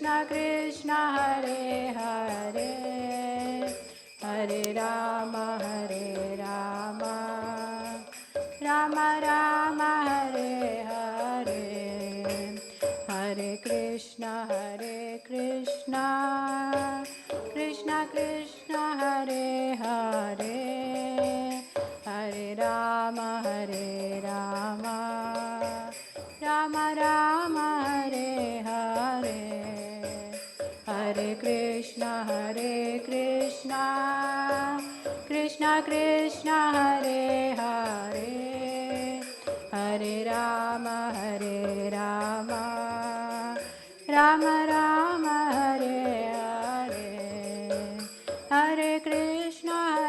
Krishna Krishna Hare Hare, Hare Rama Rama Rama Hare Hare, Hare Krishna Krishna Krishna Hare Hare, Hare Rama Rama Rama Hare Hare, Hare Krishna Krishna Krishna Hare Hare, Hare Rama Rama Rama Hare Hare, Hare Krishna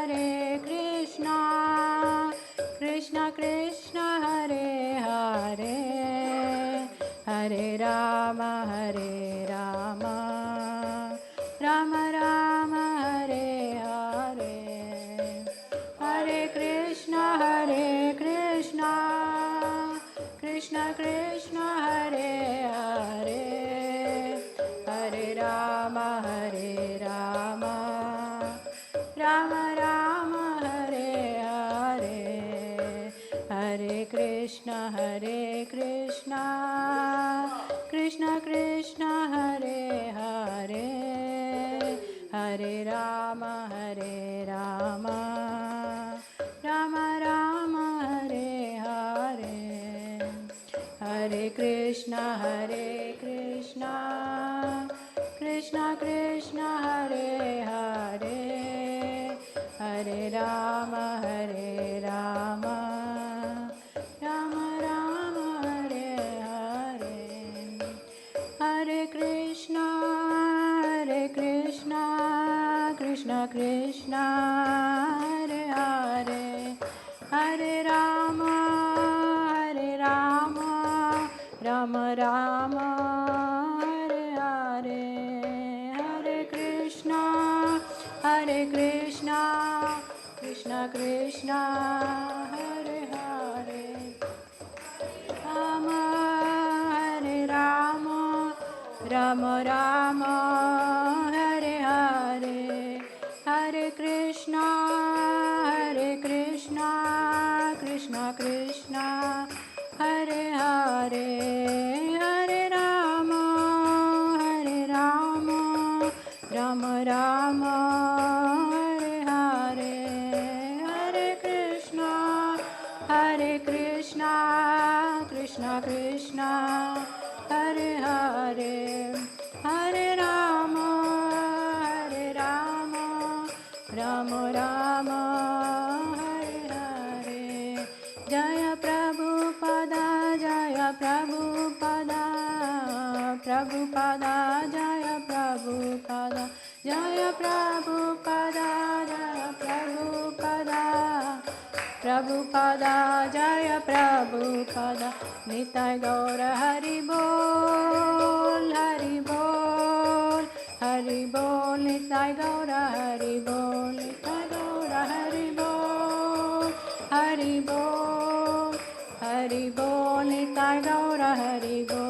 Krishna Krishna Hare Hare, Hare Rama Rama Rama Hare Hare, Hare Krishna Krishna Krishna Hare Hare, Hare Rama Rama Rama Hare Hare, Hare Krishna Krishna Hare Hare, Hare Rama Rama Rama Hare Hare, Hare Krishna Krishna Hare Hare, Hare Rama Rama Rama Hare Hare, Hare Krishna Krishna Hare Hare, Hare Rama Rama Rama Hare Hare, Hare Krishna Krishna Hare Hare, Hare Rama Rama Hare Hare, Hare Krishna Krishna Hare Hare, Hare Rama Rama Hare Hare, Hare Krishna Krishna Hare Hare, Hare Rama Rama Hare Hare, Jaya Prabhupada Jaya Prabhupada Prabhupada Jaya Prabhupada Jaya Prabhupada Jaya Prabhupada Prabhupada Jaya Prabhupada, Nitai Gaura Hari Bol Hari Bol Hari Bol, Nitai Gaura Hari Bol, Nitai Gaura Hari Bol Hari Bol Hari Bol, Nitai Gaura Hari Bol.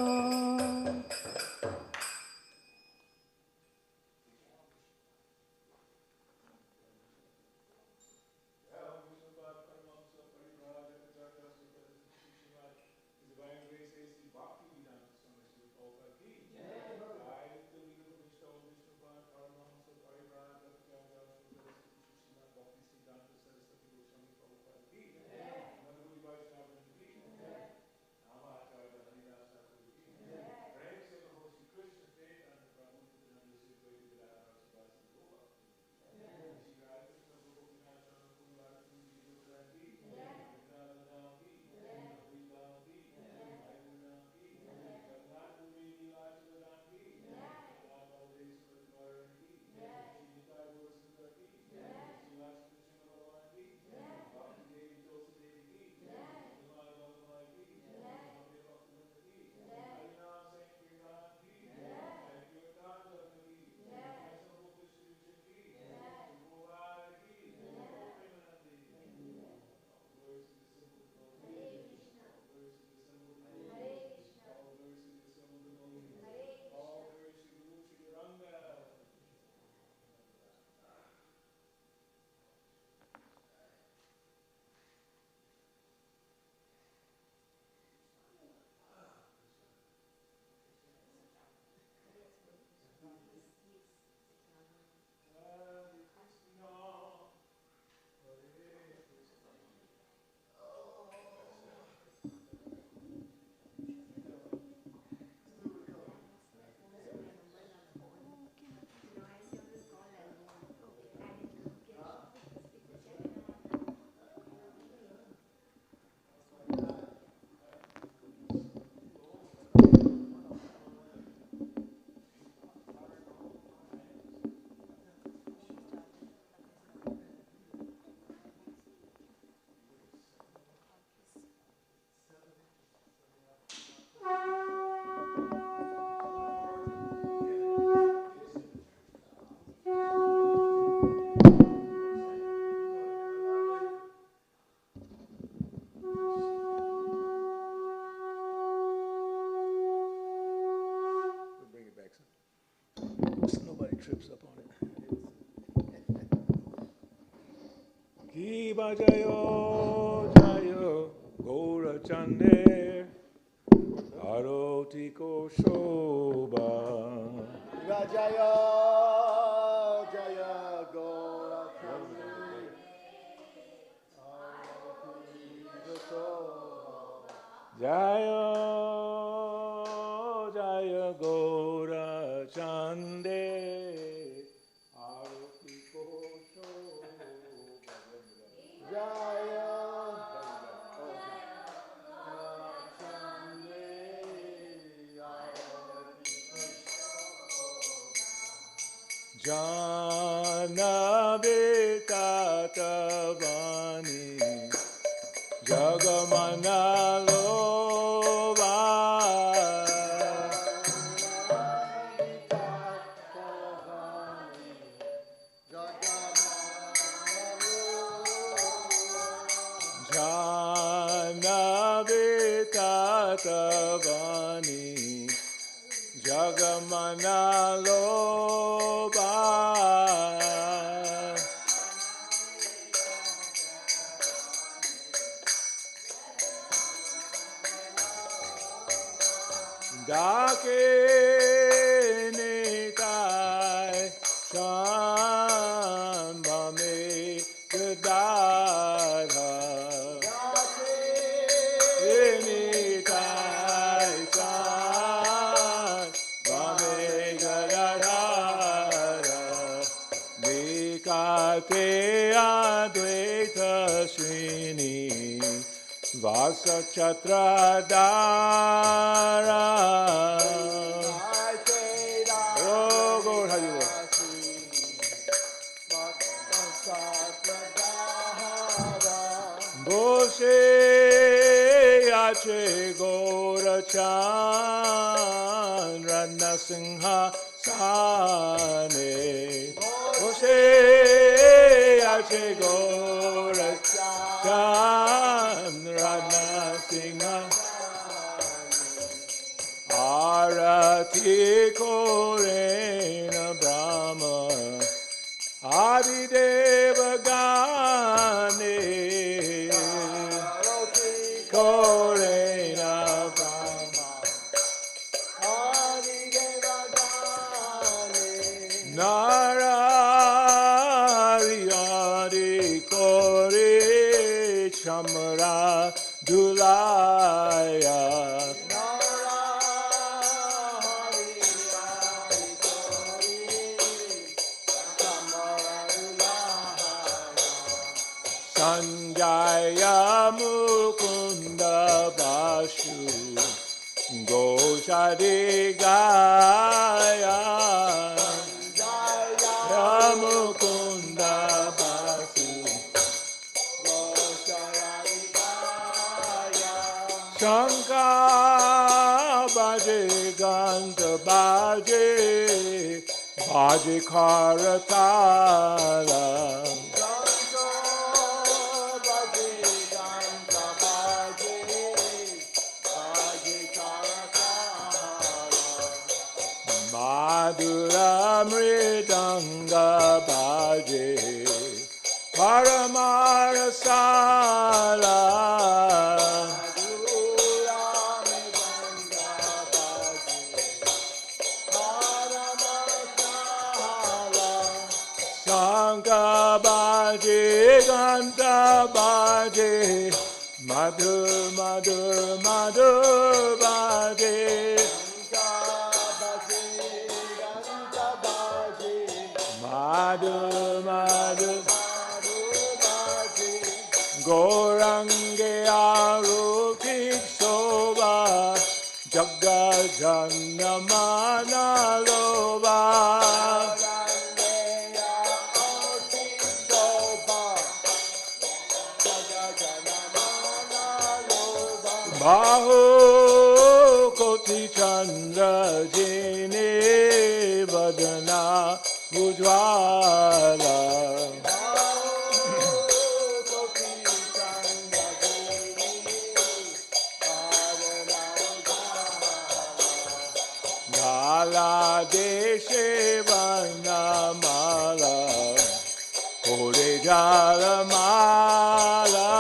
trips up on it. Kiba Jayo Jayo Gora Chande Aroti Koshoba Jaya Jaya Gora Jaya Jaya Gora Chande Aroti Koshoba Jaya Janabe Tatavani Jagamanaloba Janabe Tatavani Jagamanaloba Dake Nitai Shambhame Gadadha Nitai Shambhame Gadadha Nikate Advaita Srini Vyasa Chatradara Oh, Lord, how you look? Bose Yache Gorachan Radna Singha Sane Bose Yache Gorachan Radna Singha Arati Korena Brahma Adideva Gane Korena Brahma Adideva Gane Narari Adi Kore Chamra Dulaya Sanjaya Mukunda Bashu Goshadi Gaya Sanjaya Mukunda Bashu Goshadi Gaya Shankar Baje Ganta Baje Baje Karatala Madhura Mridanga Bhaje Paramara Sala Madhura Mridanga Bhaje Paramara Sala Sangha Bhaje Ganta Bhaje Madhur Madhur Madhur Bhaje Madhu Madhu Gorange Arupik Soba Jagga Janamana Loba Bahu Koti Chandra Jine Vadana Ujvala Mala Deshe Vana Mala Hore Jala Mala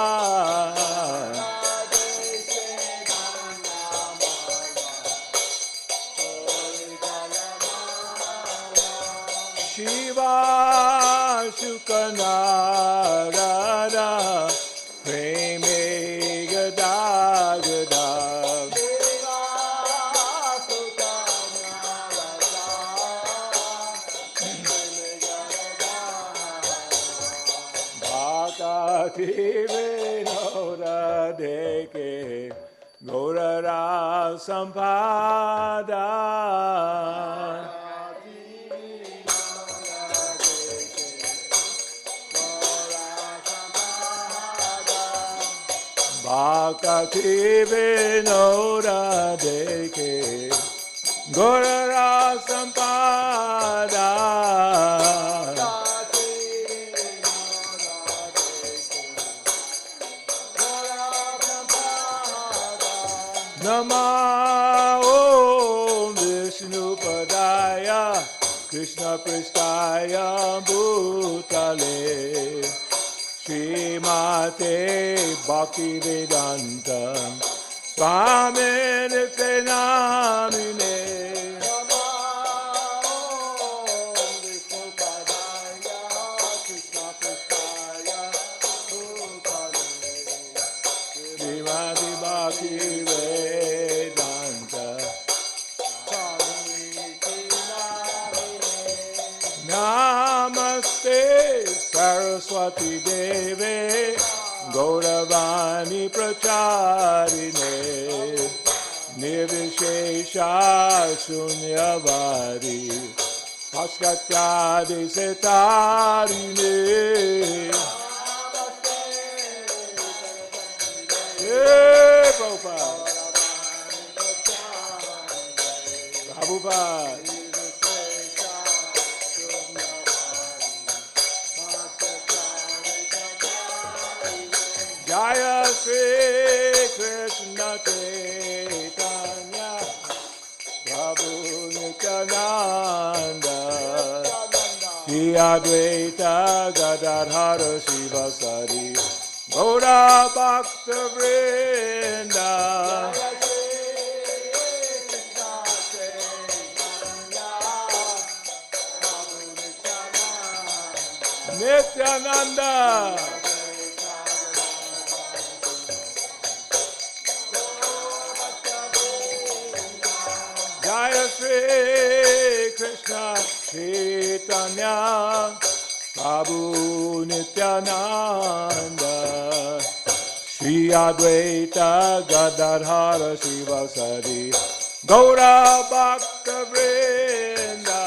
Shiva Shukanarada Preme Gada Gada Bhakati Vinoda Deke Gaurara Sampada Bhakati Vinoda Deke Gaurara Sampada Nama Om Vishnu Padaya Krishna Pristaya Bhutale Srimate Bhakti Vedanta Swami Nitya Namine Nama Om Vishnu Padaya Krishna Pristaya Bhutale Srimate Bhakti Vedanta Namaste Saraswati Deve Gauravani Pracharine Nirvishesha Shunyavadi Paskatyadi Setarine Hey Prabhupada Prabhupada Jaya Sri Krishna Chaitanya Prabhu Nityananda Shri Advaita Gadadhara Sivasari Gaura Bhakta Vrinda Nityananda Jaya Sri Krishna Chaitanya Prabhu Nityananda Shri Advaita Gadadhara Sivasari Gaura Bhakta Vrinda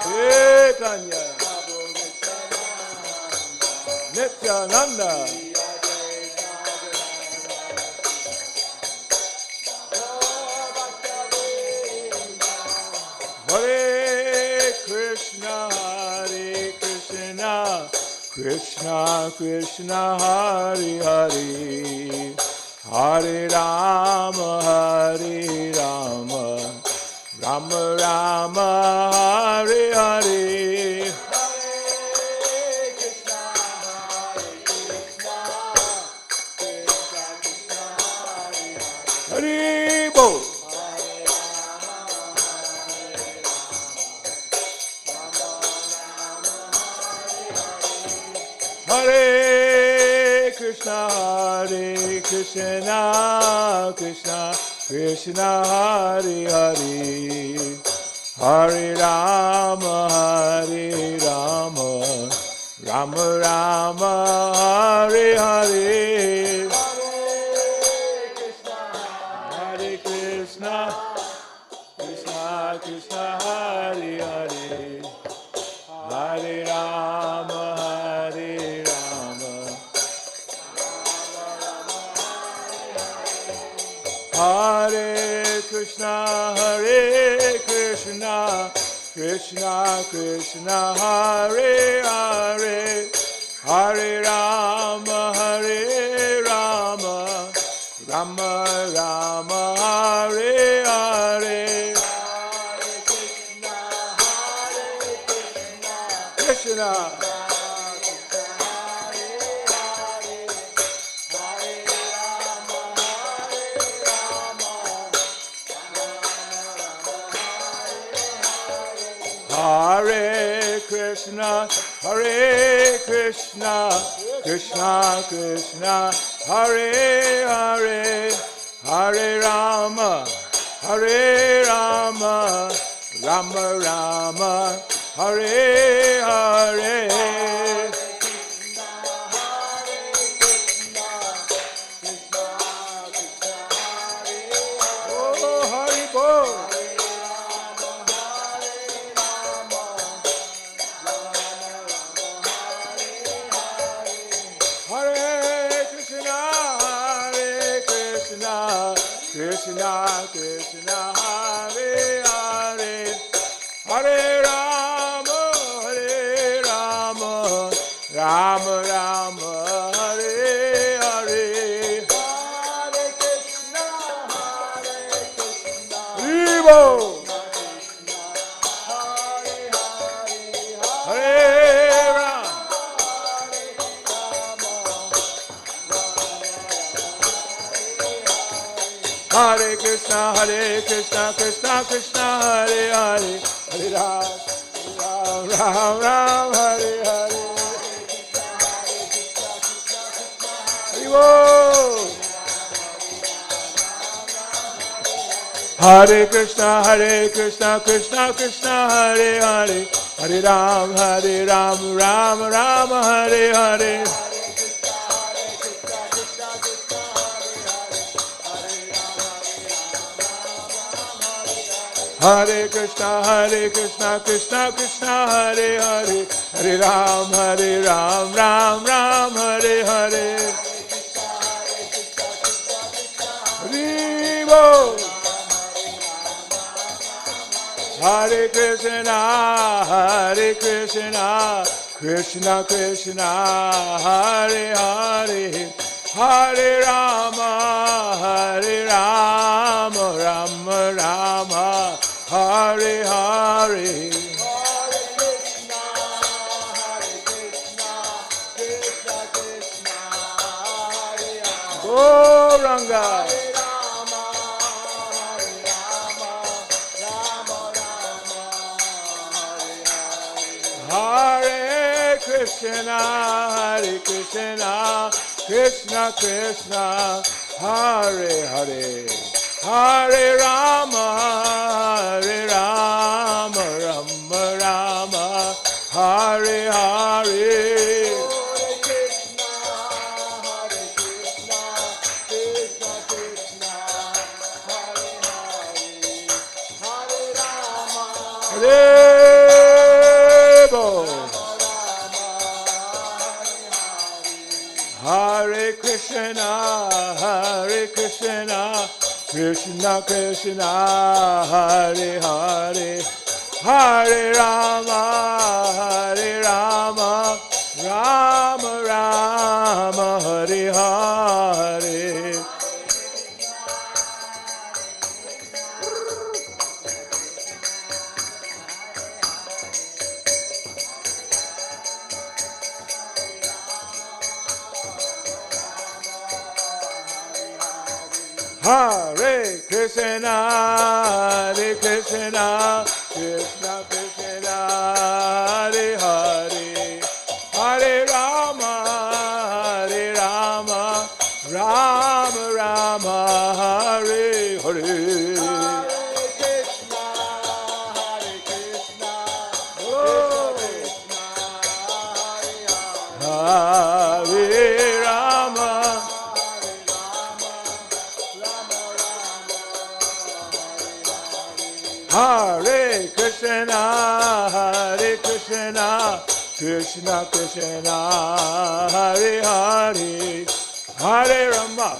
Chaitanya Nityananda Hare Krishna, Krishna Krishna, Hare Hare, Hare Rama, Hare Rama, Rama Rama, Hare Hare. Hare Bol. Hare Krishna, Krishna Krishna, Hare Hare, Hare Rama, Hare Rama, Rama Rama, Hare Hare. Hare Krishna, Krishna Krishna, Hare Hare, Hare Rama, Hare Rama, Hare Krishna, Krishna Krishna, Hare Hare, Hare Rama, Rama Rama Rama Hare Hare Krishna Hare Krishna, Hare Krishna, Krishna Krishna, Hare Hare, Hare Rama, Hare Rama, Rama Rama, Hare Hare. Oh, Hari Bol. Krishna Krishna Hare Hare Hare Rama Rama Rama Hare Hare Hare Krishna Vivo Hare Rama Hare Krishna, Krishna Krishna, Hare Hare, Hare Ram, Ram Ram, Hare Hare. Hare Krishna, Krishna Krishna, Hare Hare, Hare Ram, Ram Ram, Hare Hare. Hare Krishna, Krishna Krishna, Hare Hare, Hare Ram, Ram Ram, Hare Hare. Hare Hare Krishna, Krishna Krishna, Hare Hare, Hare Rama, Rama Rama, Hare Hare. Gauranga. Hare Krishna, Krishna Krishna, Hare Hare, Hare Rama, Rama Rama, Hare Hare. Hare Krishna, Krishna Krishna, Hare Hare, Hare Rama, Rama Rama, Hare Hare. Hare Krishna, Krishna Krishna, Hare Hare, Hare Rama, Rama Rama, Hare Hare. Hare Krishna, Krishna Krishna, Hare Hare, Hare Rama,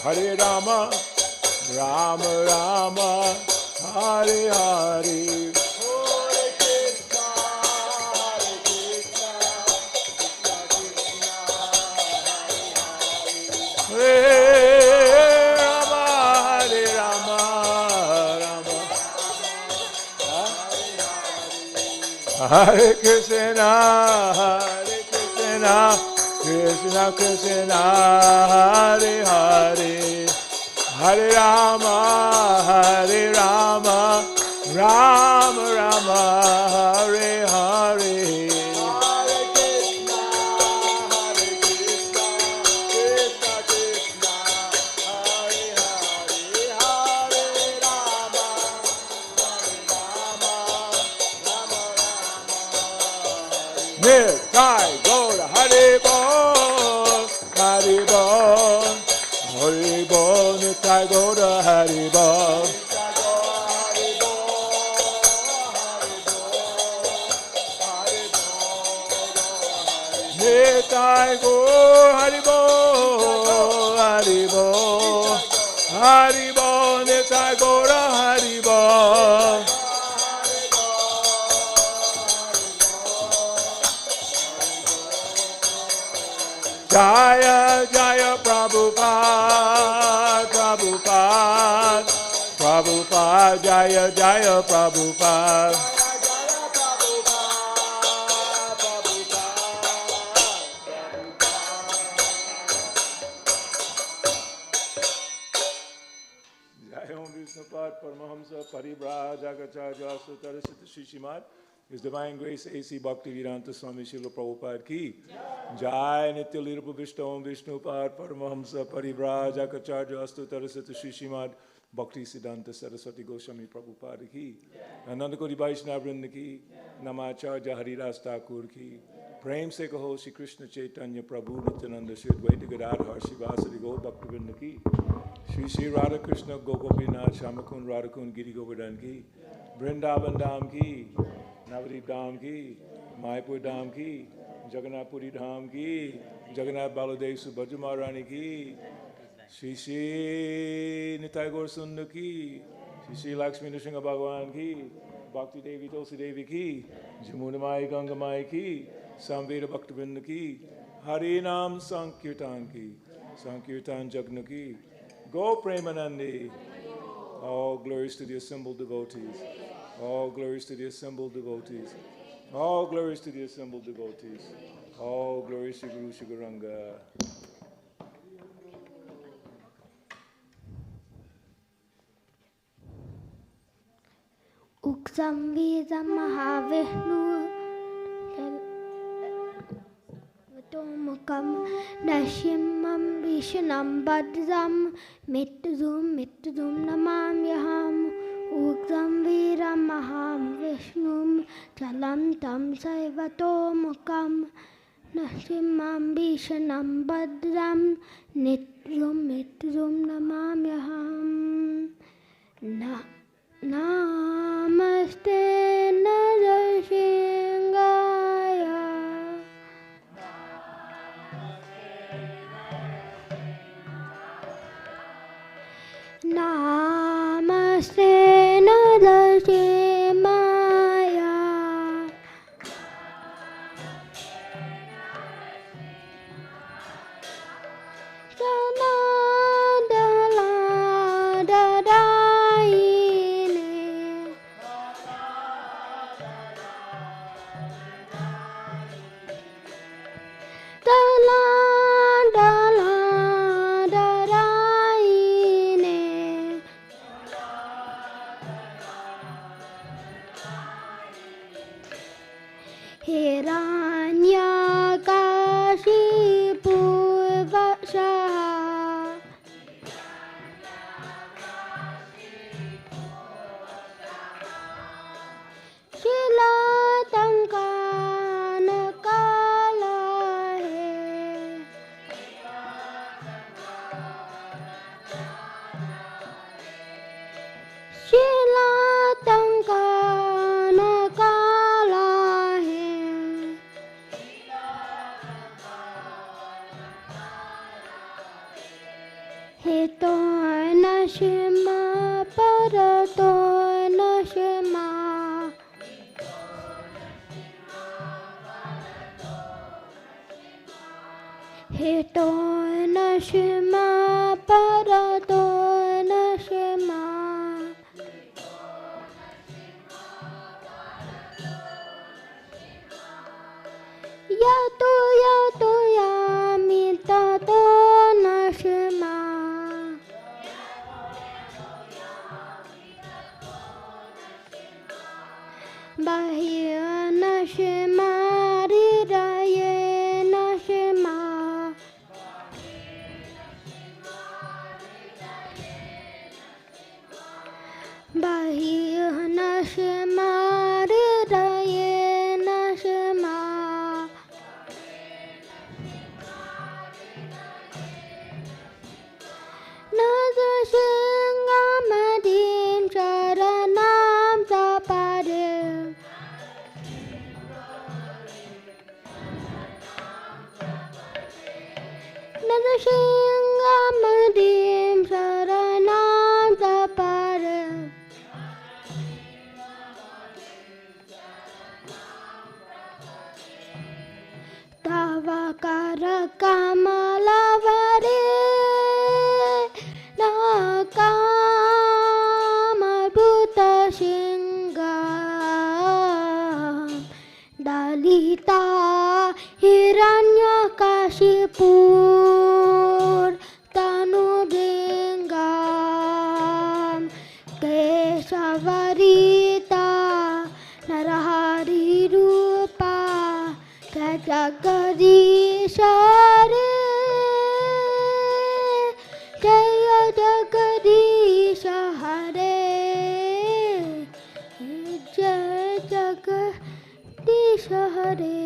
Hare Rama, Rama Rama, Hare Hare. Hare Hare Krishna, Krishna Krishna, Hare Hare, Hare Rama, Rama Rama, Hare Hare. Nitai Gaura Hare Bol, Hare Bol, Hare Bol, Nitai Gaura Hare Bol. Nitai Gaura Hare Bol, Hare Bol, Hare Bol, Nitai Gaura Hare Bol. Jaya Jaya Prabhupada, Prabhupada, Prabhupada, Jaya Jaya Prabhupada. Jaya Om Vishnupad Paramahamsa Parivrajagacharya Sutarasita Shishimad. His Divine Grace A.C. Bhaktivedanta Swami Srila Prabhupada ki. Jai Nitya Lila Vishta Om Vishnupad Paramahamsa Parivrajagacharya Sutarasita Shishimad. Bhakti Siddhanta Saraswati Goswami Prabhupada ki. Ananda Koti Vaishnava Vrinda ki. Namacharya Haridas Thakur ki. Prem se kaho Shri Krishna Chaitanya Prabhu Nityananda Shri Advaita Gadadhar Shivasadi Gaur Bhakti Vrinda ki. Shri Radha Krishna Gokopinath Shamakun Radhakun Giri Govardhan ki. Vrindavan Dham ki. Navadip Dham ki. Mayapur Dham ki. Jagannath Puri Dham ki. Jagannath Baladev Subhadra Maharani ki. Shri Shri Nitai Gaur Sundar ki. Shri Shri Lakshmi Nrsimha Bhagavan ki. Bhakti Devi Tulsi Devi ki. Jamuna Mai Ganga Mai ki. Samveda Bhaktivinoda ki. Hari Nam Sankirtan ki. Sankirtan Jagna ki. Go Premanandi. All glories to the assembled devotees. All glories to the assembled devotees. All glories to the assembled devotees. All glories to Guru Shiguranga. Uksam Vedam Mahavishnu Vatomukam Nashimam Vishanam Bhadram Mittadum Namamyaham Uksam Vedam Mahavishnu Chalantam Saivatomukam Nashimam Vishanam Bhadram Mittadum Namamyaham Namaste Narashingaya Namaste Narashingaya Bahia Nashima Ridaye Nashima Bahia Nashima Ridaye Nashima Nadashingamadim Charanam Sapadim Nadashingamadim Charanam Sapadim Tavakara Kamalavare Nakamabhuta Singam Dalita Hiranyakashipur Tanubingam Keshavarita Narahari Rupa Jagadisha Re Jaya Jagadisha Hare Jaya Jagadisha Hare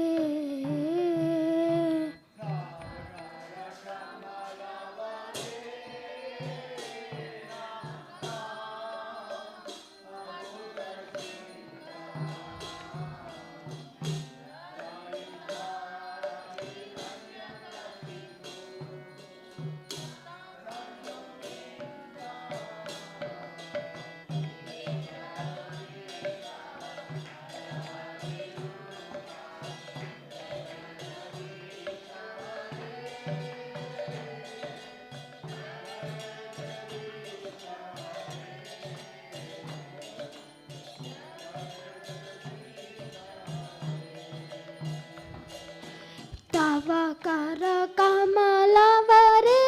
Tavakara Kamalavare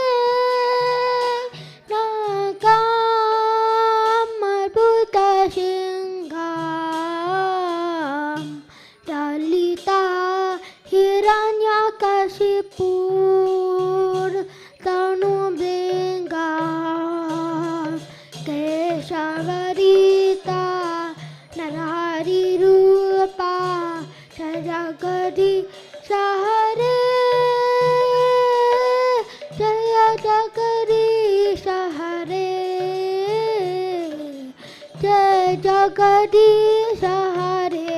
Nakamabhuta Singam Dalita Hiranyakashipur Tanubingam Keshavarita Narahari Rupa Jagadi Hare Jaya Jagadisha Hare Jaya Jagadisha Hare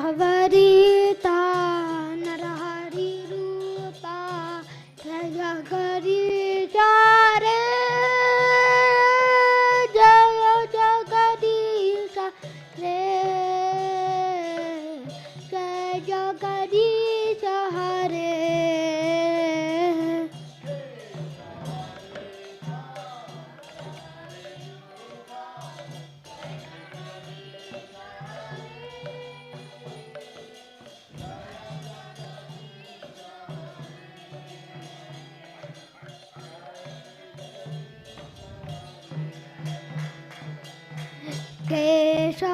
Keshavarita Narahari Rupa Jagadisha Re Jaya Jagadisha Re Jaya Jagadisha Hare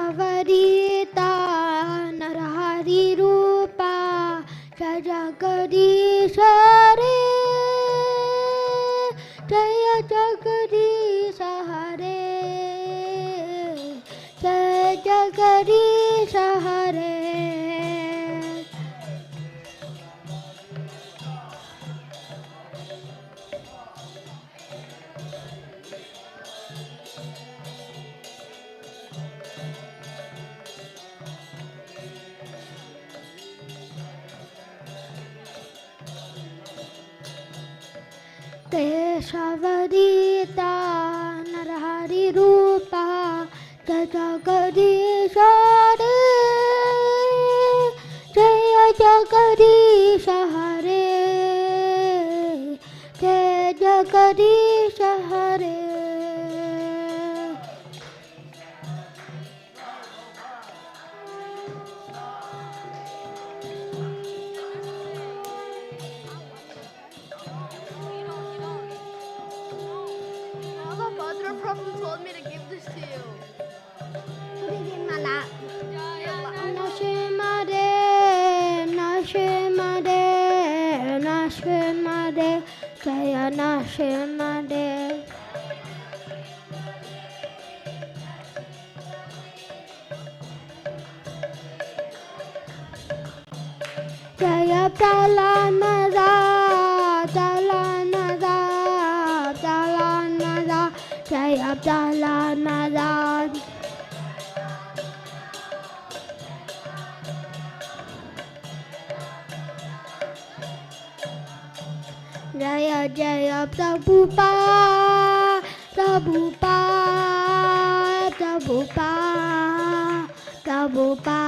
Keshavarita Narahari Rupa Jagadisha Re Jaya Jagadisha Hare Jaya Jagadisha Hare केशवदीता नरहरिरूपा जय जगदीश हरे जय जगदीश हरे जय जगदीश हरे Prabhu told me to give this to you. Nashimade, Nashimade, Nashimade, Jaya Nashimade. Jaya Pralanada, Pralanada, Pralanada, Jaya Pralanada. Jaya Jaya Prabhupada, Prabhupada, Prabhupada, Prabhupada.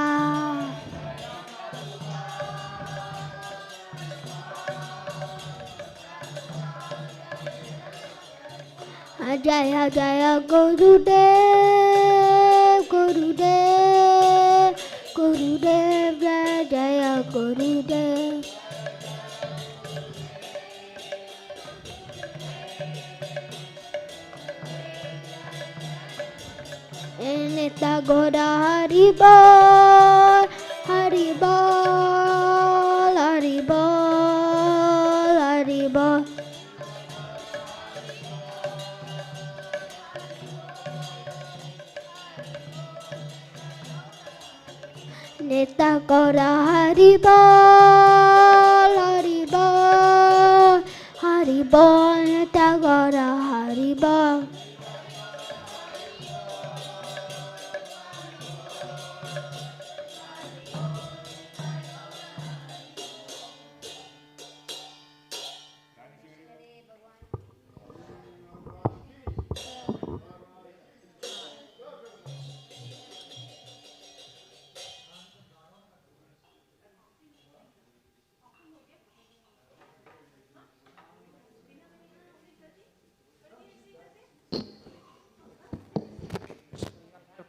Jaya Jaya Gurudev, Gurudev, Gurudev, Jaya Jaya Gurudev. Nitya Goda Haribol, Haribol, Haribol, Haribol. Nitya Goda Haribol, Haribol, Haribol, Nitya Goda Haribol.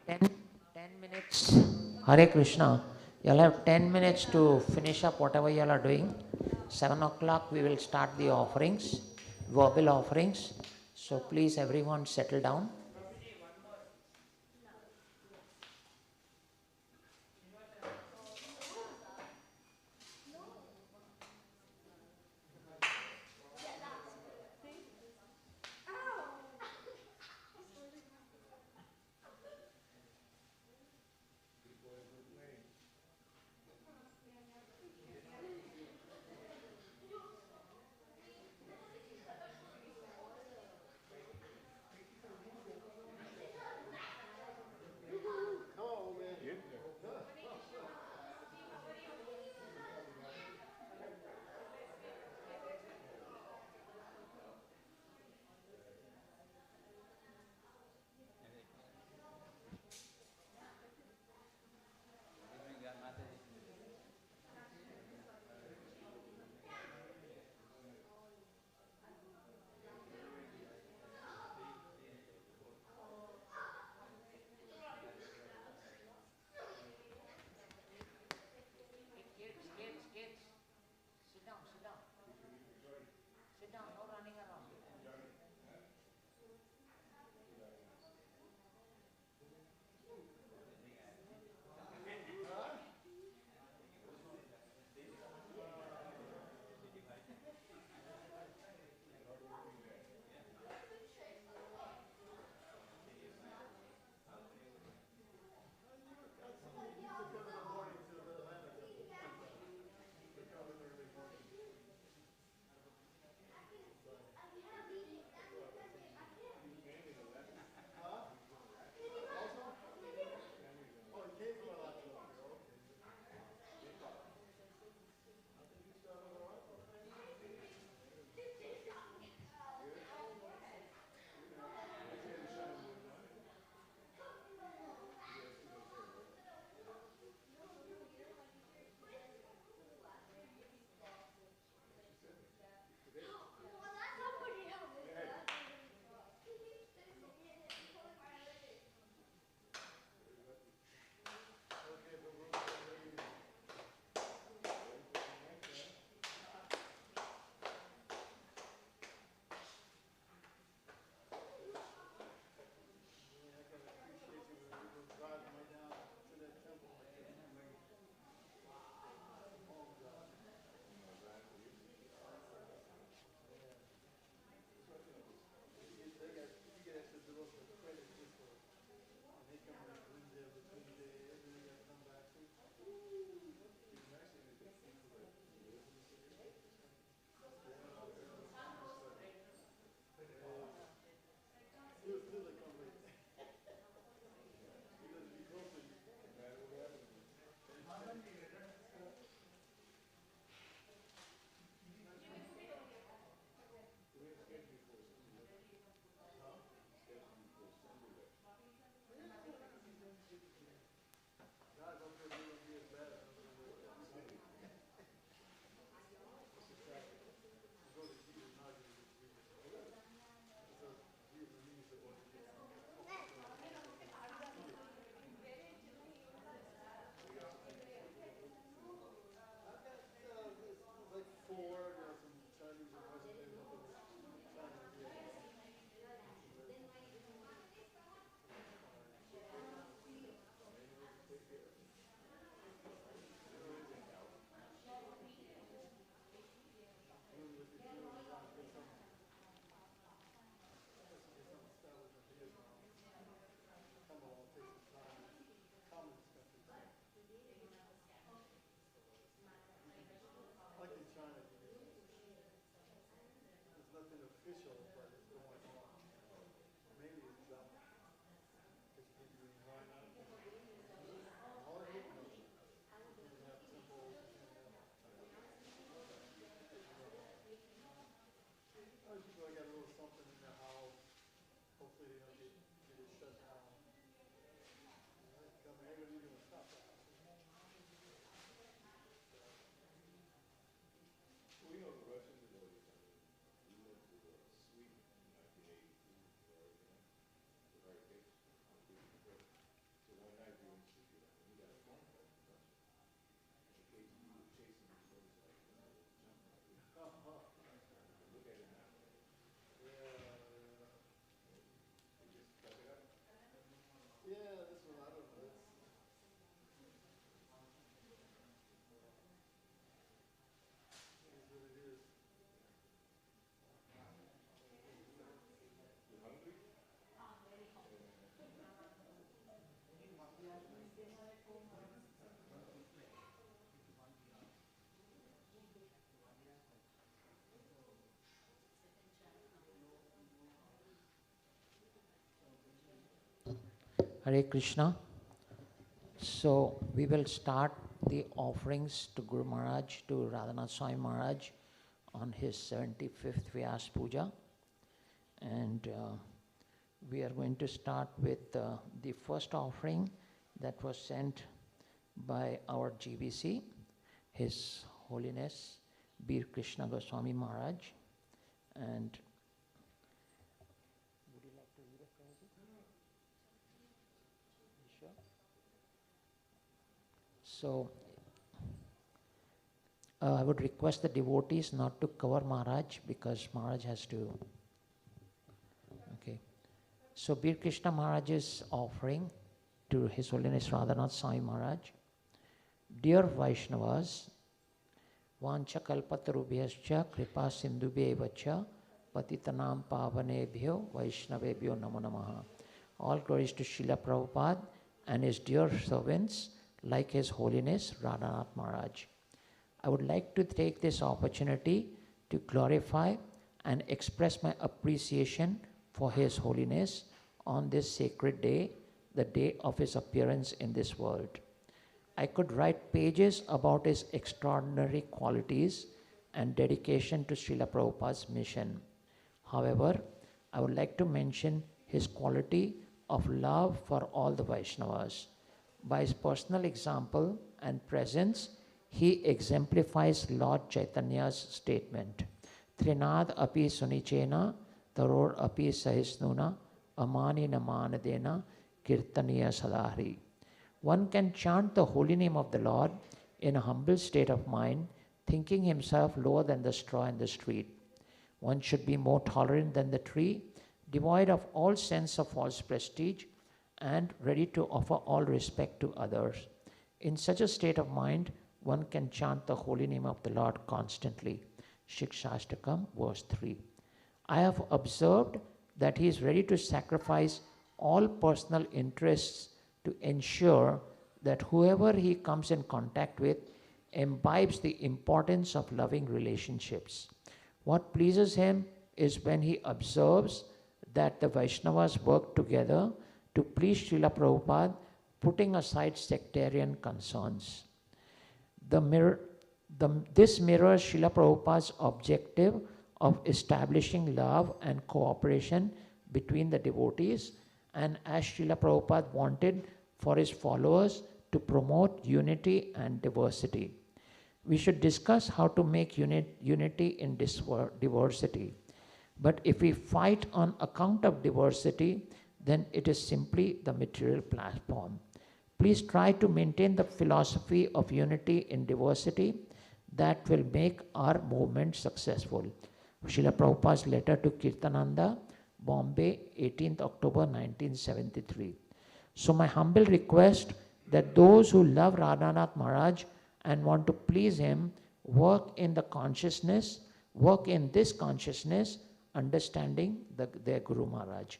Ten 10 minutes. Hare Krishna. You'll have 10 minutes to finish up whatever you all are doing. 7 o'clock we will start the offerings, verbal offerings. So please everyone settle down. Hare Krishna. So we will start the offerings to Guru Maharaj, to Radhanath Swami Maharaj on his 75th Vyasa puja. And we are going to start with the first offering that was sent by our GBC, His Holiness Bir Krishna Goswami Maharaj. And would you like to read it, Prabhuji? Sure. So I would request the devotees not to cover Maharaj because Maharaj has to. Okay. So Bir Krishna Maharaj's offering to His Holiness Radhanath Swami Maharaj. Dear Vaishnavas, Vancha kalpatarubhyascha kripa sindhubhyevacha patitanam pavanebhyo vaishnavebhyo namo namaha. All glories to Srila Prabhupada and his dear servants like His Holiness Radhanath Maharaj. I would like to take this opportunity to glorify and express my appreciation for His Holiness on this sacred day, the day of His appearance in this world. I could write pages about His extraordinary qualities and dedication to Srila Prabhupada's mission. However, I would like to mention His quality of love for all the Vaishnavas. By His personal example and presence, He exemplifies Lord Chaitanya's statement, Trinad api sunichena, taror api sahisnuna, amani namanadena, kirtaniya sadahri. One can chant the holy name of the Lord in a humble state of mind, thinking himself lower than the straw in the street. One should be more tolerant than the tree, devoid of all sense of false prestige, and ready to offer all respect to others. In such a state of mind, one can chant the holy name of the Lord constantly. Shikshashtakam, verse 3. I have observed that he is ready to sacrifice all personal interests to ensure that whoever he comes in contact with imbibes the importance of loving relationships. What pleases him is when he observes that the Vaishnavas work together to please Srila Prabhupada, putting aside sectarian concerns. This mirrors Srila Prabhupada's objective of establishing love and cooperation between the devotees, and as Srila Prabhupada wanted for his followers to promote unity and diversity. We should discuss how to make unity in diversity. But if we fight on account of diversity, then it is simply the material platform. Please try to maintain the philosophy of unity in diversity that will make our movement successful. Srila Prabhupada's letter to Kirtananda, Bombay, 18th October 1973. So my humble request that those who love Radhanath Maharaj and want to please him work in this consciousness, understanding their Guru Maharaj.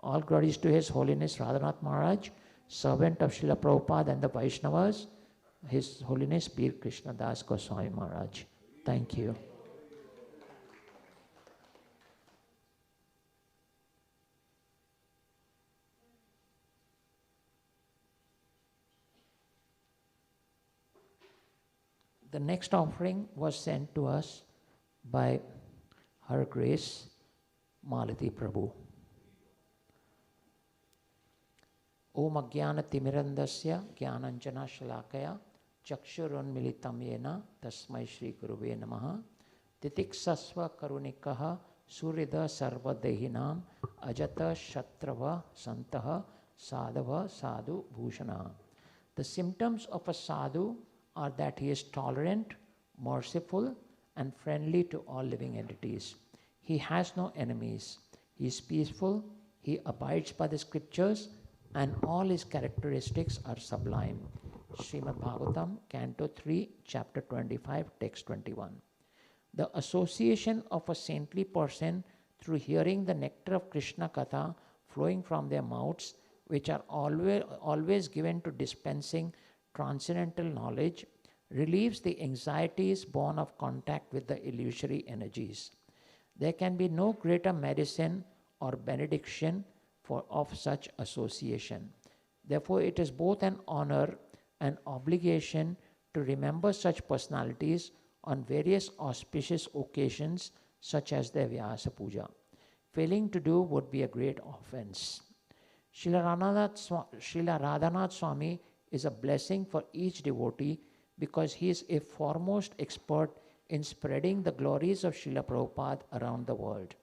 All glories to His Holiness Radhanath Maharaj, servant of Srila Prabhupada and the Vaishnavas, His Holiness Bir Krishna Das Goswami Maharaj. Thank you. The next offering was sent to us by Her Grace Malati Prabhu. Om Ajnana Timirandasya Jnananjana Shalakaya Chakshurunmilitam Yena Tasmai Shri Guruve Namaha Titiksasva Karunikaha Surida Sarva Dehinam Ajata Shatrava Santaha Sadhava Sadhu Bhushana. The symptoms of a sadhu are that he is tolerant, merciful, and friendly to all living entities. He has no enemies. He is peaceful, he abides by the scriptures, and all his characteristics are sublime. Srimad Bhagavatam, Canto 3, Chapter 25, Text 21. The association of a saintly person through hearing the nectar of Krishna Katha flowing from their mouths, which are always given to dispensing transcendental knowledge, relieves the anxieties born of contact with the illusory energies. There can be no greater medicine or benediction of such association. Therefore, it is both an honor and obligation to remember such personalities on various auspicious occasions such as the Vyasa puja. Failing to do would be a great offense. Srila Radhanath Swami is a blessing for each devotee because he is a foremost expert in spreading the glories of Srila Prabhupada around the world.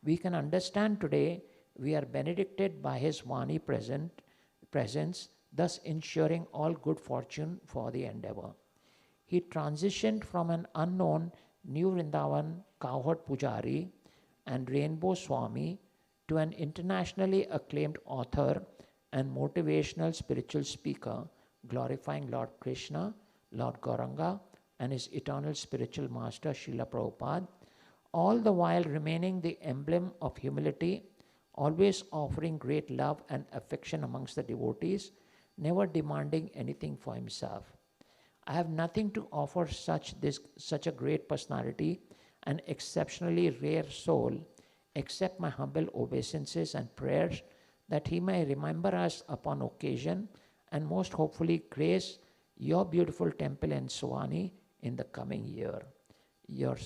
We can understand today we are benedicted by his Vani presence, thus ensuring all good fortune for the endeavor. He transitioned from an unknown New Vrindavan cowherd pujari and rainbow Swami to an internationally acclaimed author and motivational spiritual speaker, glorifying Lord Krishna, Lord Gauranga, and his eternal spiritual master, Srila Prabhupada, all the while remaining the emblem of humility, always offering great love and affection amongst the devotees, never demanding anything for himself. I have nothing to offer such a great personality and exceptionally rare soul, except my humble obeisances and prayers that he may remember us upon occasion and most hopefully grace your beautiful temple in Swani in the coming year. Your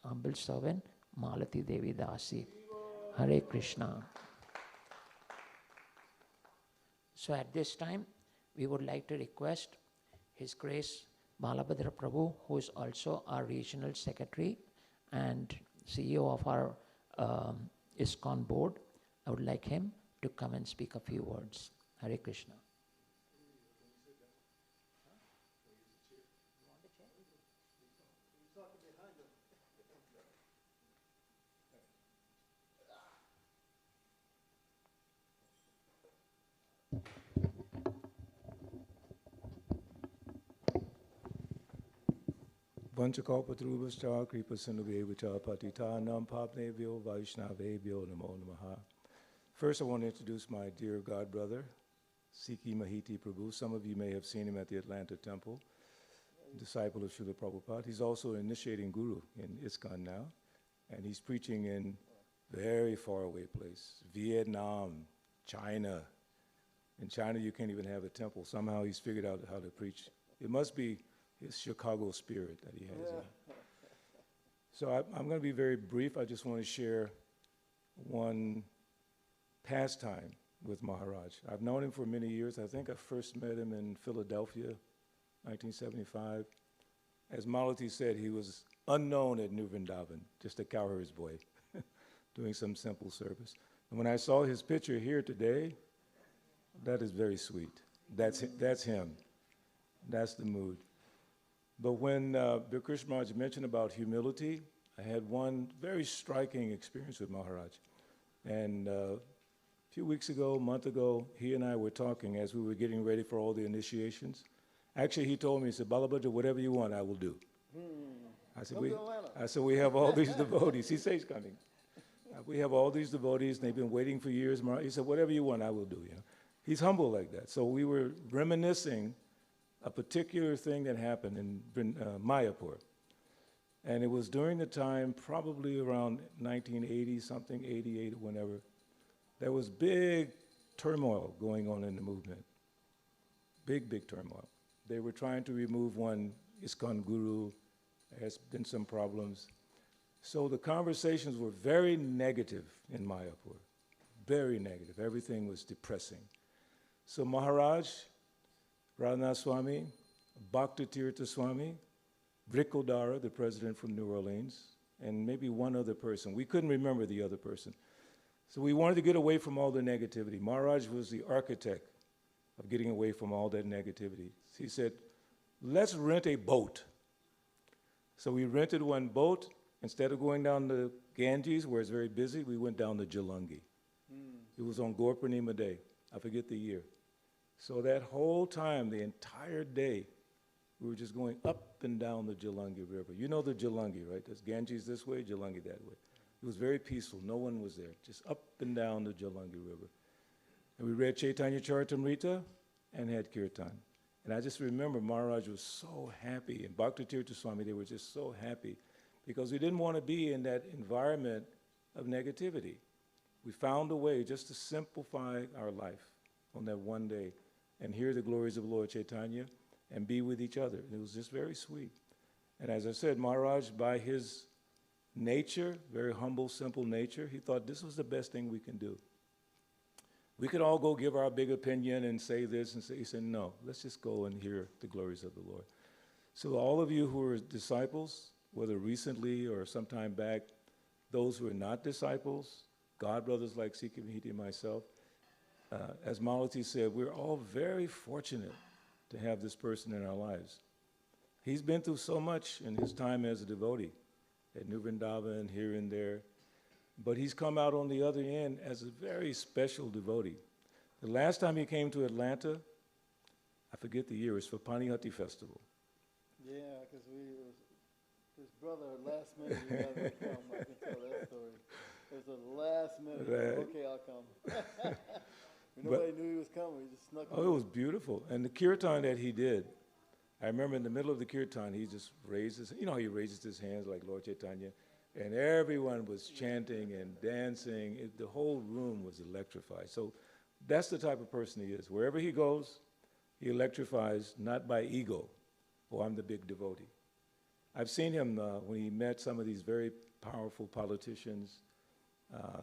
humble servant, Malati Devi Dasi. Hare Krishna. So at this time, we would like to request His Grace Balabhadra Prabhu, who is also our regional secretary and CEO of our Iskcon board. I would like him to come and speak a few words. Hare Krishna. Vanchakalpatrubhascha kripasinubheva patitanam papnebhyo vaishnavebhyo namo namaha. First, I want to introduce my dear God brother, Sikhi Mahiti Prabhu. Some of you may have seen him at the Atlanta Temple, disciple of Srila Prabhupada. He's also an initiating guru in Iskcon now, and he's preaching in very far away place, Vietnam, China. In China, you can't even have a temple. Somehow he's figured out how to preach. It must be his Chicago spirit that he has. Yeah. So I'm going to be very brief. I just want to share one pastime with Maharaj. I've known him for many years. I think I first met him in Philadelphia, 1975. As Malati said, he was unknown at New Vrindavan, just a cowherd's boy, doing some simple service. And when I saw his picture here today, that is very sweet. That's him. That's the mood. But when Krishna Maharaj mentioned about humility, I had one very striking experience with Maharaj. And a few weeks ago, a month ago, he and I were talking as we were getting ready for all the initiations. Actually, he told me, he said, Balabhadra, whatever you want, I will do. I said, we have all these devotees. He says he's coming. We have all these devotees, and they've been waiting for years. He said, whatever you want, I will do. You know? He's humble like that. So we were reminiscing a particular thing that happened in Mayapur. And it was during the time, probably around 1980 something, 88 or whenever, there was big turmoil going on in the movement. Big, big turmoil. They were trying to remove one Iskcon guru. There has been some problems. So the conversations were very negative in Mayapur. Very negative. Everything was depressing. So Maharaj, Radhanath Swami, Bhakti-tirtha Swami, Vrikodara, the president from New Orleans, and maybe one other person. We couldn't remember the other person. So we wanted to get away from all the negativity. Maharaj was the architect of getting away from all that negativity. He said, let's rent a boat. So we rented one boat. Instead of going down the Ganges, where it's very busy, we went down the Jalangi. It was on Gaur Purnima Day. I forget the year. So that whole time, the entire day, we were just going up and down the Jalangi River. You know the Jalangi, right? There's Ganges this way, Jalangi that way. It was very peaceful. No one was there. Just up and down the Jalangi River. And we read Chaitanya Charitamrita and had kirtan. And I just remember Maharaj was so happy, and Bhakti-tirtha Swami, they were just so happy because we didn't want to be in that environment of negativity. We found a way just to simplify our life on that one day and hear the glories of Lord Chaitanya and be with each other. It was just very sweet. And as I said, Maharaj, by his nature, very humble, simple nature, he thought this was the best thing we can do. We could all go give our big opinion and say this and say, he said, no, let's just go and hear the glories of the Lord. So all of you who are disciples, whether recently or sometime back, those who are not disciples, God brothers like Sikhi Mahiti and myself, as Malati said, we're all very fortunate to have this person in our lives. He's been through so much in his time as a devotee, at New Vrindavan, here and there, but he's come out on the other end as a very special devotee. The last time he came to Atlanta, I forget the year, it was for Panihati Festival. Yeah, because his brother, last minute, he had to come. I can tell that story. It was the last minute. Right. Okay, I'll come. Nobody knew he was coming. He just snuck in. Oh, it was beautiful. And the kirtan that he did, I remember in the middle of the kirtan, he just raised his, you know, he raises his hands like Lord Chaitanya, and everyone was chanting and dancing. The whole room was electrified. So that's the type of person he is. Wherever he goes, he electrifies, not by ego. Oh, I'm the big devotee. I've seen him when he met some of these very powerful politicians,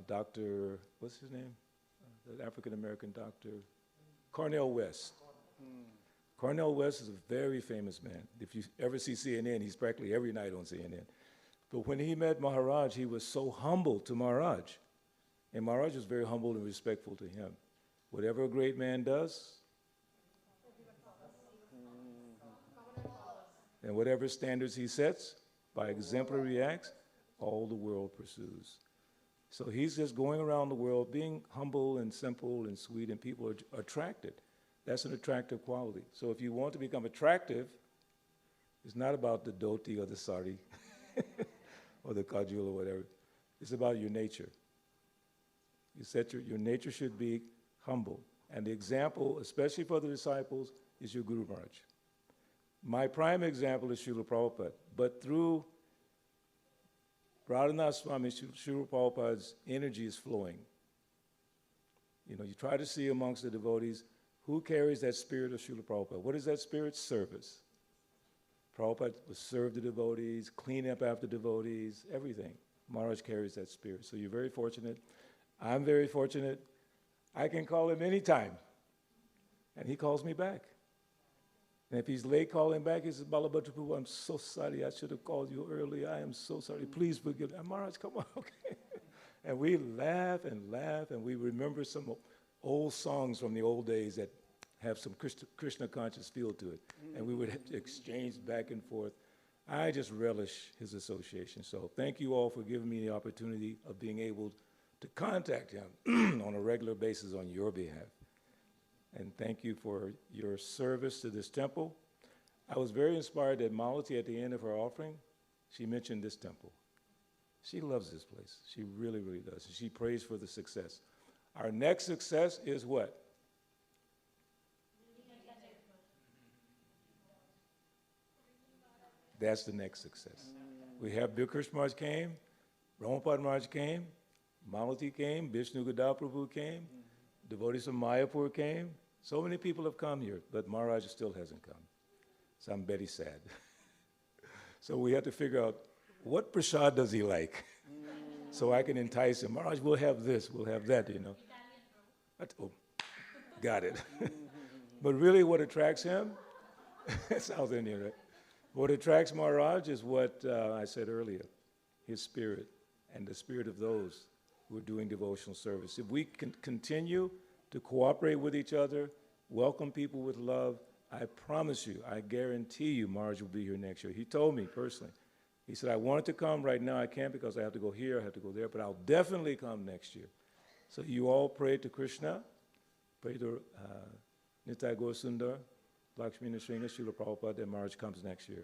Dr., what's his name? The African-American doctor, Cornel West. Cornel West is a very famous man. If you ever see CNN, he's practically every night on CNN. But when he met Maharaj, he was so humble to Maharaj. And Maharaj was very humble and respectful to him. Whatever a great man does, and whatever standards he sets, by exemplary acts, all the world pursues. So he's just going around the world being humble and simple and sweet, and people are attracted. That's an attractive quality. So if you want to become attractive, it's not about the dhoti or the sari or the kajul or whatever. It's about your nature. You set your nature should be humble. And the example, especially for the disciples, is your Guru Maharaj. My prime example is Srila Prabhupada, but through Radhanath Swami, Srila Prabhupada's energy is flowing. You know, you try to see amongst the devotees who carries that spirit of Srila Prabhupada. What is that spirit? Service. Prabhupada would serve the devotees, clean up after devotees, everything. Maharaj carries that spirit. So you're very fortunate. I'm very fortunate. I can call him anytime, and he calls me back. And if he's late calling back, he says, Balabhadra Prabhu, I'm so sorry. I should have called you earlier. I am so sorry. Please forgive me. Maharaj, come on, okay. And we laugh, and we remember some old songs from the old days that have some Krishna conscious feel to it. And we would exchange back and forth. I just relish his association. So thank you all for giving me the opportunity of being able to contact him on a regular basis on your behalf. And thank you for your service to this temple. I was very inspired that Malati, at the end of her offering, she mentioned this temple. She loves this place. She really, really does. She prays for the success. Our next success is what? That's the next success. We have Bikrish Maharaj came, Ramapad Maharaj came, Malati came, Vishnu Gadal Prabhu came, devotees from Mayapur came. So many people have come here, but Maharaj still hasn't come. So I'm very sad. So we have to figure out what prasad does he like, so I can entice him. Maharaj, we'll have this, we'll have that, you know. Oh, got it. But really what attracts him, South Indian, right? What attracts Maharaj is what I said earlier, his spirit and the spirit of those who are doing devotional service. If we can continue to cooperate with each other, welcome people with love, I promise you, I guarantee you Maharaj will be here next year. He told me personally. He said, I wanted to come right now. I can't because I have to go here, I have to go there, but I'll definitely come next year. So you all pray to Krishna, pray to Nitai Gaur-Sundar, Lakshmi Nrsimha, Srila Prabhupada, that Maharaj comes next year.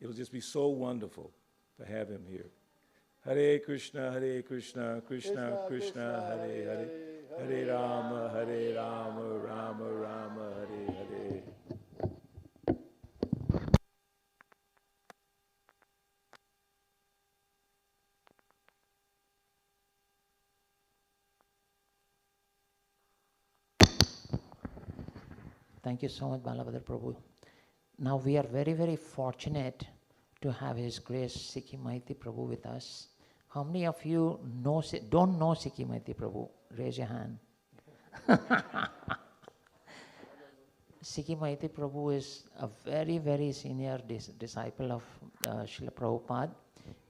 It'll just be so wonderful to have him here. Hare Krishna, Krishna Krishna, Hare Hare, Hare Rama, Rama Rama, Hare Hare. Thank you so much, Balabhadra Prabhu. Now we are very, very fortunate to have His Grace Sikhi Maiti Prabhu with us. How many of you don't know Sikhi Maiti Prabhu? Raise your hand. Sikhi Maiti Prabhu is a very, very senior disciple of Srila Prabhupada.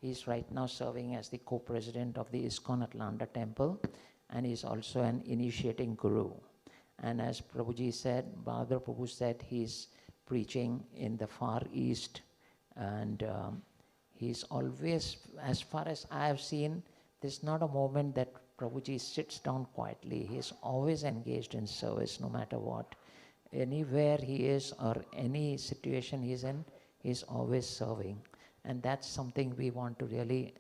He is right now serving as the co-president of the Iskcon Atlanta Temple, and he is also an initiating guru. And as Prabhuji said, Bhadra Prabhu said, he's preaching in the Far East, and he's always, as far as I have seen, there's not a moment that Prabhuji sits down quietly. He's always engaged in service, no matter what. Anywhere he is or any situation he's in, he's always serving. And that's something we want to really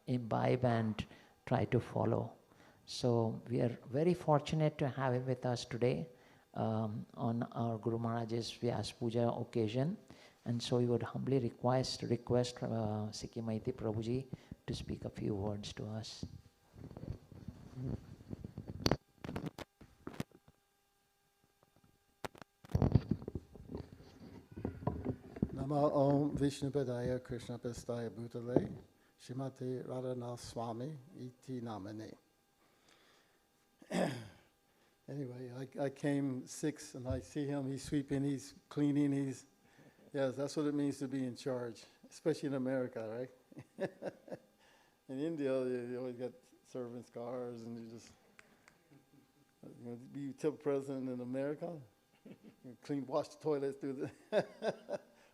imbibe and try to follow. So we are very fortunate to have him with us today on our Guru Maharaj's Vyasa Puja occasion. And so we would humbly request Sikhi Maiti Prabhuji to speak a few words to us. Nama Om Vishnu Padaya Krishna Pastaya Bhutale Shrimati Radhanath Swami Iti Namane. Anyway, I came 6 and I see him, he's sweeping, he's cleaning, yes, that's what it means to be in charge, especially in America, right? In India, you always got servants' cars and you just, be tip president in America, you wash the toilets, do the,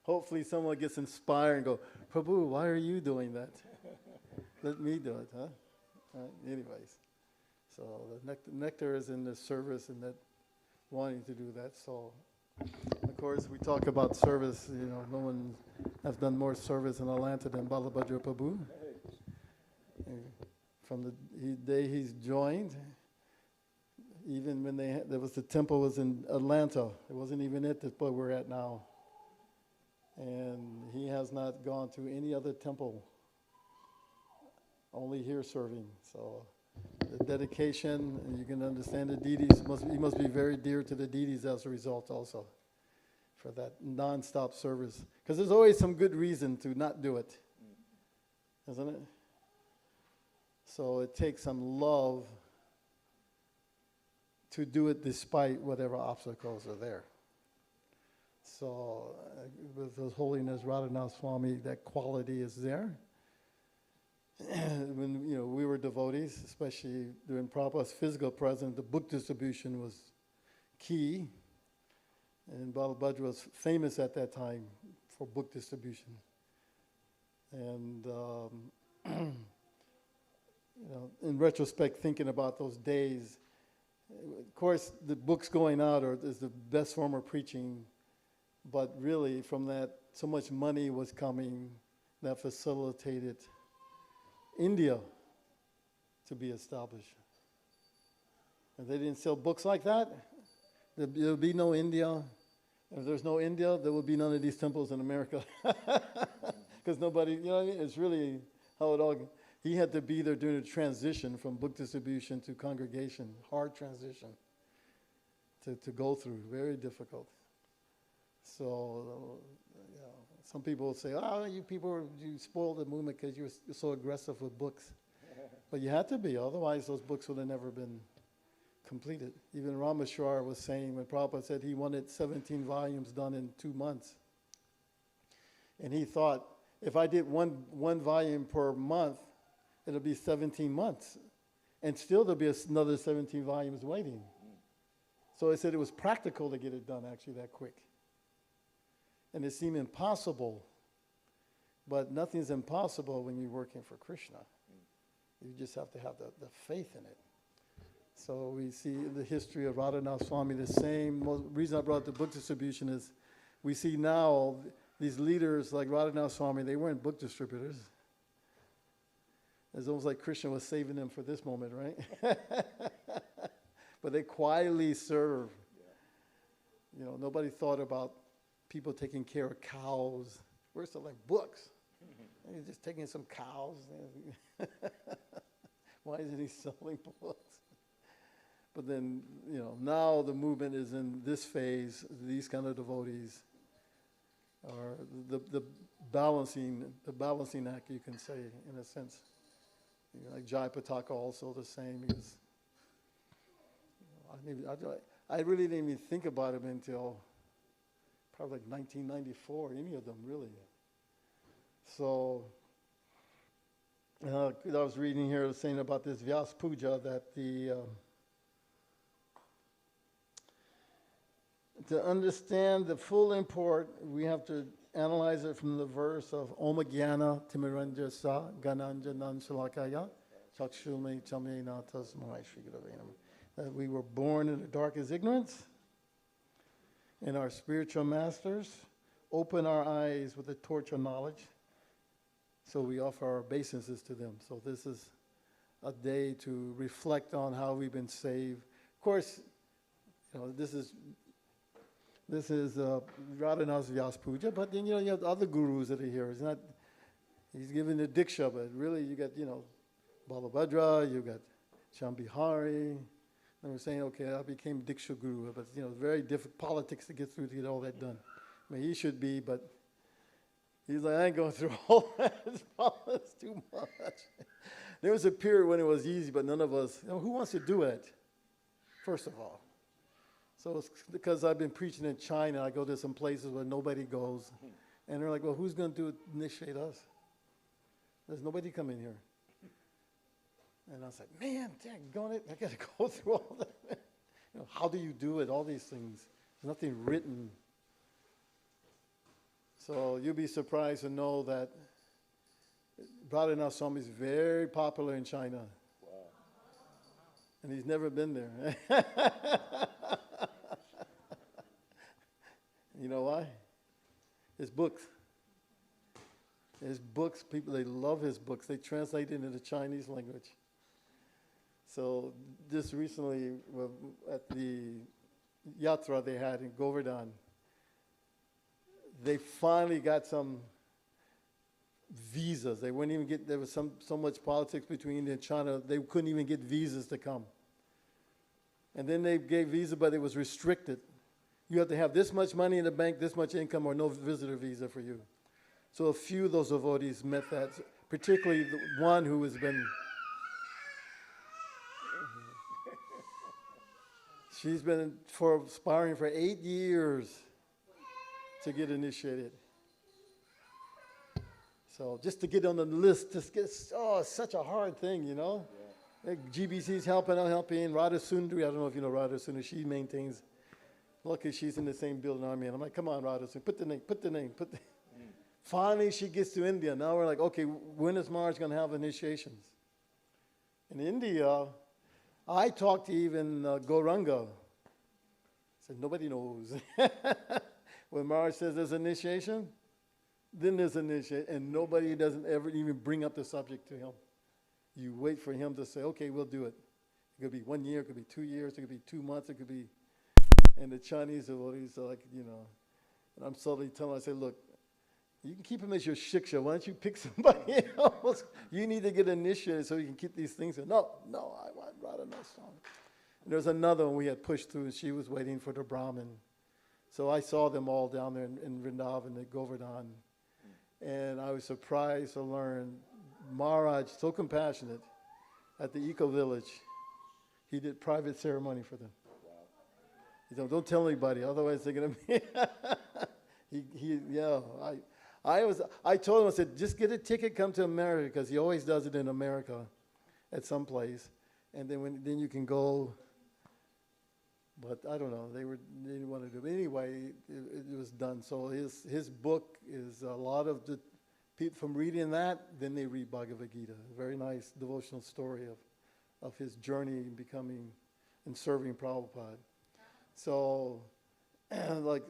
hopefully someone gets inspired and go, Prabhu, why are you doing that? Let me do it, huh? Anyways. So the nectar is in the service and that wanting to do that. So, of course, we talk about service. No one has done more service in Atlanta than Balabhadra Prabhu. From the day he's joined, Even when there was the temple was in Atlanta. It wasn't even at the point we're at now. And he has not gone to any other temple, only here serving. So the dedication, and you can understand the deities, he must be very dear to the deities as a result also for that non-stop service. Because there's always some good reason to not do it, isn't it? So it takes some love to do it despite whatever obstacles are there. So with His Holiness Radhanath Swami, that quality is there. When we were devotees, especially during Prabhupada's physical presence, the book distribution was key. And Balabhadra was famous at that time for book distribution. And in retrospect, thinking about those days, of course, the books going out is the best form of preaching, but really from that, so much money was coming that facilitated India to be established. If they didn't sell books like that, there would be no India. If there's no India, there would be none of these temples in America. Because nobody, you know what I mean? It's really how it all, he had to be there during the transition from book distribution to congregation, hard transition to go through, very difficult. So, some people will say, you people, you spoiled the movement because you're so aggressive with books. But you had to be, otherwise those books would have never been completed. Even Rameshwar was saying, when Prabhupada said he wanted 17 volumes done in 2 months. And he thought, if I did one volume per month, it'll be 17 months. And still there'll be another 17 volumes waiting. So he said it was practical to get it done actually that quick. And it seemed impossible, but nothing's impossible when you're working for Krishna. You just have to have the faith in it. So we see in the history of Radhanath Swami the same. The reason I brought the book distribution is we see now these leaders like Radhanath Swami, they weren't book distributors. It's almost like Krishna was saving them for this moment, right? But they quietly serve. Nobody thought about people taking care of cows. We're still like books. He's just taking some cows. Why isn't he selling books? But then, now the movement is in this phase. These kind of devotees are the balancing act, you can say, in a sense. Like Jai Pataka also the same. Because I really didn't even think about him until probably like 1994, any of them really. So I was reading here saying about this Vyasa puja that to understand the full import, we have to analyze it from the verse of Om Jnana Timirandjasa Gananjanan Shalakaya Chakshumi Chamena Tasmai Shri Gurave Namah. That we were born in the darkest ignorance, and our spiritual masters open our eyes with the torch of knowledge, so we offer our obeisances to them. So this is a day to reflect on how we've been saved. Of course, this is Radhanath's Vyasa Puja, but then you have other gurus that are here. He's giving the Diksha, but really you got Balabhadra, you got Shambhihari. And we're saying, okay, I became Diksha Guru, but very difficult politics to get through to get all that done. I mean, he should be, but he's like, I ain't going through all that. It's too much. There was a period when it was easy, but none of us, who wants to do it, first of all? So it's because I've been preaching in China, I go to some places where nobody goes, and they're like, well, who's going to initiate us? There's nobody coming here. And I was like, man, I got to go through all that. How do you do it? All these things. There's nothing written. So you'll be surprised to know that Radhanath Swami is very popular in China. Wow. And he's never been there. You know why? His books. His books, people, they love his books. They translate it into the Chinese language. So just recently, at the yatra they had in Govardhan, they finally got some visas. They wouldn't even get, there was so much politics between India and China, they couldn't even get visas to come. And then they gave visa, but it was restricted. You have to have this much money in the bank, this much income, or no visitor visa for you. So a few of those devotees met that, particularly the one who has been, she's been aspiring for 8 years to get initiated. So just to get on the list, just gets, it's such a hard thing, you know. Yeah. Like GBC's helping. Radha Sundari, I don't know if you know Radha Sundari, she maintains, luckily she's in the same building I'm in. I'm like, come on, Radha Sundari, put the name. Finally, she gets to India. Now we're like, okay, when is Maharaj going to have initiations? In India, I talked to even Gauranga. I said, nobody knows. When Maharaj says there's initiation, then there's initiation, and nobody doesn't ever even bring up the subject to him. You wait for him to say, okay, we'll do it. It could be 1 year, it could be 2 years, it could be 2 months, it could be, and the Chinese devotees are like, you know, and I'm slowly telling them, I say, look, you can keep him as your shiksha. Why don't you pick somebody else? You need to get initiated so you can keep these things. No, I want Radhanath Swami. And there's another one we had pushed through, and she was waiting for the Brahmin. So I saw them all down there in Vrindavan at Govardhan. And I was surprised to learn Maharaj, so compassionate, at the Eco Village, he did private ceremony for them. He said, don't tell anybody, otherwise they're going to be... I told him, I said, just get a ticket, come to America, because he always does it in America at some place. And then you can go, but I don't know, they didn't want to do it. Anyway, it was done. So his book is a lot of the people from reading that, then they read Bhagavad Gita. A very nice devotional story of his journey in becoming and serving Prabhupada. So, like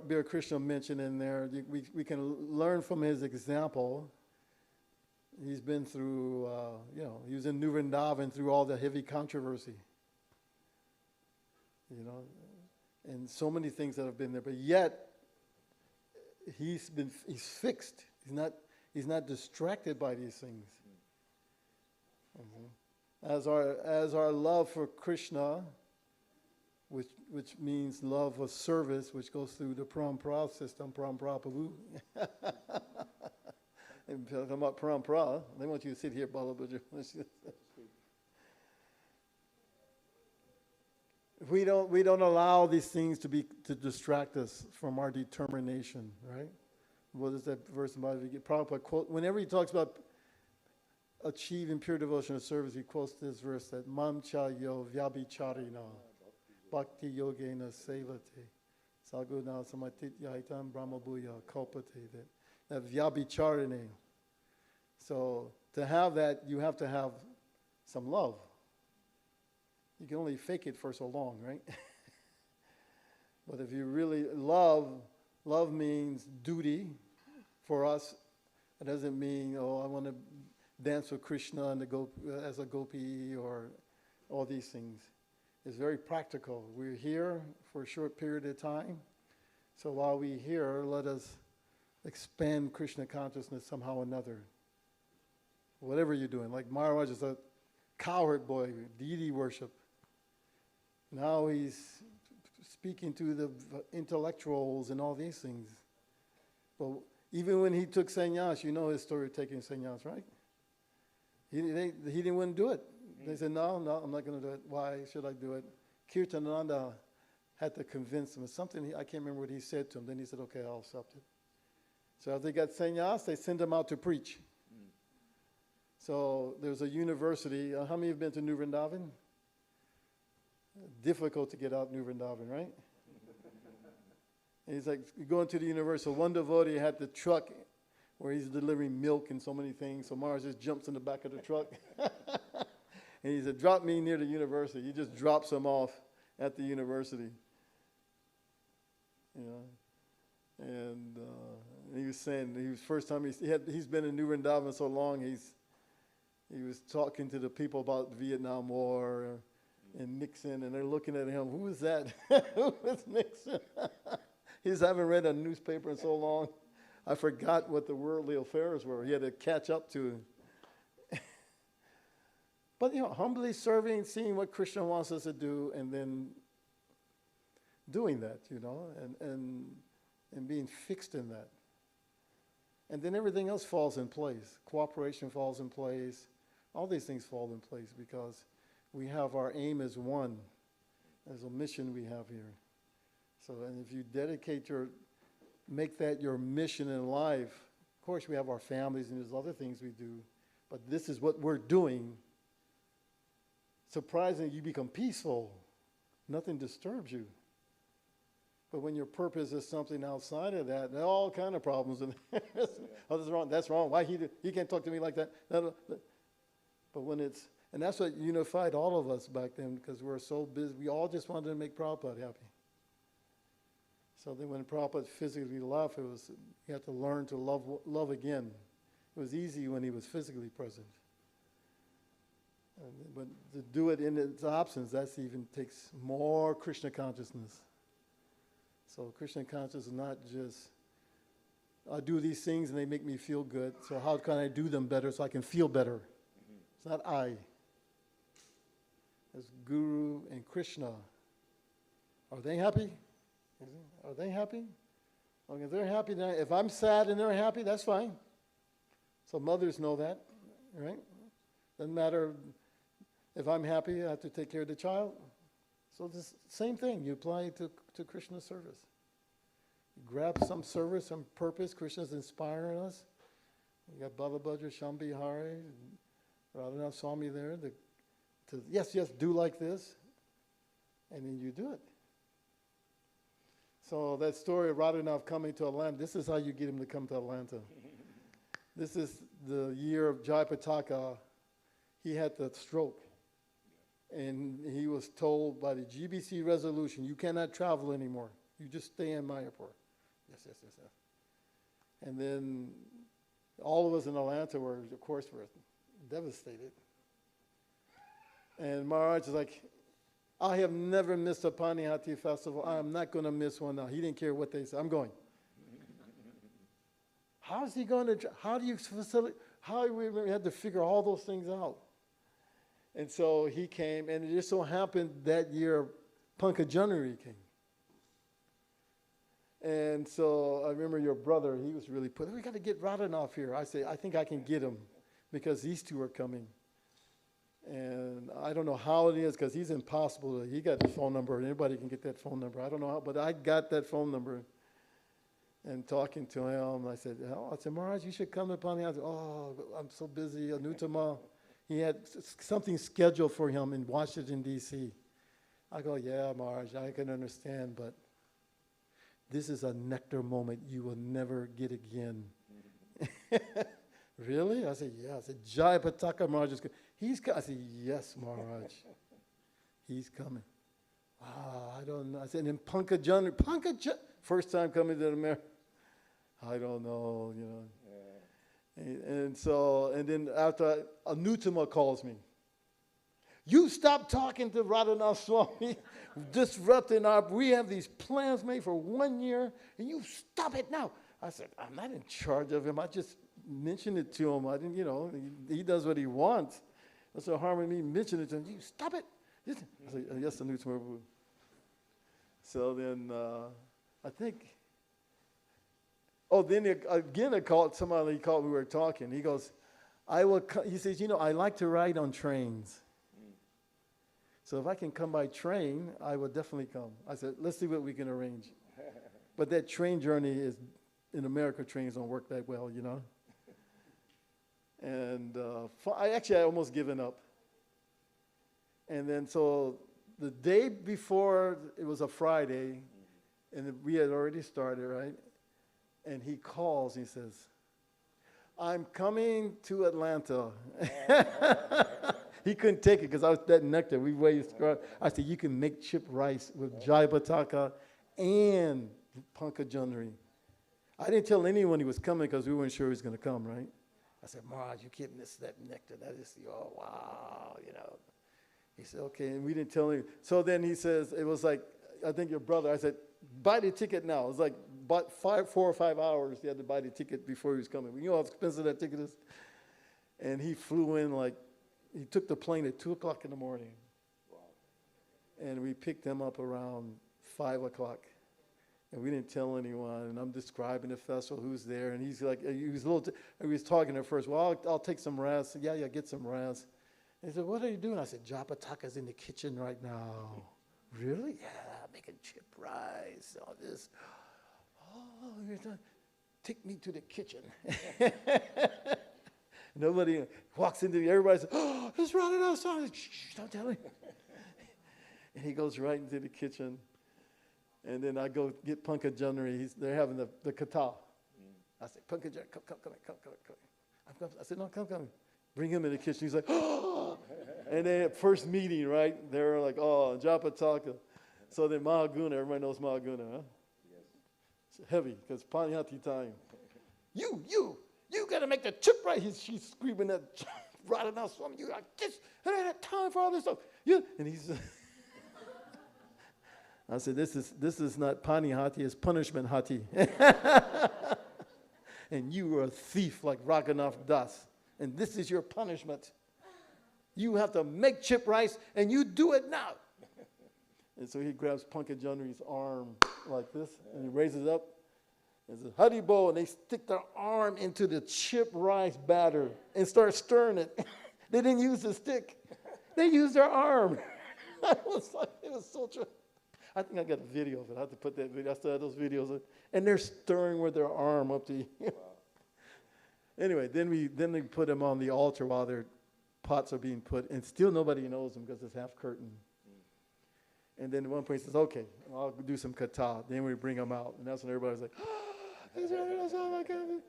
Bir Krishna mentioned in there, we can learn from his example. He's been through, he was in New Vrindavan through all the heavy controversy, and so many things that have been there. But yet, he's fixed. He's not distracted by these things. As our love for Krishna, which means love of service, which goes through the parampara system, parampara Prabhu. And talking about parampara, they want you to sit here, Balabaja. We don't allow these things to distract us from our determination, right? What is that verse in Bhagavad Gita? Prabhupada quote, whenever he talks about achieving pure devotional service, he quotes this verse that Mam cha yo vyabhicharina bhakti yogena sevate saguna samatityahitam brahma bhuya kalpate, that vyabhicharine. So to have that, you have to have some love. You can only fake it for so long, right? But if you really love means duty for us. It doesn't mean, I want to dance with Krishna and go as a gopi or all these things. It's very practical. We're here for a short period of time. So while we're here, let us expand Krishna consciousness somehow or another. Whatever you're doing. Like Maharaj is a cowherd boy, deity worship. Now he's speaking to the intellectuals and all these things. But even when he took sannyas, you know his story of taking sannyas, right? He didn't want to do it. They said, no, I'm not going to do it. Why should I do it? Kirtananda had to convince him. Something, I can't remember what he said to him. Then he said, okay, I'll accept it. So as they got sannyas, they sent him out to preach. So there's a university. How many have been to New Vrindavan? Difficult to get out New Vrindavan, right? And he's like, going to the university. So one devotee had the truck where he's delivering milk and so many things. So Maharaj just jumps in the back of the truck. And he said, drop me near the university. He just drops him off at the university. And he was saying, first time he's been in New Vrindavan so long, he was talking to the people about the Vietnam War and Nixon, and they're looking at him. Who is that? Who is Nixon? He says, I haven't read a newspaper in so long. I forgot what the worldly affairs were. He had to catch up to. But, humbly serving, seeing what Krishna wants us to do, and then doing that, and being fixed in that. And then everything else falls in place. Cooperation falls in place. All these things fall in place because we have our aim as one, as a mission we have here. So, and if you make that your mission in life, of course we have our families and there's other things we do, but this is what we're doing. Surprisingly, you become peaceful. Nothing disturbs you. But when your purpose is something outside of that, there are all kind of problems. Oh, that's wrong. That's wrong. Why he can't talk to me like that? No. But when and that's what unified all of us back then, because we were so busy. We all just wanted to make Prabhupada happy. So then when Prabhupada physically left, you had to learn to love again. It was easy when he was physically present. But to do it in its absence, that even takes more Krishna consciousness. So Krishna consciousness is not just, I do these things and they make me feel good, so how can I do them better so I can feel better? It's not I. It's Guru and Krishna. Are they happy? Are they happy? Okay, if they're happy, then if I'm sad and they're happy, that's fine. So mothers know that, right? Doesn't matter if I'm happy, I have to take care of the child. So this same thing, you apply it to Krishna's service. You grab some service, some purpose, Krishna's inspiring us. You got Balabhadra, Shambhi, Hari, Radhanath Swami there. Yes, do like this. And then you do it. So that story of Radhanath coming to Atlanta, this is how you get him to come to Atlanta. This is the year of Jayapataka. He had the stroke. And he was told by the GBC resolution, you cannot travel anymore. You just stay in Mayapur. Yes. And then all of us in Atlanta were devastated. And Maharaj is like, I have never missed a Panihati festival. I'm not going to miss one now. He didn't care what they said. I'm going. How is he going to, how do you facilitate, we had to figure all those things out. And so he came, and it just so happened that year Pankajjanari came. And so I remember your brother, he was really put, we got to get Radhanath here. I say, I think I can get him because these two are coming. And I don't know how it is because he's impossible. He got the phone number. Anybody can get that phone number. I don't know how, but I got that phone number. And talking to him, I said, Maharaj, you should come to Pani. I said, I'm so busy. Anutama. He had something scheduled for him in Washington, D.C. I go, yeah, Maharaj, I can understand, but this is a nectar moment you will never get again. Really? I said, yeah. I said, Jayapataka Maharaj is coming. I said, yes, Maharaj. He's coming. Wow, I don't know. I said, and Pankajjan, first time coming to America. I don't know, And then after, Anutama calls me. You stop talking to Radhanath Swami, disrupting we have these plans made for 1 year, and you stop it now. I said, I'm not in charge of him. I just mentioned it to him. I didn't, he does what he wants. That's no harm in me mentioning it to him. You stop it. I said, yes, Anutama. So then, I think, then again I called somebody. He called. We were talking. He goes, he says, I like to ride on trains. So if I can come by train, I will definitely come. I said, let's see what we can arrange. But that train journey in America, trains don't work that well, And I almost given up. And then so the day before, it was a Friday, and we had already started, right? And he calls, he says, I'm coming to Atlanta. He couldn't take it because I was that nectar. We waited. I said, you can make chip rice with Jayapataka and Pankajjanari. I didn't tell anyone he was coming because we weren't sure he was going to come, right? I said, Maharaj, you can't miss that nectar. That is, oh, wow, you know. He said, okay, and we didn't tell him. So then he says, it was like, I think your brother, I said, buy the ticket now. It was like 4 or 5 hours. He had to buy the ticket before he was coming. You know how expensive that ticket is? And he flew in like, he took the plane at 2 o'clock in the morning. Wow. And we picked him up around 5 o'clock. And we didn't tell anyone. And I'm describing the festival, who's there. And he's like, he was talking at first. Well, I'll take some rest. Yeah, get some rest. And he said, what are you doing? I said, Japataka's in the kitchen right now. Really? Yeah, making chip rice, all this. Oh, you're done. Take me to the kitchen. Nobody walks into, everybody says, oh, it's Radhanath Swami. Shh, don't tell him. And he goes right into the kitchen. And then I go get Pankaj Janri. They're having the kata. I said, Pankaj Janri, come. I said, no, come. Bring him in the kitchen. He's like, oh. And then at first meeting, right, they're like, oh, Japataka. So then Mahaguna, everybody knows Mahaguna, huh? Yes. It's heavy, because Panihati time. You got to make the chip right. She's screaming at Radhanath Swami. You got this. I don't have time for all this stuff. And he's... I said, this is not Panihati, it's punishment hati. And you are a thief like Raghunath Das. And this is your punishment. You have to make chip rice, and you do it now. And so he grabs Pankaj Janri's arm like this, and he raises it up, and says, Haribo, and they stick their arm into the chip rice batter and start stirring it. They didn't use the stick. They used their arm. It was so true. I think I got a video of it. I have to put that video. I still have those videos. And they're stirring with their arm up to you. Anyway, then we put them on the altar while their pots are being put, and still nobody knows them because it's half curtain. And then at one point he says, okay, I'll do some kata. Then we bring them out, and that's when everybody's like, oh my God.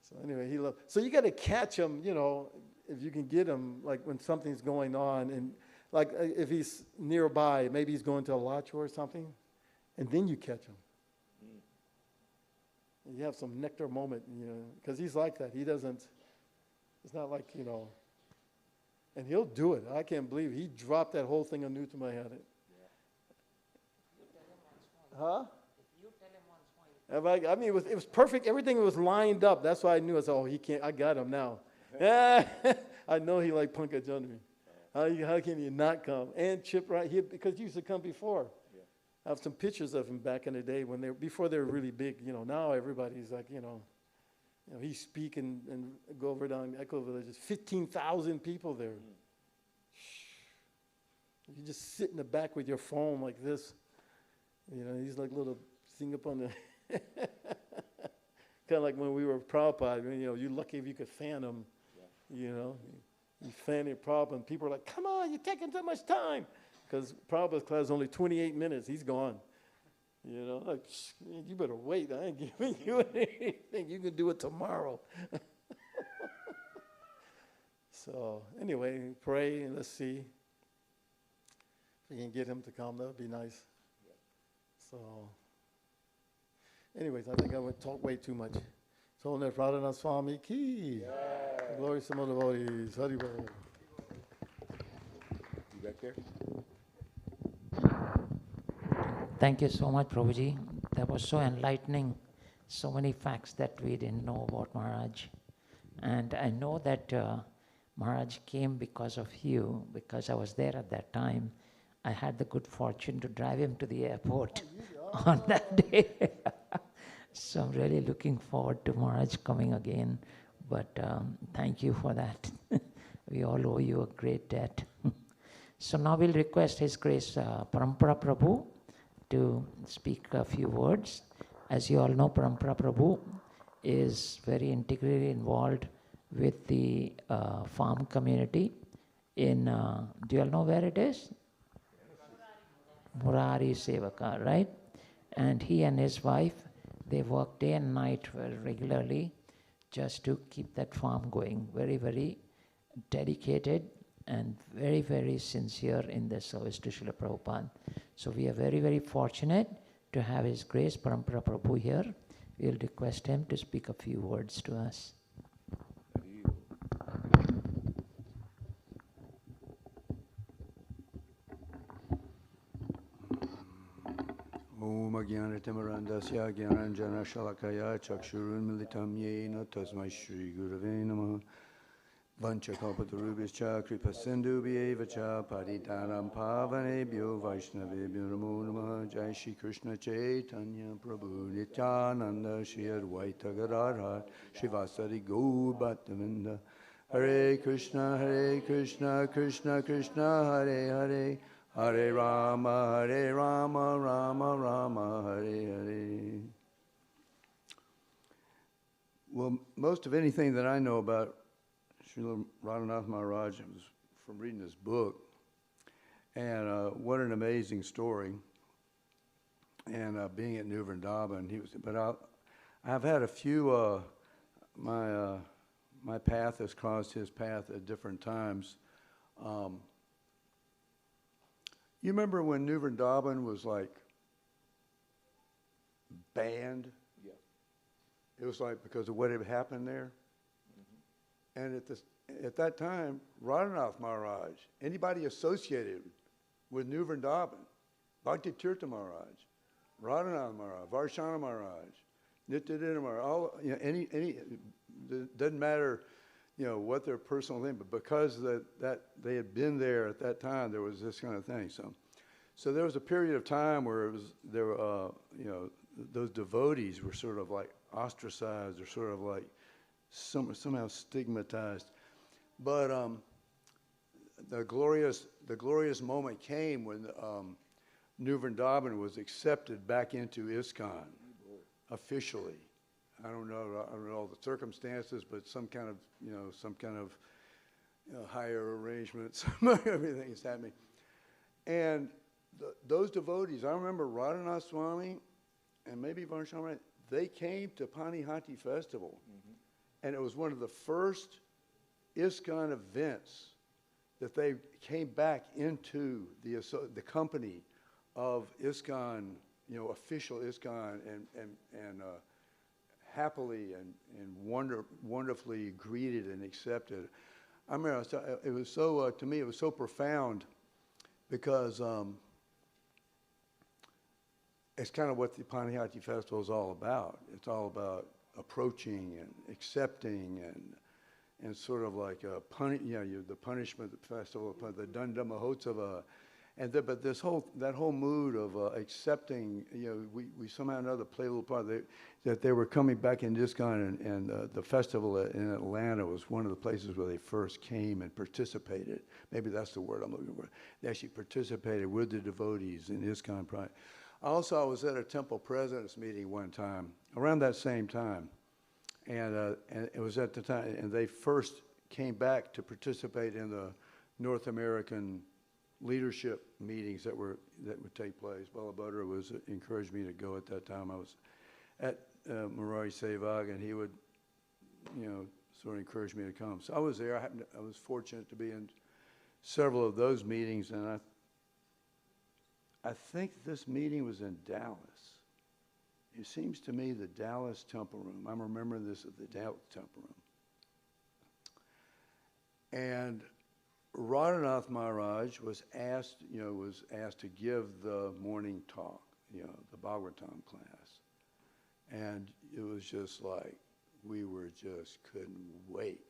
So anyway, so you got to catch him, you know, if you can get him, like when something's going on, and like if he's nearby, maybe he's going to a lacho or something, and then you catch him. You have some nectar moment, you know, because he's like that. He doesn't, it's not like, you know, and he'll do it. I can't believe it. He dropped that whole thing on to my head. Huh? I mean, it was perfect. Everything was lined up. That's why I knew. I said, oh, he can't. I got him now. I know he like Pankaj Janri. How can he not come? And Chip right here, because he used to come before. I have some pictures of him back in the day before they were really big. You know, now everybody's like, you know he's speaking and go over down Echo Village. There's 15,000 people there. You just sit in the back with your phone like this. You know, he's like a little thing up on the... kind of like when we were Prabhupada, you know, you're lucky if you could fan him. You know, you fan your Prabhupada, and people are like, come on, you're taking too much time. Because Prabhupada's class is only 28 minutes. He's gone. You know, like, you better wait. I ain't giving you anything. You can do it tomorrow. So anyway, pray and let's see if we can get him to come. That would be nice. So anyways, I think I would talk way too much. So let Radhanath Swami ki. Glory to some of the devotees. Haribol. You back there? Thank you so much, Prabhuji. That was so enlightening. So many facts that we didn't know about Maharaj. And I know that Maharaj came because of you, because I was there at that time. I had the good fortune to drive him to the airport on that day. So I'm really looking forward to Maharaj coming again. But thank you for that. We all owe you a great debt. So now we'll request His Grace Parampara Prabhu to speak a few words. As you all know, Parampara Prabhu is very integrally involved with the farm community in, do you all know where it is? Murari Sevaka, right? And he and his wife, they work day and night regularly just to keep that farm going. Very, very dedicated and very, very sincere in their service to Srila Prabhupada. So we are very, very fortunate to have His Grace Parampara Prabhu here. We'll request him to speak a few words to us. Om Agyanatimarandasya Gyananjana Shalakaya Chakshurun Militam Yena Tasmai Shri Gurave Namaha Vanchakalpatarubhischa Kripasindu Vyevacha Paditanam Pavanebhyo Vaishnavebhyo Namo Namaha Jai Shri Krishna Chaitanya Prabhu Nityananda Shri Advaita Gadadhar Srivasadi Gaur Bhaktavinda Hare Krishna Krishna Krishna Hare Hare Hare Rama, Rama Rama, Hare Hare. Well, most of anything that I know about Srila Radhanath Maharaj was from reading his book. And what an amazing story. And being at New Vrindavan, I've had a few, my path has crossed his path at different times. You remember when New Vrindavan was like banned? Yeah. It was like because of what had happened there. Mm-hmm. And at that time, Radhanath Maharaj, anybody associated with New Vrindavan, Bhakti Tirtha Maharaj, Radhanath Maharaj, Varshana Maharaj, Nityananda Maharaj, all, you know, any it doesn't matter, you know, what their personal thing, but because that they had been there at that time, there was this kind of thing. So there was a period of time where you know, those devotees were sort of like ostracized or sort of like somehow stigmatized. But the glorious moment came when New Vrindavan was accepted back into Iskcon officially. I don't know all the circumstances, but some kind of higher arrangements, everything is happening. And those devotees, I remember Radhanath Swami and maybe Varshana, they came to Panihati Festival. Mm-hmm. And it was one of the first Iskcon events that they came back into the company of Iskcon, you know, official Iskcon, and happily and wonderfully greeted and accepted. I remember it was so, to me, it was so profound because it's kind of what the Panihati Festival is all about. It's all about approaching and accepting and sort of like the punishment festival, the Danda Mahotsava. But that whole mood of accepting, you know, we somehow or another play a little part. That they were coming back in Iskcon, and the festival in Atlanta was one of the places where they first came and participated. Maybe that's the word I'm looking for. They actually participated with the devotees in Iskcon. Also, I was at a temple president's meeting one time, around that same time, and it was at the time, and they first came back to participate in the North American leadership meetings that would take place. Balabhadra encouraged me to go at that time. I was at Murari Sevag, and he would, you know, sort of encourage me to come. So I was there. I was fortunate to be in several of those meetings, and I think this meeting was in Dallas. It seems to me the Dallas Temple Room. I'm remembering this at the Dallas Temple Room. And Radhanath Maharaj was asked to give the morning talk, you know, the Bhagavatam class. And it was just like, we couldn't wait.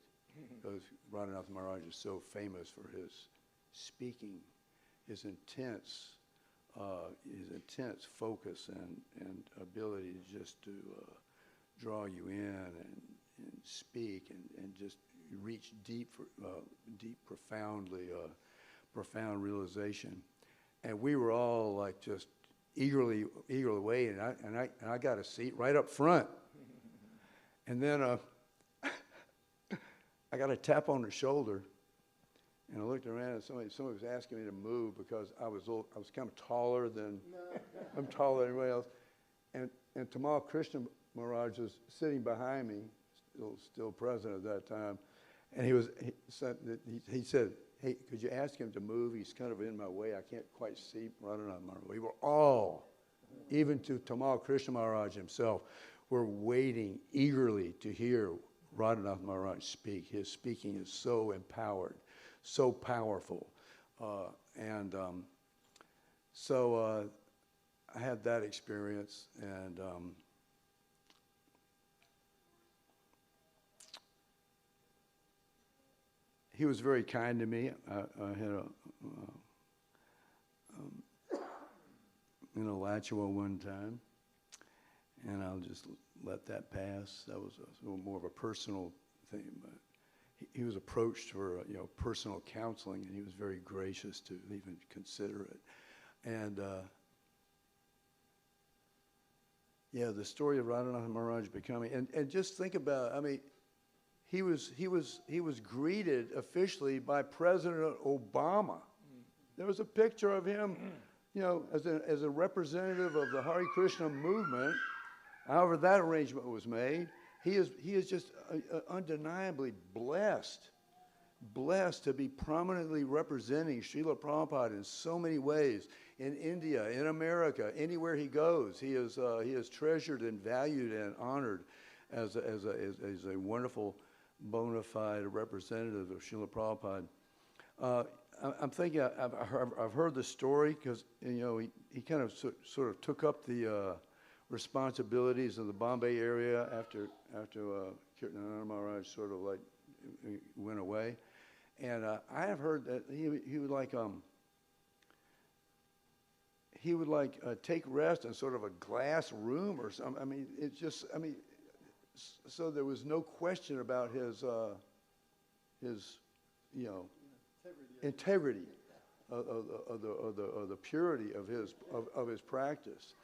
Because Radhanath Maharaj is so famous for his speaking, his intense focus and ability just to draw you in and speak and just reach profound realization. And we were all like just eagerly waiting. And I got a seat right up front. And then I got a tap on the shoulder. And I looked around, and somebody was asking me to move because I was kind of taller than I'm taller than everybody else. And Tamal Krishna Maharaj was sitting behind me, still present at that time, and he said, "Hey, could you ask him to move? He's kind of in my way. I can't quite see Radhanath Maharaj." We were all, even to Tamal Krishna Maharaj himself, were waiting eagerly to hear Radhanath Maharaj speak. His speaking is so empowered, so powerful. So I had that experience, and he was very kind to me. I had in Alachua one time, and I'll just let that pass. That was a little more of a personal thing, but he was approached for personal counseling, and he was very gracious to even consider it. And the story of Radhanath Maharaj becoming, and just think about, I mean, he was greeted officially by President Obama. There was a picture of him, as a representative of the Hare Krishna movement. However that arrangement was made, he is just undeniably blessed to be prominently representing Srila Prabhupada in so many ways, in India, in America, anywhere he goes. He is treasured and valued and honored as a wonderful bona fide representative of Srila Prabhupada. I'm thinking, I've heard the story because he kind of sort of took up the responsibilities of the Bombay area after Kirtanananda Maharaj sort of like went away, and I have heard that he would take rest in sort of a glass room or something. I mean, so there was no question about his integrity of the purity of his practice.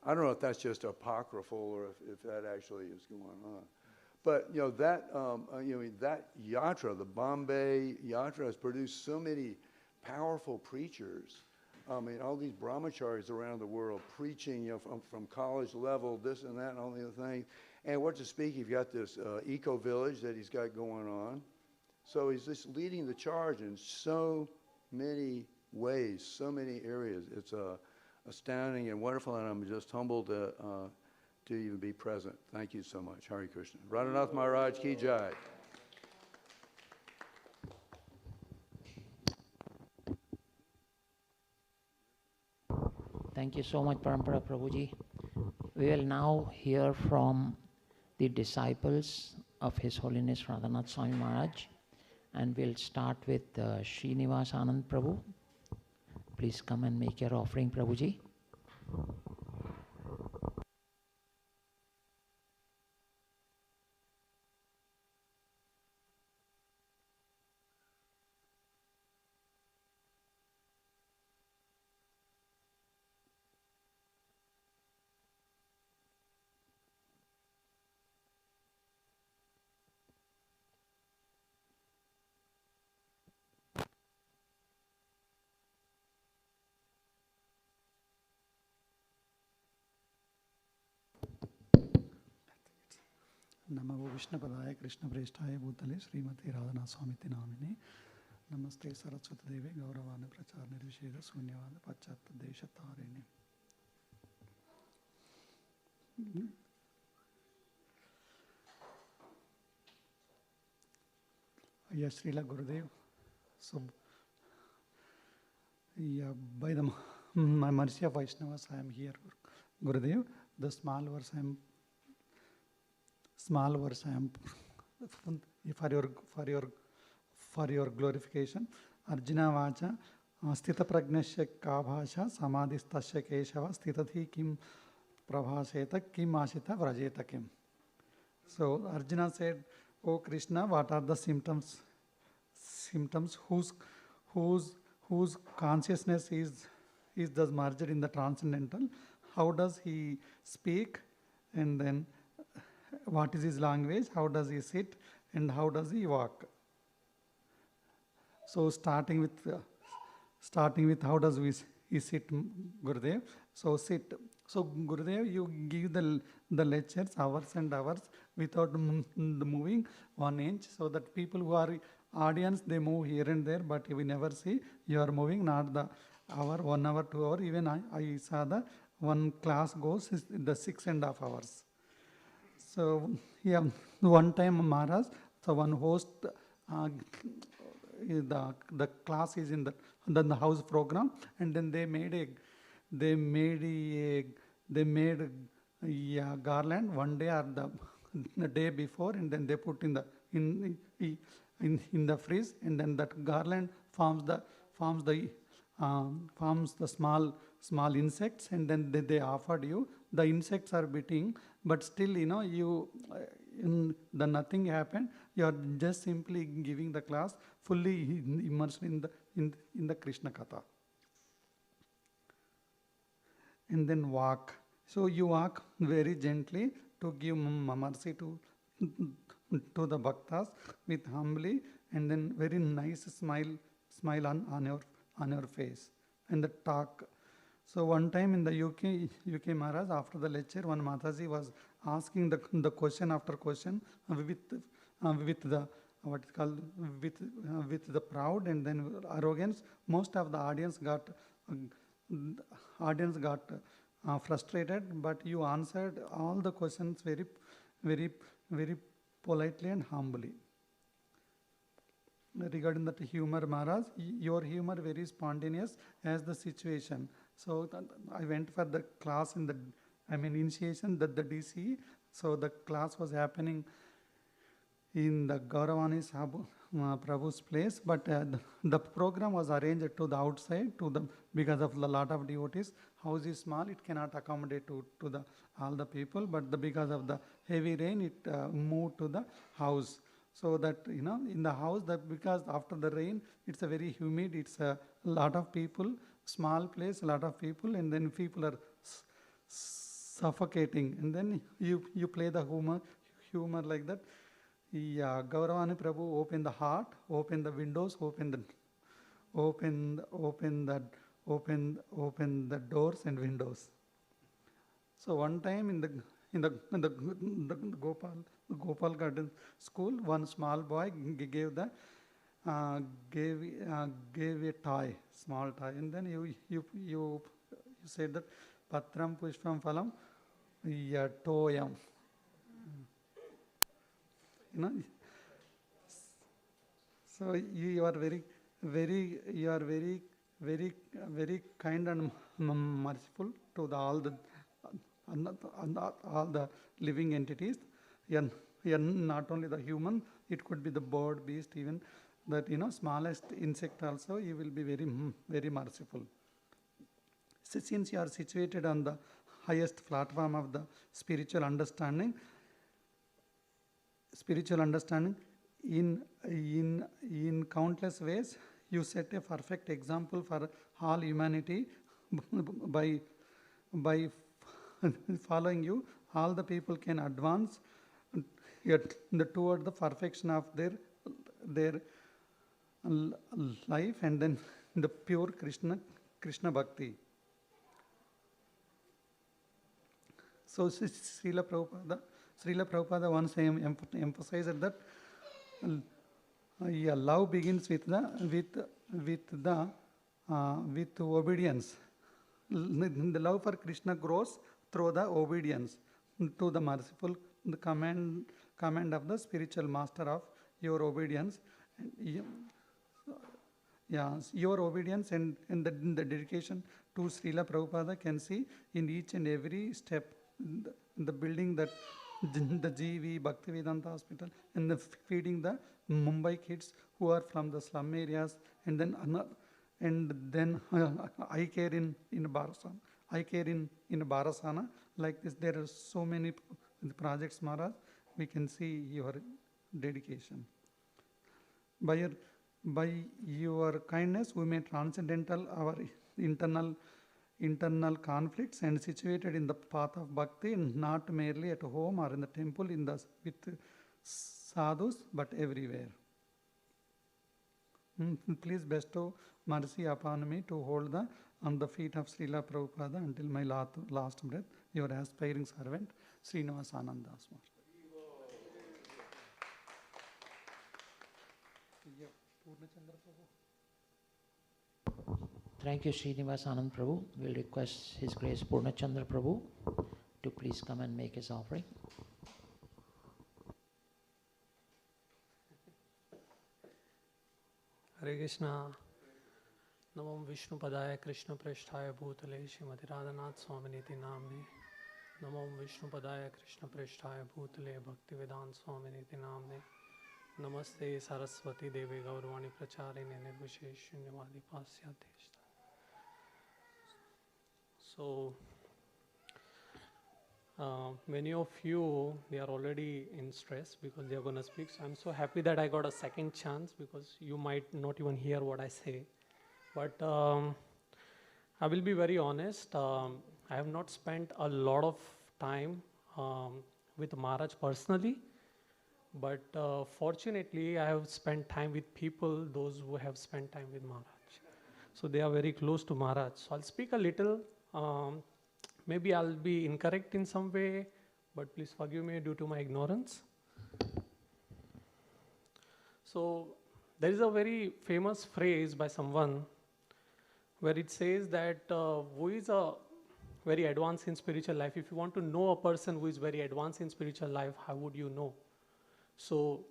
I don't know if that's just apocryphal or if that actually is going on. But that yatra, the Bombay yatra, has produced so many powerful preachers. I mean, all these brahmacharis around the world preaching, from college level, this and that and all the other things. And what to speak, you've got this eco-village that he's got going on. So he's just leading the charge in so many ways, so many areas. It's astounding and wonderful, and I'm just humbled to even be present. Thank you so much. Hare Krishna. Radhanath Maharaj Ki Jai. Thank you so much, Parampara Prabhuji. We will now hear from the disciples of His Holiness Radhanath Swami Maharaj, and we'll start with Srinivas Anand Prabhu. Please come and make your offering, Prabhuji. नमो विष्णुपदाय कृष्णप्रेष्ठाय भूतले श्रीमती राधनाथ स्वामिति नामिने नमस्ते सरस्वती देवे गौरवान प्रचार निर्विषेद शून्यवाद पाश्चात्य देशतारिणे Yeah, Srila Gurudev. So, by my mercy of Vaishnavas, I am here, Gurudev. The small verse I am for your glorification. Arjuna vacha sthita pragnasya ka bhasha samadhistasya keshava sthitati kim prabhaseta kim ashita vrajeta kim. So Arjuna said, "O Krishna, what are the symptoms whose consciousness is thus merged in the transcendental? How does he speak? And then what is his language? How does he sit? And how does he walk?" So starting with how does he sit, Gurudev? So sit. So Gurudev, you give the lectures hours and hours without moving 1 inch, so that people who are audience, they move here and there, but we never see you are moving, not the hour, 1 hour, 2 hour. Even I saw the one class goes the 6.5 hours. So yeah, one time Maharaj, so one host, the class is in the house program, and then they made they made a garland one day or the day before, and then they put in the fridge, and then that garland forms the small insects, and then they offered you. The insects are biting, but still the nothing happened. You are just simply giving the class, fully immersed in the Krishna Katha. And then walk. So you walk very gently to give mercy to the bhaktas with humbly, and then very nice smile on your face, and the talk. So one time in the UK Maharaj, after the lecture, one Mataji was asking the question after question with the what is called with the proud and then arrogance. Most of the audience got frustrated, but you answered all the questions very, very, very politely and humbly. Regarding that humor, Maharaj, your humor very spontaneous as the situation. So I went for the class initiation, the DC. So the class was happening in the Gauravani Prabhu's place, but the program was arranged to the outside, because of a lot of devotees. House is small, it cannot accommodate to all the people, but because of the heavy rain, it moved to the house. So that, in the house, because after the rain, it's a very humid, it's a lot of people, small place, a lot of people, and then people are suffocating. And then you play the humor like that. Yeah, Gauravani Prabhu open the heart, open the windows, open the doors and windows. So one time in the Gopal Garden school, one small boy gave a toy, small toy, and then you said that Patram Pushpam Phalam Yatoyam. So you are very, very, very, very kind and merciful to all the living entities. Not only the human, it could be the bird, beast, even that smallest insect also. You will be very, very merciful. Since you are situated on the highest platform of the spiritual understanding in countless ways, you set a perfect example for all humanity. by following you, all the people can advance toward the perfection of their life, and then the pure Krishna Bhakti. So Srila Prabhupada once emphasized that love begins with obedience. The love for Krishna grows through the obedience to the merciful command of the spiritual master of your obedience. Your obedience and the dedication to Srila Prabhupada can see in each and every step. The building that the GV Bhaktivedanta Hospital, and the feeding the Mumbai kids who are from the slum areas, and then eye care in Barasana. Like this, there are so many projects, Maharaj. We can see your dedication. By your kindness, we may transcendental our internal conflicts and situated in the path of bhakti, not merely at home or in the temple with sadhus, but everywhere. Please bestow mercy upon me to hold on the feet of Srila Prabhupada until my last breath. Your aspiring servant, Srinivas Anandas. Thank you, Srinivas Anand Prabhu. We'll request His Grace Purnachandra Prabhu to please come and make his offering. Hare Krishna. नमो विष्णुपदाय कृष्णप्रेष्ठाय भूतले श्रीमती राधानाथ स्वामिनीति नाम्ने नमो विष्णुपदाय कृष्णप्रेष्ठाय भूतले भक्तिवेदांत स्वामिनीति नाम्ने नमस्ते सरस्वती देवी गौरवाणी प्रचारिणे निर्विशेष शून्यवादी पाश्चात्य. So many of you, they are already in stress because they are going to speak. So I'm so happy that I got a second chance because you might not even hear what I say. But I will be very honest. I have not spent a lot of time with Maharaj personally. But fortunately, I have spent time with people, those who have spent time with Maharaj. So they are very close to Maharaj. So I'll speak a little. Maybe I'll be incorrect in some way, but please forgive me due to my ignorance. So there is a very famous phrase by someone where it says that who is a very advanced in spiritual life. If you want to know a person who is very advanced in spiritual life, how would you know? So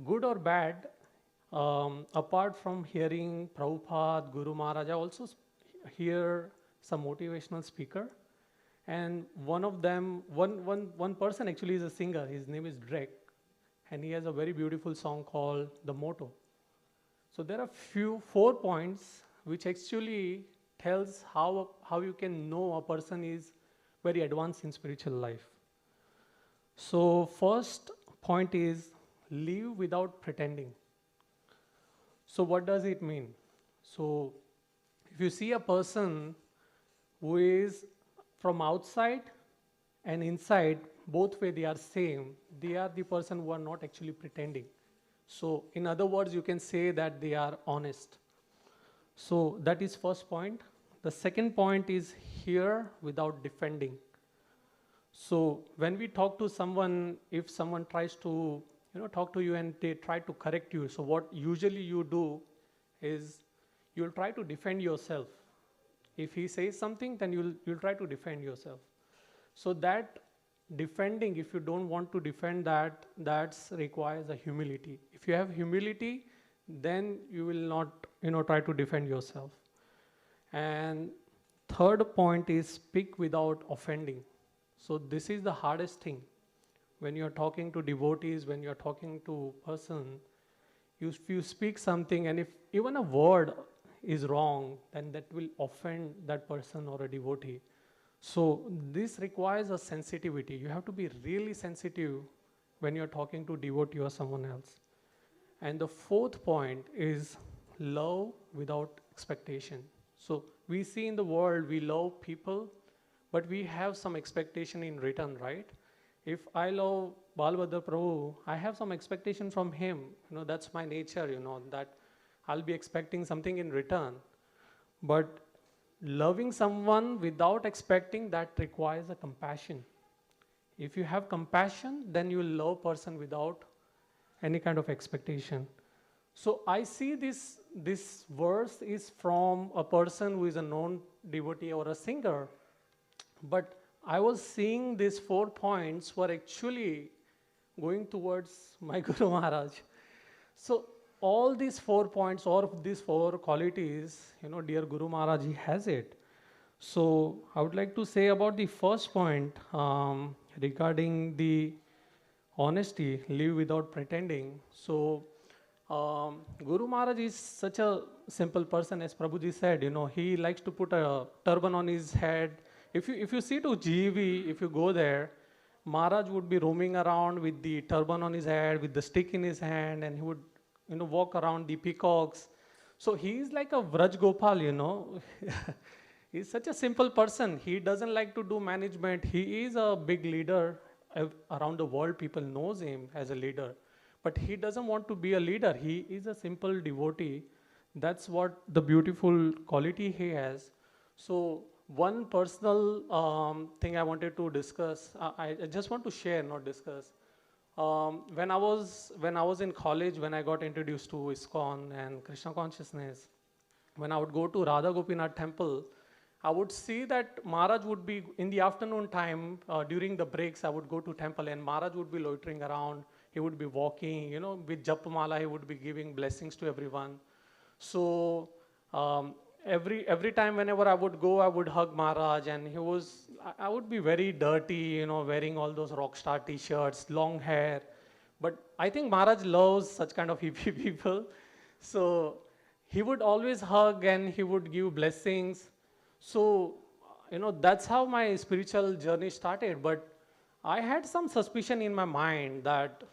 good or bad, apart from hearing Prabhupada, Guru Maharaj, I also hear some motivational speaker, and one of them, one person actually is a singer. His name is Drake, and he has a very beautiful song called The Motto. So there are 4 points which actually tells how you can know a person is very advanced in spiritual life. So first point is live without pretending. So what does it mean? So if you see a person who is from outside and inside, both way they are same, they are the person who are not actually pretending. So in other words, you can say that they are honest. So that is first point. The second point is hear without defending. So when we talk to someone, if someone tries to talk to you and they try to correct you, so what usually you do is you'll try to defend yourself. If he says something, then you'll try to defend yourself. So that defending, if you don't want to defend that requires a humility. If you have humility, then you will not try to defend yourself. And third point is speak without offending. So this is the hardest thing. When you're talking to devotees, when you're talking to person, if you speak something and if even a word is wrong, then that will offend that person or a devotee. So this requires a sensitivity. You have to be really sensitive when you're talking to devotee or someone else. And the fourth point is love without expectation. So we see in the world, we love people, but we have some expectation in return, right? If I love Balbhadra Prabhu, I have some expectation from him. That's my nature, that I'll be expecting something in return. But loving someone without expecting, that requires a compassion. If you have compassion, then you will love a person without any kind of expectation. So I see this verse is from a person who is a known devotee or a singer. But I was seeing these 4 points were actually going towards my Guru Maharaj. So all these 4 points, all of these 4 qualities, dear Guru Maharaj, he has it. So I would like to say about the first point regarding the honesty, live without pretending. So Guru Maharaj is such a simple person, as Prabhuji said. He likes to put a turban on his head. If you see to GV, if you go there, Maharaj would be roaming around with the turban on his head, with the stick in his hand, and he would walk around the peacocks. So he is like a Vraj Gopal, He's such a simple person. He doesn't like to do management. He is a big leader. Around the world, people knows him as a leader. But he doesn't want to be a leader. He is a simple devotee. That's what the beautiful quality he has. So one personal thing I wanted to discuss, I just want to share, not discuss. When I was in college, when I got introduced to Iskcon and Krishna consciousness, when I would go to Radha Gopinath temple, I would see that Maharaj would be, in the afternoon time, during the breaks, I would go to temple and Maharaj would be loitering around. He would be walking, with Japamala, he would be giving blessings to everyone. So Every time whenever I would go, I would hug Maharaj, and I would be very dirty, wearing all those rock star t-shirts, long hair. But I think Maharaj loves such kind of hippie people. So he would always hug and he would give blessings. So, that's how my spiritual journey started. But I had some suspicion in my mind that,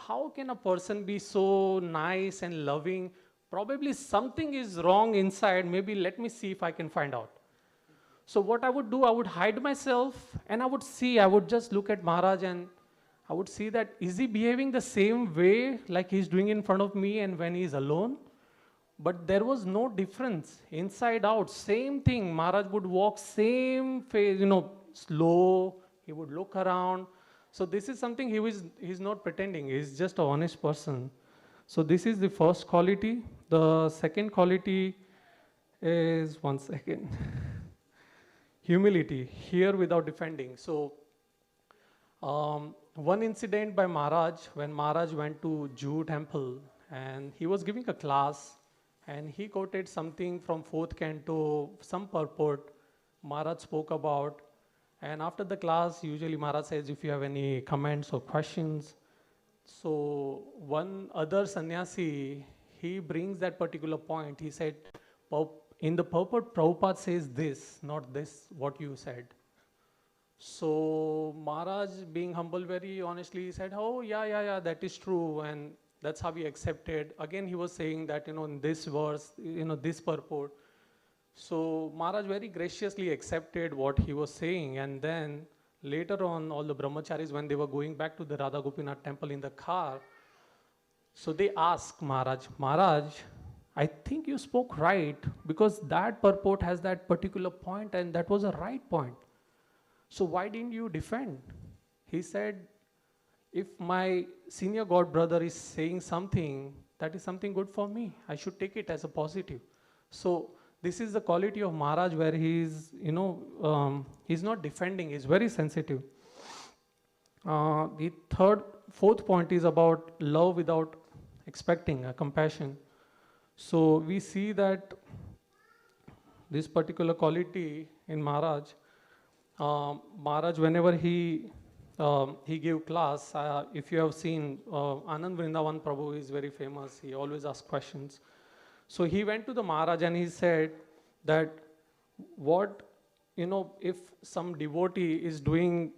how can a person be so nice and loving? Probably something is wrong inside. Maybe let me see if I can find out. So what I would do, I would hide myself and I would just look at Maharaj and I would see that, is he behaving the same way like he's doing in front of me and when he's alone? But there was no difference, inside out, same thing. Maharaj would walk same phase, slow, he would look around. So this is something he's not pretending, he's just an honest person. So this is the first quality. The second quality is, one second, humility, hear without defending. So one incident by Maharaj, when Maharaj went to Jew temple and he was giving a class and he quoted something from 4th canto, some purport Maharaj spoke about. And after the class, usually Maharaj says, if you have any comments or questions. So one other sannyasi, he brings that particular point. He said, in the purport, Prabhupada says this, not this, what you said. So Maharaj, being humble, very honestly, he said, oh, yeah, that is true. And that's how we accepted. Again, he was saying that, in this verse, this purport. So Maharaj very graciously accepted what he was saying. And then later on, all the brahmacharis, when they were going back to the Radha Gopinath temple in the car, so they asked Maharaj, I think you spoke right, because that purport has that particular point and that was a right point. So why didn't you defend? He said, if my senior god brother is saying something, that is something good for me. I should take it as a positive. So this is the quality of Maharaj, where he's, he's not defending, he's very sensitive. The fourth point is about love without expecting, compassion. So we see that this particular quality in Maharaj, whenever he gave class, if you have seen, Anand Vrindavan Prabhu is very famous, he always asks questions. So he went to the Maharaj and he said that, if some devotee is doing,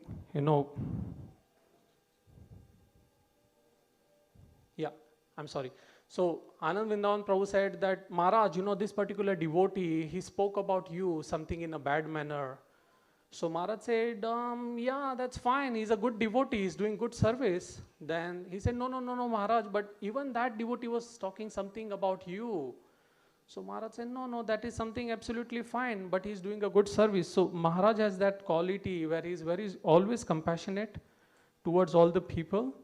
I'm sorry. So Anand Vrindavan Prabhu said that, Maharaj, this particular devotee, he spoke about you something in a bad manner. So Maharaj said, yeah, that's fine. He's a good devotee. He's doing good service. Then he said, no, Maharaj, but even that devotee was talking something about you. So Maharaj said, no, that is something absolutely fine, but he's doing a good service. So Maharaj has that quality where he's always compassionate towards all the people.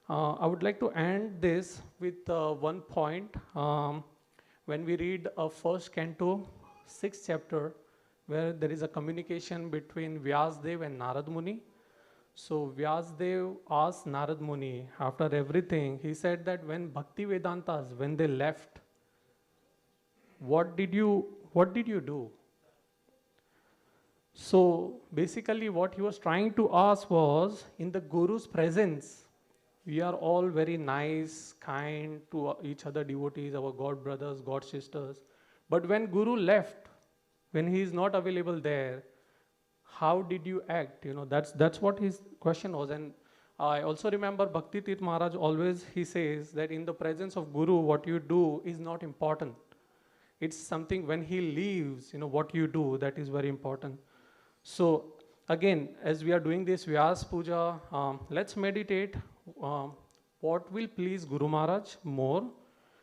I would like to end this with one point. When we read first canto, 6th chapter, where there is a communication between Vyasadev and Narad Muni. So Vyasadev asked Narad Muni, after everything, he said that when Bhakti Vedantas, when they left, what did you do? So basically what he was trying to ask was, in the Guru's presence, we are all very nice, kind to each other devotees, our God brothers, God sisters. But when Guru left, when he is not available there, how did you act? That's what his question was. And I also remember Bhakti Tirth Maharaj always, he says that in the presence of Guru, what you do is not important. It's something when he leaves, what you do, that is very important. So again, as we are doing this Vyasa puja, let's meditate. What will please Guru Maharaj more?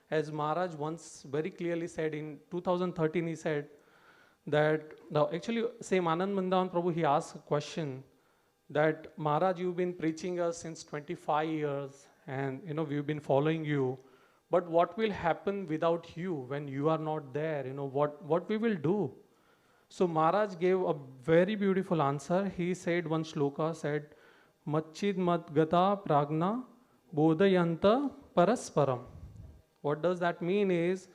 As Maharaj once very clearly said in 2013, he said that, actually same Anand Vrindavan Prabhu, he asked a question that, Maharaj, you've been preaching us since 25 years and we've been following you, but what will happen without you when you are not there? What we will do? So Maharaj gave a very beautiful answer. He said one shloka, said, Machid mat gata pragna bodhayanta parasparam. What does that mean is,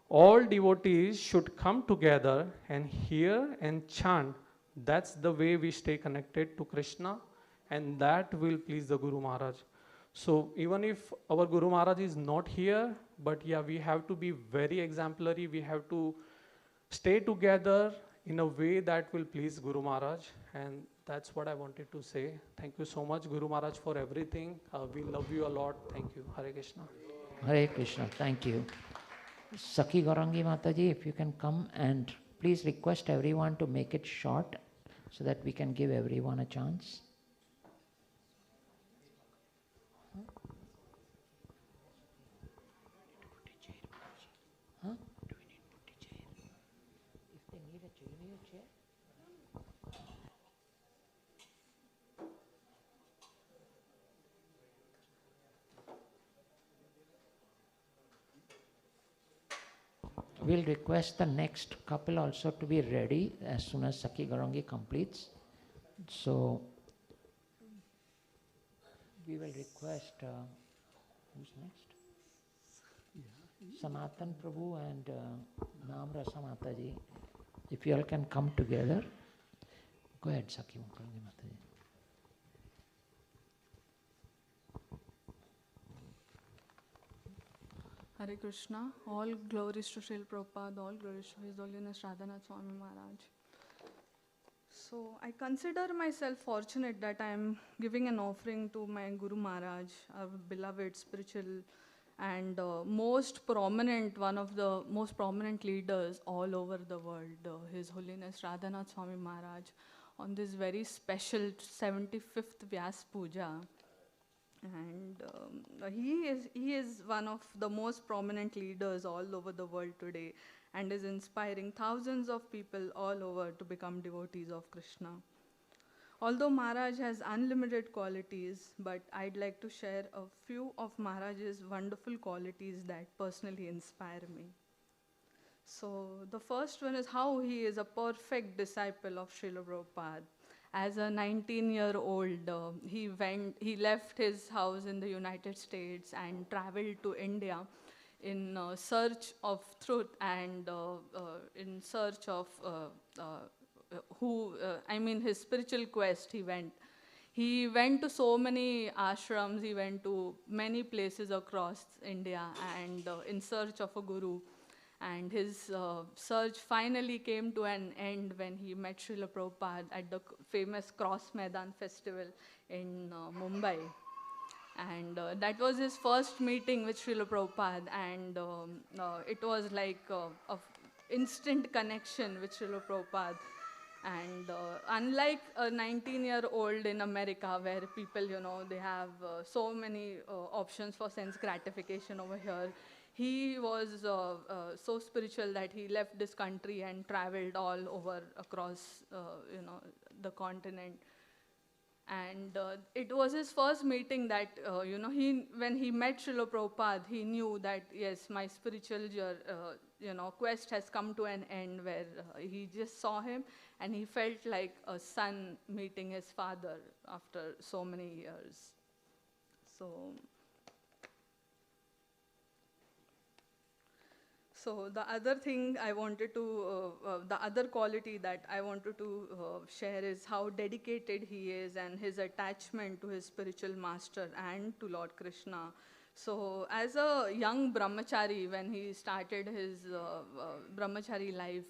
all devotees should come together and hear and chant. That's the way we stay connected to Krishna, and that will please the Guru Maharaj. So even if our Guru Maharaj is not here, but yeah, we have to be very exemplary. We have to stay together in a way that will please Guru Maharaj, and that's what I wanted to say. Thank you so much, Guru Maharaj, for everything. We love you a lot. Thank you. Hare Krishna. Hare Krishna, thank you. Sakhi Gaurangi Mataji, if you can come and please request everyone to make it short so that we can give everyone a chance. Huh? Do we need to put a chair? If they need a chair, give me a chair. We'll request the next couple also to be ready as soon as Sakhi Gaurangi completes. So, we will request, who's next? Sanatan Prabhu and Nam Rasa Mataji. If you all can come together. Go ahead, Sakhi Gaurangi Mataji. Hare Krishna, all glories to Srila Prabhupada, all glories to His Holiness Radhanath Swami Maharaj. So I consider myself fortunate that I am giving an offering to my Guru Maharaj, our beloved spiritual and most prominent, one of the most prominent leaders all over the world, His Holiness Radhanath Swami Maharaj, on this very special 75th Vyasa puja. And he is one of the most prominent leaders all over the world today and is inspiring thousands of people all over to become devotees of Krishna. Although Maharaj has unlimited qualities, but I'd like to share a few of Maharaj's wonderful qualities that personally inspire me. So the first one is how he is a perfect disciple of Srila Prabhupada. As a 19-year-old, he left his house in the United States and traveled to India in search of truth and in search of his spiritual quest he went. He went to so many ashrams, he went to many places across India and in search of a guru. And his search finally came to an end when he met Srila Prabhupada at the famous Cross Maidan festival in Mumbai. And that was his first meeting with Srila Prabhupada, and it was like an instant connection with Srila Prabhupada. And unlike a 19-year-old in America where people, they have so many options for sense gratification over here, he was so spiritual that he left this country and traveled all over across, the continent. And it was his first meeting that, when he met Srila Prabhupada, he knew that, yes, my spiritual, quest has come to an end, where he just saw him and he felt like a son meeting his father after so many years. So the other thing I wanted to, the other quality that I wanted to share is how dedicated he is and his attachment to his spiritual master and to Lord Krishna. So as a young brahmachari, when he started his brahmachari life,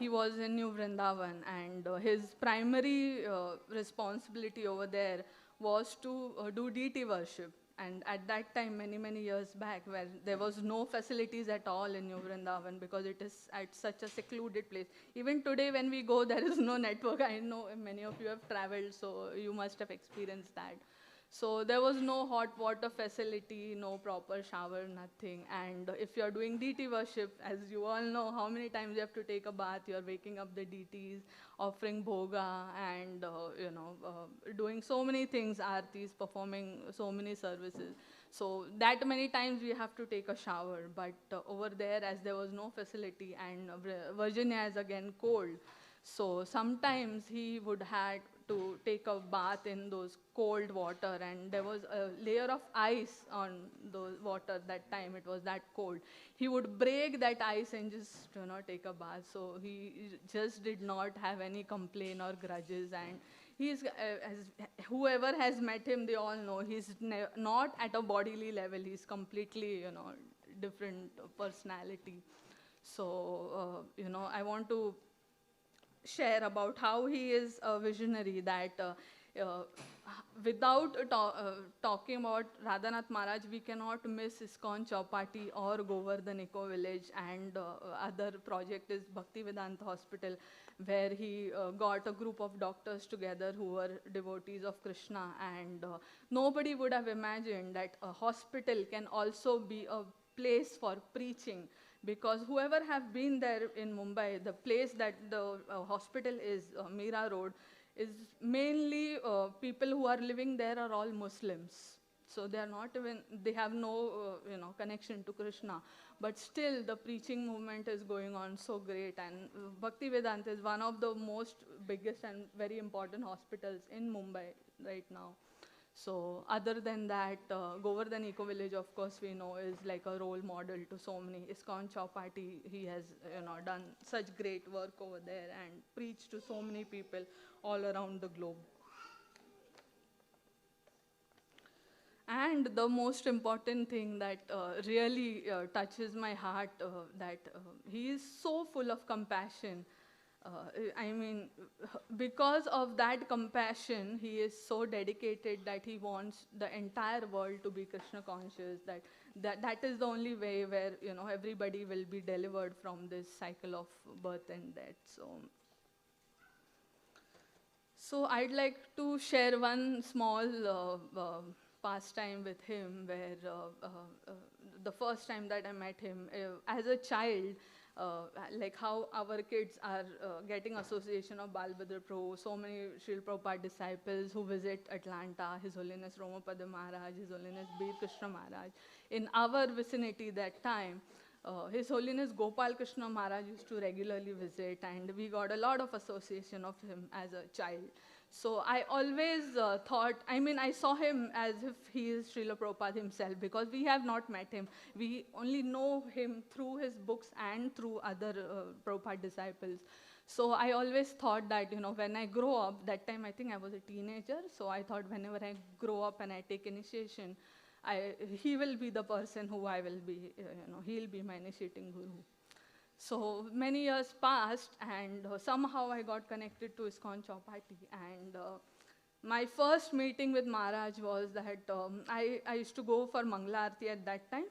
he was in New Vrindavan, and his primary responsibility over there was to do deity worship. And at that time, many years back, where there was no facilities at all in New Vrindavan because it is at such a secluded place. Even today, when we go, there is no network. I know many of you have traveled, so you must have experienced that. So there was no hot water facility, no proper shower, nothing. And if you're doing deity worship, as you all know, how many times you have to take a bath, you're waking up the deities, offering bhoga, and doing so many things, artis, performing so many services. So that many times we have to take a shower. But over there, as there was no facility, and Virginia is again cold, so sometimes he would have to take a bath in those cold water, and there was a layer of ice on the water that time. It was that cold. He would break that ice and just take a bath. So he just did not have any complaint or grudges, and he's as whoever has met him, they all know he's not at a bodily level. He's completely different personality. So I want to share about how he is a visionary, that without talking about Radhanath Maharaj, we cannot miss Iskcon Chowpatty or Govardhan Eco Village, and other project is Bhaktivedanta Hospital, where he got a group of doctors together who were devotees of Krishna, and nobody would have imagined that a hospital can also be a place for preaching, because whoever have been there in Mumbai, the place that the hospital is, Meera Road, is mainly people who are living there are all Muslims. So they are not even, they have no connection to Krishna. But still the preaching movement is going on so great, and Bhaktivedanta is one of the most biggest and very important hospitals in Mumbai right now. So other than that, Govardhan Eco Village, of course, we know is like a role model to so many. Iskcon Chowpatty, he has done such great work over there and preached to so many people all around the globe. And the most important thing that really touches my heart, that he is so full of compassion. I mean, because of that compassion, he is so dedicated that he wants the entire world to be Krishna conscious, that is the only way where everybody will be delivered from this cycle of birth and death. So I'd like to share one small pastime with him, where the first time that I met him, as a child, like how our kids are getting association of Balbhadra Prabhu, so many Srila Prabhupada disciples who visit Atlanta, His Holiness Romapada Maharaj, His Holiness Bir Krishna Maharaj. In our vicinity that time, His Holiness Gopal Krishna Maharaj used to regularly visit, and we got a lot of association of him as a child. So I always thought, I saw him as if he is Srila Prabhupada himself, because we have not met him. We only know him through his books and through other Prabhupada disciples. So I always thought that, when I grow up, that time I think I was a teenager, so I thought whenever I grow up and I take initiation, he will be the person who I will be, he'll be my initiating guru. So many years passed, and somehow I got connected to Iskcon Chowpatty. And my first meeting with Maharaj was that I used to go for Mangala Aarti at that time.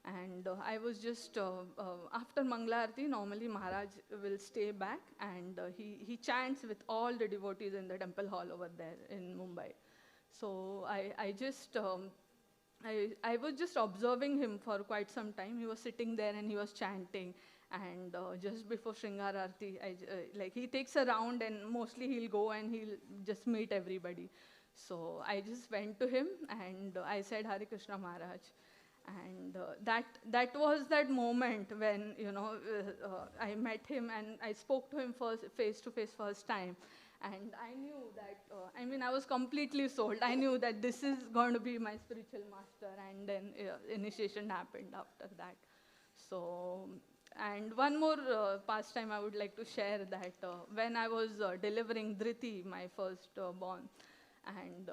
And I was just, after Mangala Aarti, normally Maharaj will stay back, and he chants with all the devotees in the temple hall over there in Mumbai. So I was just observing him for quite some time. He was sitting there and he was chanting. And just before Shringar Aarti, like he takes a round, and mostly he'll go and he'll just meet everybody. So I just went to him and I said, Hare Krishna Maharaj. And that was that moment when, I met him and I spoke to him face to face first time. And I knew that, I was completely sold. I knew that this is going to be my spiritual master. And then initiation happened after that. So, and one more pastime I would like to share, that when I was delivering Dhriti, my first born, and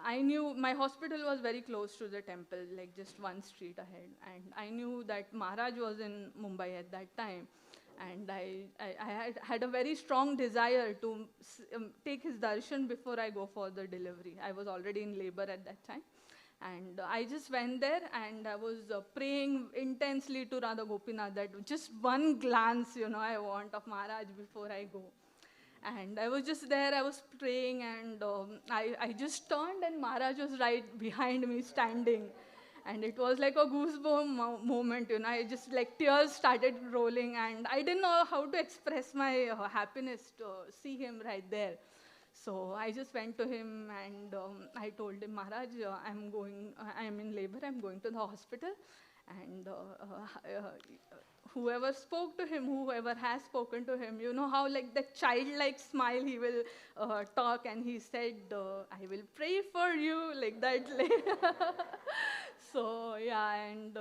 I knew my hospital was very close to the temple, like just one street ahead. And I knew that Maharaj was in Mumbai at that time. And I had a very strong desire to take his darshan before I go for the delivery. I was already in labor at that time. And I just went there and I was praying intensely to Radha Gopinath that just one glance, I want of Maharaj before I go. And I was just there, I was praying, and I just turned and Maharaj was right behind me standing. And it was like a goosebump moment, I just like tears started rolling, and I didn't know how to express my happiness to see him right there. So I just went to him and I told him, Maharaj, I'm in labor, I'm going to the hospital. And whoever spoke to him, whoever has spoken to him, you know how like that childlike smile he will talk, and he said, I will pray for you, like that. So yeah, and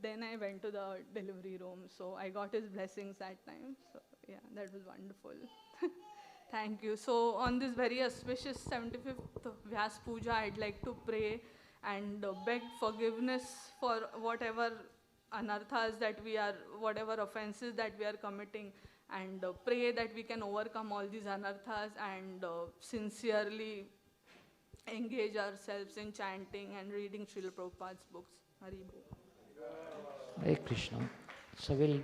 then I went to the delivery room, so I got his blessings that time. So yeah, that was wonderful. Thank you. So on this very auspicious 75th Vyas Puja, I'd like to pray and beg forgiveness for whatever anarthas that we are, whatever offenses that we are committing, and pray that we can overcome all these anarthas and sincerely engage ourselves in chanting and reading Srila Prabhupada's books. Hari Bol. Hare Krishna. So we'll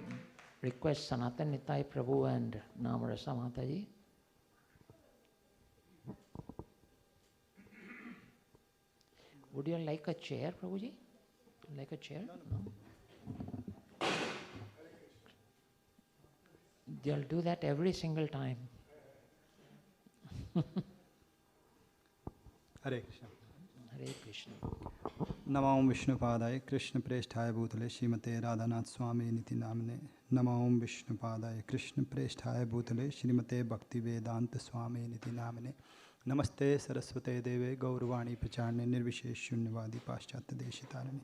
request Sanatan Nitai Prabhu and Namarasa Mataji. Would you like a chair, Prabhuji? Like a chair? No. They'll do that every single time. Hare Krishna. Hare Krishna. Namo Vishnupadaya Krishna Preshthaya Bhutale Srimate Radhanath Swami Niti Namane. Namo Vishnupadaya Krishna Preshthaya Bhutale Srimate Bhakti Vedanta Swami Niti Namane. Namaste Saraswate Deve Gaurvani Pracharne Nirvishesh Shunyavadi Paschatya Deshitarane.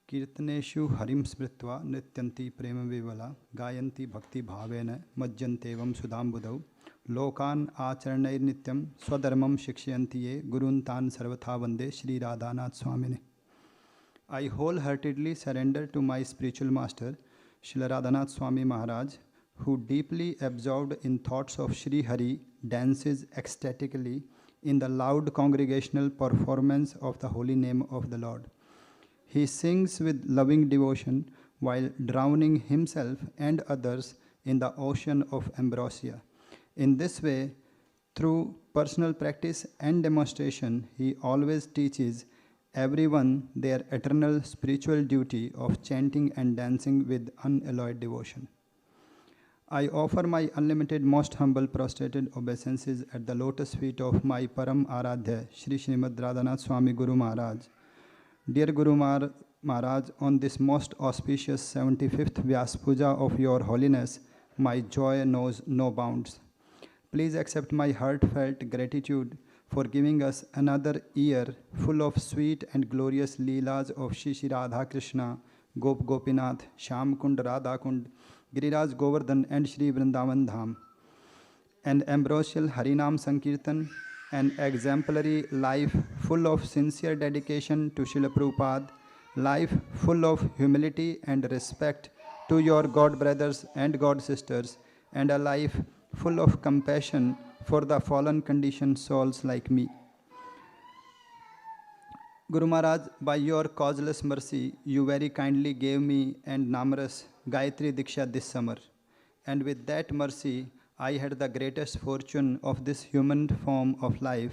Kirtaneshu Harim Smritva Nityanti Prema Vivala Gayanti Bhakti Bhavena Majjantevam Sudam Budau Lokan Acharanair Nityam Swadharmam Shikshyantiye Guruntan Sarvatha Vande Sri Radhanath Swamine. I wholeheartedly surrender to my spiritual master, Srila Radhanath Swami Maharaj, who deeply absorbed in thoughts of Sri Hari dances ecstatically in the loud congregational performance of the holy name of the Lord. He sings with loving devotion while drowning himself and others in the ocean of ambrosia. In this way, through personal practice and demonstration, he always teaches everyone their eternal spiritual duty of chanting and dancing with unalloyed devotion. I offer my unlimited, most humble, prostrated obeisances at the lotus feet of my Param Aradhya, Shri Srimad Radhanath Swami Guru Maharaj. Dear Guru Maharaj, on this most auspicious 75th Vyas Puja of Your Holiness, my joy knows no bounds. Please accept my heartfelt gratitude for giving us another year full of sweet and glorious Leelas of Shri Shri Radha Krishna, Gop Gopinath, Shyam Kund, Radha Kund, Giriraj Govardhan and Shri Vrindavan Dham. An ambrosial Harinam Sankirtan, an exemplary life full of sincere dedication to Srila Prabhupada, life full of humility and respect to your God brothers and God sisters, and a life full of compassion for the fallen conditioned souls like me. Guru Maharaj, by your causeless mercy, you very kindly gave me and Namaras Gayatri Diksha this summer. And with that mercy, I had the greatest fortune of this human form of life.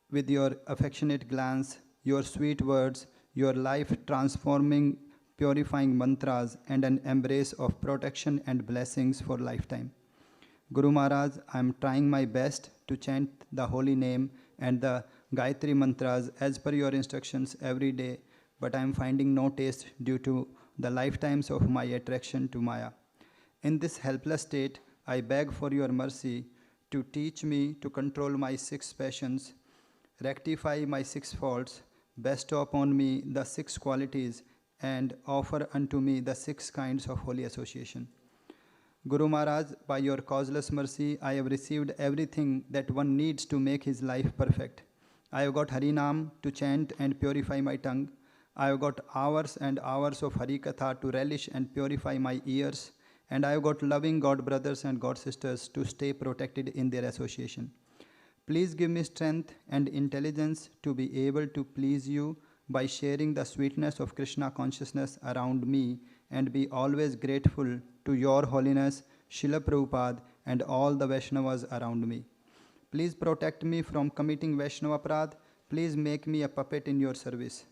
With your affectionate glance, your sweet words, your life-transforming, purifying mantras, and an embrace of protection and blessings for lifetime. Guru Maharaj, I am trying my best to chant the holy name and the Gayatri mantras as per your instructions every day, but I am finding no taste due to the lifetimes of my attraction to Maya. In this helpless state, I beg for your mercy to teach me to control my 6 passions, rectify my 6 faults, bestow upon me the 6 qualities, and offer unto me the 6 kinds of holy association. Guru Maharaj, by your causeless mercy, I have received everything that one needs to make his life perfect. I have got Harinam to chant and purify my tongue. I have got hours and hours of Harikatha to relish and purify my ears. And I have got loving God brothers and God sisters to stay protected in their association. Please give me strength and intelligence to be able to please you by sharing the sweetness of Krishna consciousness around me, and be always grateful to your holiness, Srila Prabhupada, and all the Vaishnavas around me. Please protect me from committing Vaishnava Aparadh. Please make me a puppet in your service.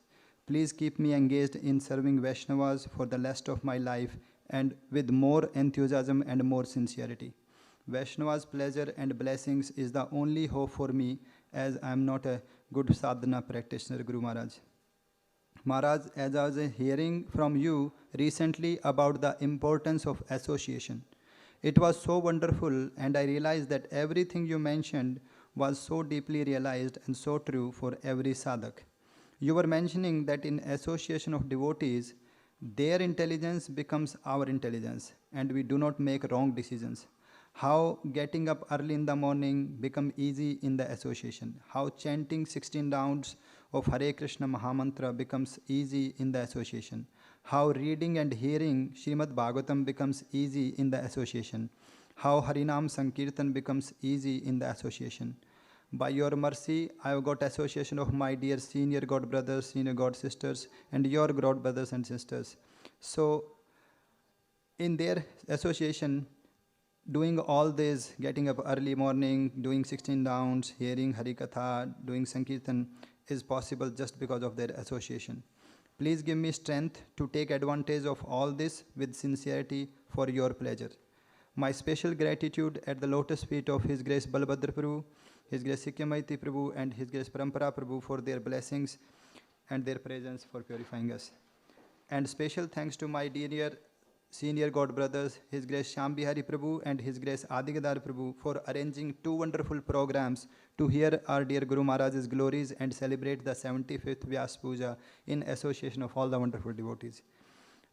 Please keep me engaged in serving Vaishnavas for the rest of my life, and with more enthusiasm and more sincerity. Vaishnava's pleasure and blessings is the only hope for me, as I am not a good sadhana practitioner, Guru Maharaj. Maharaj, as I was hearing from you recently about the importance of association, it was so wonderful, and I realized that everything you mentioned was so deeply realized and so true for every sadhak. You were mentioning that in association of devotees, their intelligence becomes our intelligence, and we do not make wrong decisions. How getting up early in the morning become easy in the association. How chanting 16 rounds of Hare Krishna Mahamantra becomes easy in the association. How reading and hearing Srimad Bhagavatam becomes easy in the association. How Harinam Sankirtan becomes easy in the association. By your mercy, I have got association of my dear senior God brothers, senior God sisters, and your God brothers and sisters. So, in their association, doing all this, getting up early morning, doing 16 rounds, hearing Harikatha, doing Sankirtan is possible just because of their association. Please give me strength to take advantage of all this with sincerity for your pleasure. My special gratitude at the lotus feet of His Grace Balabhadra Prabhu, His Grace Sikyamaiti Prabhu, and His Grace Parampara Prabhu for their blessings and their presence for purifying us. And special thanks to my dear senior God brothers, His Grace Shambhihari Prabhu and His Grace Adigadar Prabhu for arranging two wonderful programs to hear our dear Guru Maharaj's glories and celebrate the 75th Vyasa Puja in association of all the wonderful devotees.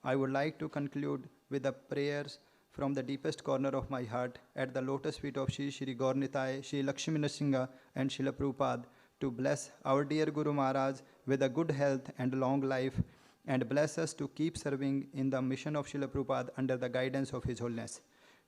I would like to conclude with the prayers from the deepest corner of my heart at the lotus feet of Shri Gaur Nitai, Shri Lakshmi Nrsimha and Srila Prabhupada to bless our dear Guru Maharaj with a good health and long life, and bless us to keep serving in the mission of Srila Prabhupada under the guidance of His Holiness.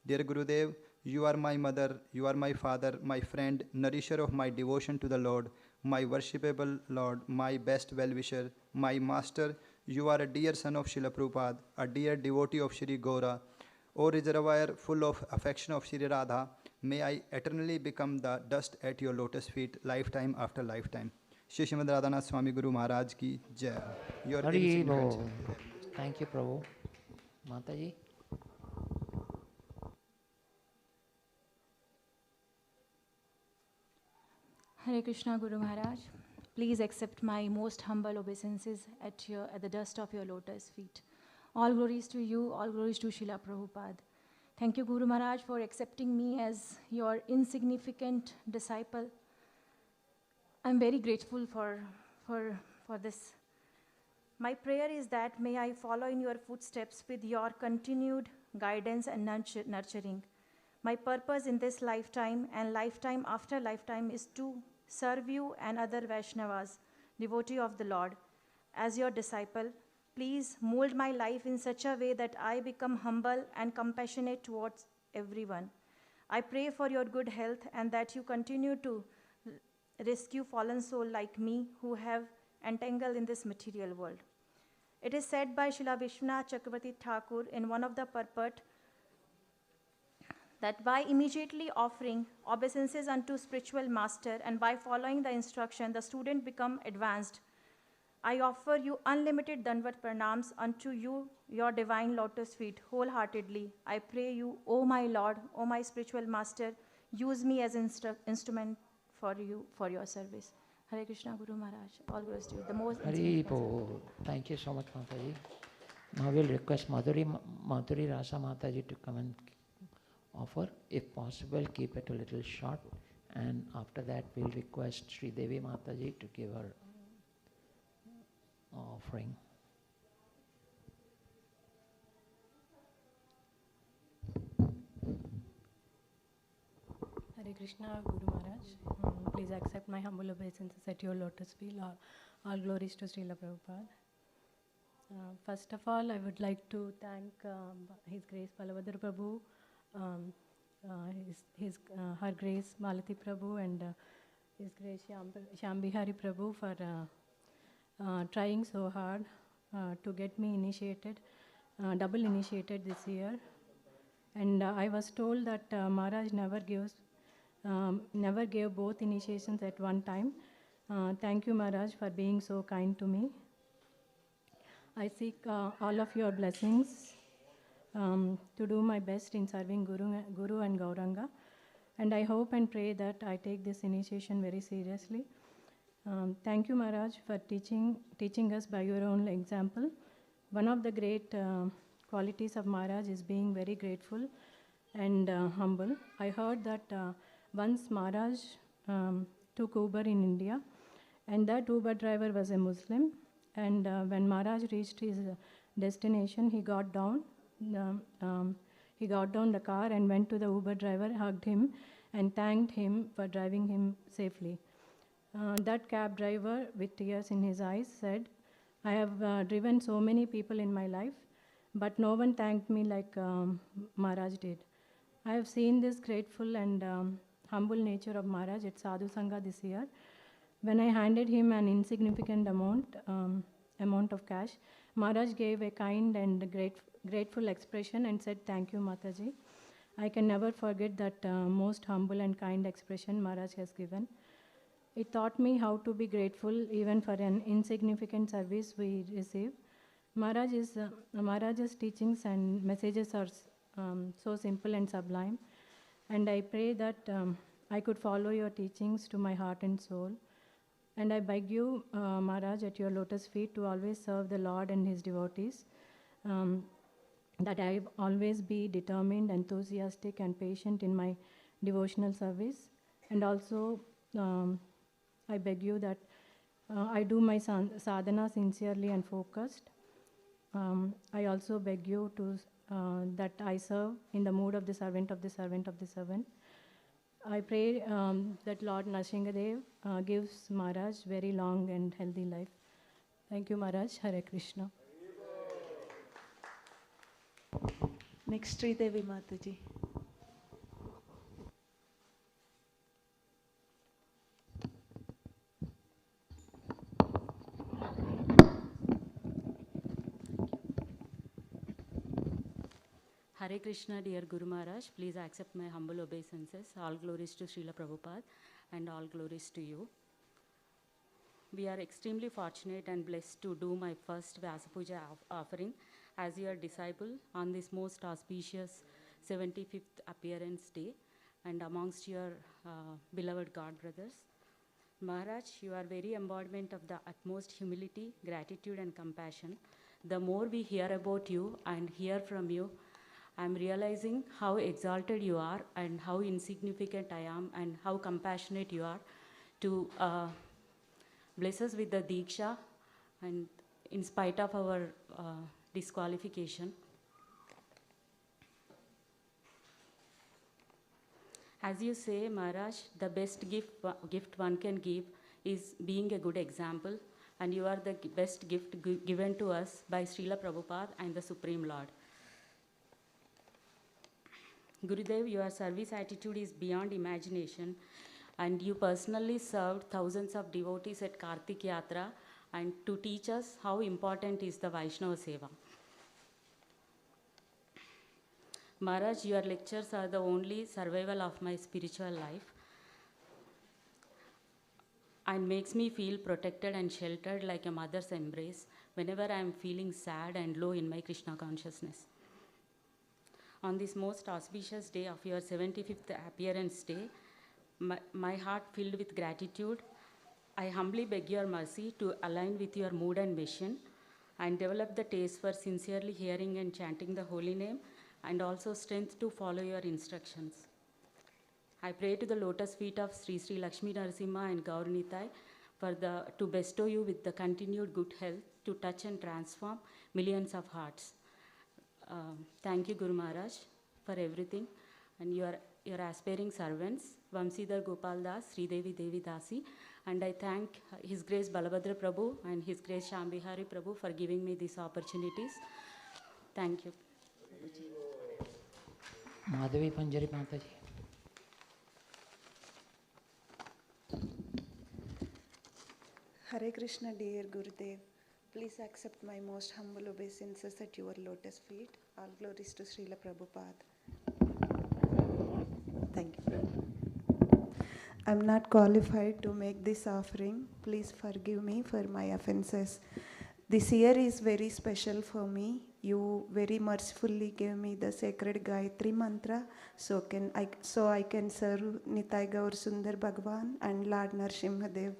Dear Gurudev, you are my mother, you are my father, my friend, nourisher of my devotion to the Lord, my worshipable Lord, my best well-wisher, my master. You are a dear son of Srila Prabhupada, a dear devotee of Sri Gaura. O reservoir full of affection of Sri Radha, may I eternally become the dust at your lotus feet, lifetime after lifetime. Shri Srimad Radhanath Swami Guru Maharaj ki Jai. Your Hari insignificant Bol. servant. Thank you, Prabhu. Mataji. Hare Krishna Guru Maharaj, please accept my most humble obeisances at the dust of your lotus feet. All glories to you, all glories to Srila Prabhupada. Thank you, Guru Maharaj, for accepting me as your insignificant disciple. I'm very grateful for this. My prayer is that may I follow in your footsteps with your continued guidance and nurturing. My purpose in this lifetime and lifetime after lifetime is to serve you and other Vaishnavas, devotee of the Lord. As your disciple, please mold my life in such a way that I become humble and compassionate towards everyone. I pray for your good health and that you continue to rescue fallen souls like me who have entangled in this material world. It is said by Srila Vishwanath Chakravarti Thakur in one of the purport that by immediately offering obeisances unto spiritual master and by following the instruction, the student become advanced. I offer you unlimited Dandavat Pranams unto you, your divine lotus feet, wholeheartedly. I pray you, O my Lord, O my spiritual master, use me as instrument for you, for your service. Hare Krishna Guru Maharaj, all glories to you. The most Hari Bol. Thank you so much, Mataji. Now we'll request Madhuri Rasa Mataji to come and offer. If possible, keep it a little short. And after that, we'll request Sri Devi Mataji to give her offering. Hare Krishna Guru Maharaj, please accept my humble obeisances at your lotus feet. All glories to Srila Prabhupada. First of all, I would like to thank His Grace Balabhadra Prabhu, Her Grace Malati Prabhu, and His Grace Shambhihari Prabhu for trying so hard to get me initiated, double initiated this year. And I was told that Maharaj never gave both initiations at one time. Thank you, Maharaj, for being so kind to me. I seek all of your blessings to do my best in serving Guru and Gauranga. And I hope and pray that I take this initiation very seriously. Thank you, Maharaj, for teaching us by your own example. One of the great qualities of Maharaj is being very grateful and humble. I heard that once Maharaj took Uber in India, and that Uber driver was a Muslim. And when Maharaj reached his destination, he got down. He got down the car and went to the Uber driver, hugged him, and thanked him for driving him safely. That cab driver, with tears in his eyes, said, "I have driven so many people in my life, but no one thanked me like Maharaj did." I have seen this grateful and humble nature of Maharaj at Sadhu Sangha this year. When I handed him an insignificant amount of cash, Maharaj gave a kind and grateful expression and said, "Thank you, Mataji." I can never forget that most humble and kind expression Maharaj has given. It taught me how to be grateful even for an insignificant service we receive. Maharaj's teachings and messages are so simple and sublime, and I pray that I could follow your teachings to my heart and soul. And I beg you, Maharaj, at your lotus feet to always serve the Lord and his devotees, that I always be determined, enthusiastic, and patient in my devotional service. And also, I beg you that I do my sadhana sincerely and focused. I also beg you to that I serve in the mood of the servant of the servant of the servant. I pray that Lord Nrsingadev gives Maharaj very long and healthy life. Thank you, Maharaj. Hare Krishna. Next, Sridevi Mataji. Hare Krishna, dear Guru Maharaj, please accept my humble obeisances. All glories to Srila Prabhupada and all glories to you. We are extremely fortunate and blessed to do my first Vyasa puja offering as your disciple on this most auspicious 75th appearance day and amongst your beloved God brothers. Maharaj, you are very embodiment of the utmost humility, gratitude and compassion. The more we hear about you and hear from you, I am realizing how exalted you are and how insignificant I am and how compassionate you are to bless us with the Diksha and in spite of our disqualification. As you say, Maharaj, the best gift one can give is being a good example, and you are the best gift given to us by Srila Prabhupada and the Supreme Lord. Gurudev, your service attitude is beyond imagination, and you personally served thousands of devotees at Kartik Yatra and to teach us how important is the Vaishnava Seva. Maharaj, your lectures are the only survival of my spiritual life and makes me feel protected and sheltered like a mother's embrace whenever I am feeling sad and low in my Krishna consciousness. On this most auspicious day of your 75th appearance day, my heart filled with gratitude, I humbly beg your mercy to align with your mood and mission and develop the taste for sincerely hearing and chanting the holy name and also strength to follow your instructions. I pray to the lotus feet of Sri Sri Lakshmi Narasimha and Gauranitai to bestow you with the continued good health to touch and transform millions of hearts. Thank you, Guru Maharaj, for everything, and your aspiring servants, Vamsidhar Gopal Das, Sridevi Devi Dasi, and I thank His Grace Balabhadra Prabhu and His Grace Shambhihari Prabhu for giving me these opportunities. Thank you. Madhavi Panjari Mataji. Hare Krishna, dear Gurudev. Please accept my most humble obeisances at your lotus feet. All glories to Srila Prabhupada. Thank you. I'm not qualified to make this offering. Please forgive me for my offenses. This year is very special for me. You very mercifully gave me the sacred Gayatri mantra so I can serve Nitai Gaur Sundar Bhagwan and Lord Nrsimhadev.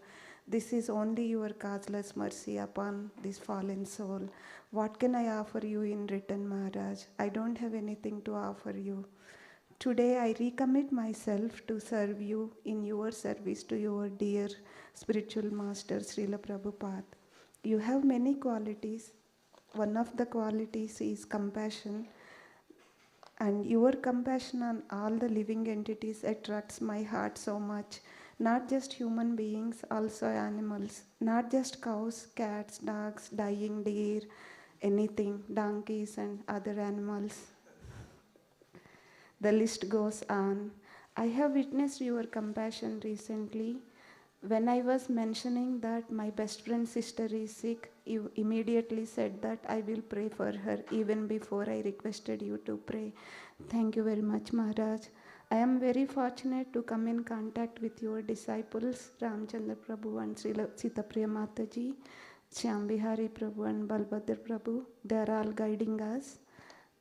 This is only your causeless mercy upon this fallen soul. What can I offer you in return, Maharaj? I don't have anything to offer you. Today I recommit myself to serve you in your service to your dear spiritual master, Srila Prabhupada. You have many qualities. One of the qualities is compassion. And your compassion on all the living entities attracts my heart so much. Not just human beings, also animals. Not just cows, cats, dogs, dying deer, anything, donkeys and other animals. The list goes on. I have witnessed your compassion recently. When I was mentioning that my best friend's sister is sick, you immediately said that I will pray for her even before I requested you to pray. Thank you very much, Maharaj. I am very fortunate to come in contact with your disciples, Ramchandra Prabhu and Srila Sitapriya Mataji, Shyambihari Prabhu and Balbhadra Prabhu. They are all guiding us.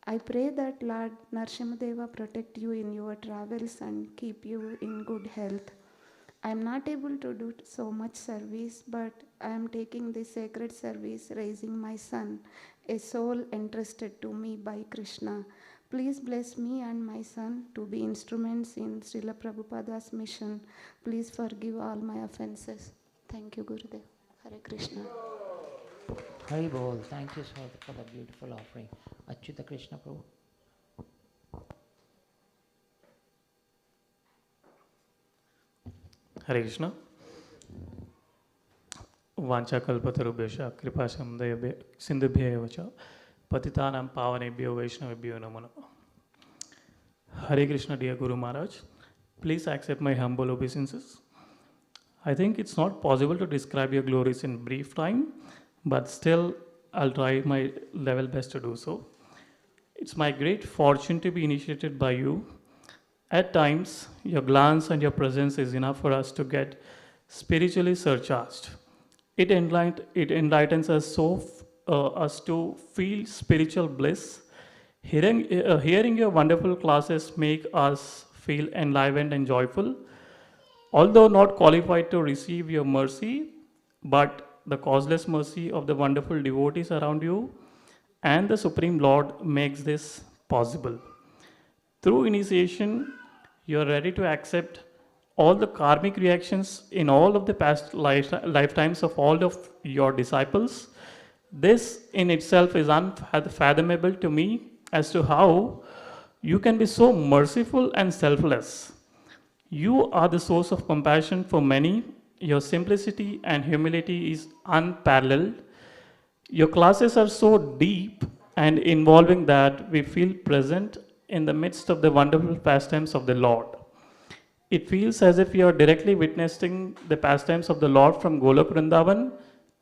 I pray that Lord Narsimhadeva protect you in your travels and keep you in good health. I am not able to do so much service, but I am taking this sacred service, raising my son, a soul entrusted to me by Krishna. Please bless me and my son to be instruments in Srila Prabhupada's mission. Please forgive all my offenses. Thank you, Gurudev. Hare Krishna. Hari Bol. Thank you for the beautiful offering. Achyuta Krishna Prabhu. Hare Krishna. वाञ्छाकल्पतरुभ्यश्च कृपा सिन्धुभ्यः एव च पतितानां पावनेभ्यो वैष्णवेभ्यो नमो नमः. Hare Krishna, dear Guru Maharaj. Please accept my humble obeisances. I think it's not possible to describe your glories in brief time, but still I'll try my level best to do so. It's my great fortune to be initiated by you. At times, your glance and your presence is enough for us to get spiritually surcharged. It enlightens us us to feel spiritual bliss. Hearing your wonderful classes make us feel enlivened and joyful. Although not qualified to receive your mercy, but the causeless mercy of the wonderful devotees around you and the Supreme Lord makes this possible. Through initiation, you are ready to accept all the karmic reactions in all of the past lifetimes of all of your disciples. This in itself is unfathomable to me as to how you can be so merciful and selfless. You are the source of compassion for many. Your simplicity and humility is unparalleled. Your classes are so deep and involving that we feel present in the midst of the wonderful pastimes of the Lord. It feels as if you are directly witnessing the pastimes of the Lord from Golok Vrindavan,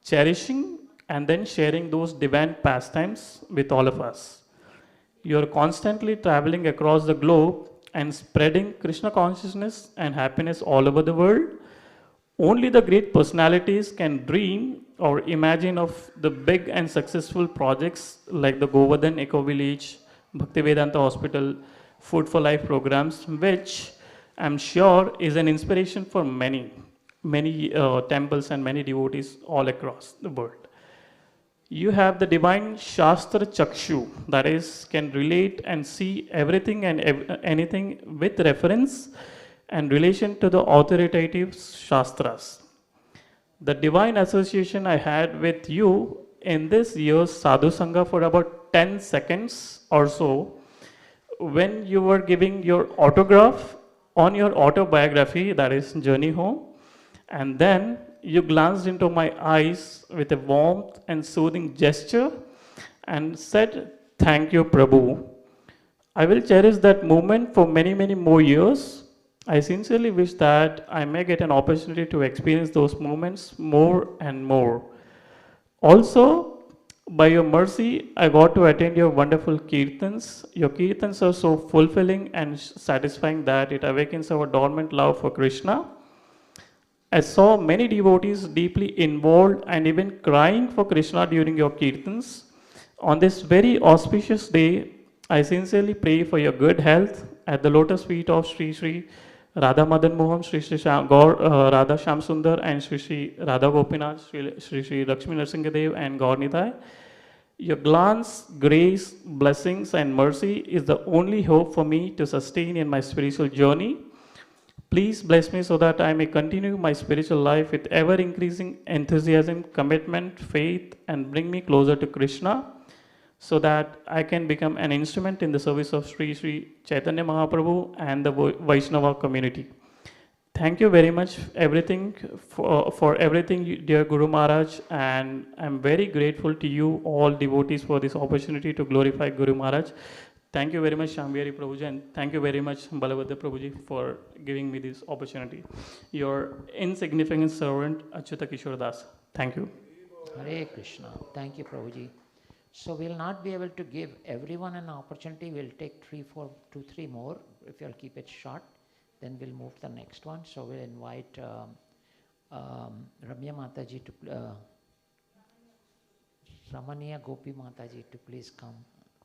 cherishing and then sharing those divine pastimes with all of us. You are constantly traveling across the globe and spreading Krishna consciousness and happiness all over the world. Only the great personalities can dream or imagine of the big and successful projects like the Govardhan Eco Village, Bhaktivedanta Hospital, Food for Life programs, which I'm sure is an inspiration for many temples and many devotees all across the world. You have the divine Shastra Chakshu, that is, can relate and see everything and anything with reference and relation to the authoritative Shastras. The divine association I had with you in this year's Sadhu Sangha for about 10 seconds or so, when you were giving your autograph on your autobiography, that is Journey Home, and then you glanced into my eyes with a warmth and soothing gesture and said, "Thank you, Prabhu." I will cherish that moment for many, many more years. I sincerely wish that I may get an opportunity to experience those moments more and more. Also, by your mercy, I got to attend your wonderful kirtans. Your kirtans are so fulfilling and satisfying that it awakens our dormant love for Krishna. I saw many devotees deeply involved and even crying for Krishna during your kirtans. On this very auspicious day, I sincerely pray for your good health at the lotus feet of Sri Sri Radha Madan Mohan, Sri Sri Gaur Radha Sham Sundar, and Sri Sri Radha Gopinath, Sri Sri Lakshmi Narasimhadev, and Gaur Nitai. Your glance, grace, blessings, and mercy is the only hope for me to sustain in my spiritual journey. Please bless me so that I may continue my spiritual life with ever increasing enthusiasm, commitment, faith, and bring me closer to Krishna, so that I can become an instrument in the service of Sri Sri Chaitanya Mahaprabhu and the Vaishnava community. Thank you very much for everything, dear Guru Maharaj, and I'm very grateful to you, all devotees, for this opportunity to glorify Guru Maharaj. Thank you very much, Shambhari Prabhuji, and thank you very much, Balabhadra Prabhuji, for giving me this opportunity. Your insignificant servant, Achyuta Kishore Das. Thank you. Hare Krishna. Thank you, Prabhuji. So we'll not be able to give everyone an opportunity. We'll take 2, 3 more, if you'll keep it short. Then we'll move to the next one. So we'll invite Ramya Mataji to, Ramaniya Gopi Mataji to please come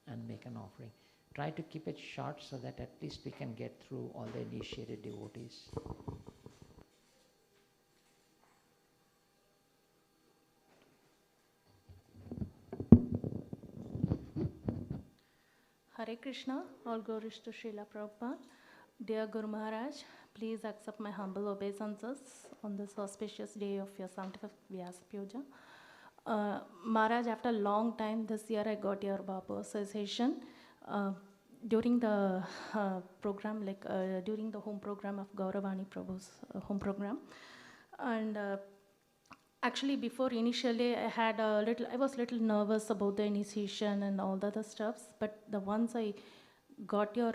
and make an offering. Try to keep it short so that at least we can get through all the initiated devotees. Hare Krishna, all glories to Srila Prabhupada. Dear Guru Maharaj, please accept my humble obeisances on this auspicious day of your 75th Vyasa puja. Maharaj, after a long time, this year I got your Bapu Association. During the program, during the home program of Gauravani Prabhu's home program. And actually, before initially, I was a little nervous about the initiation and all the other stuffs. But once I got your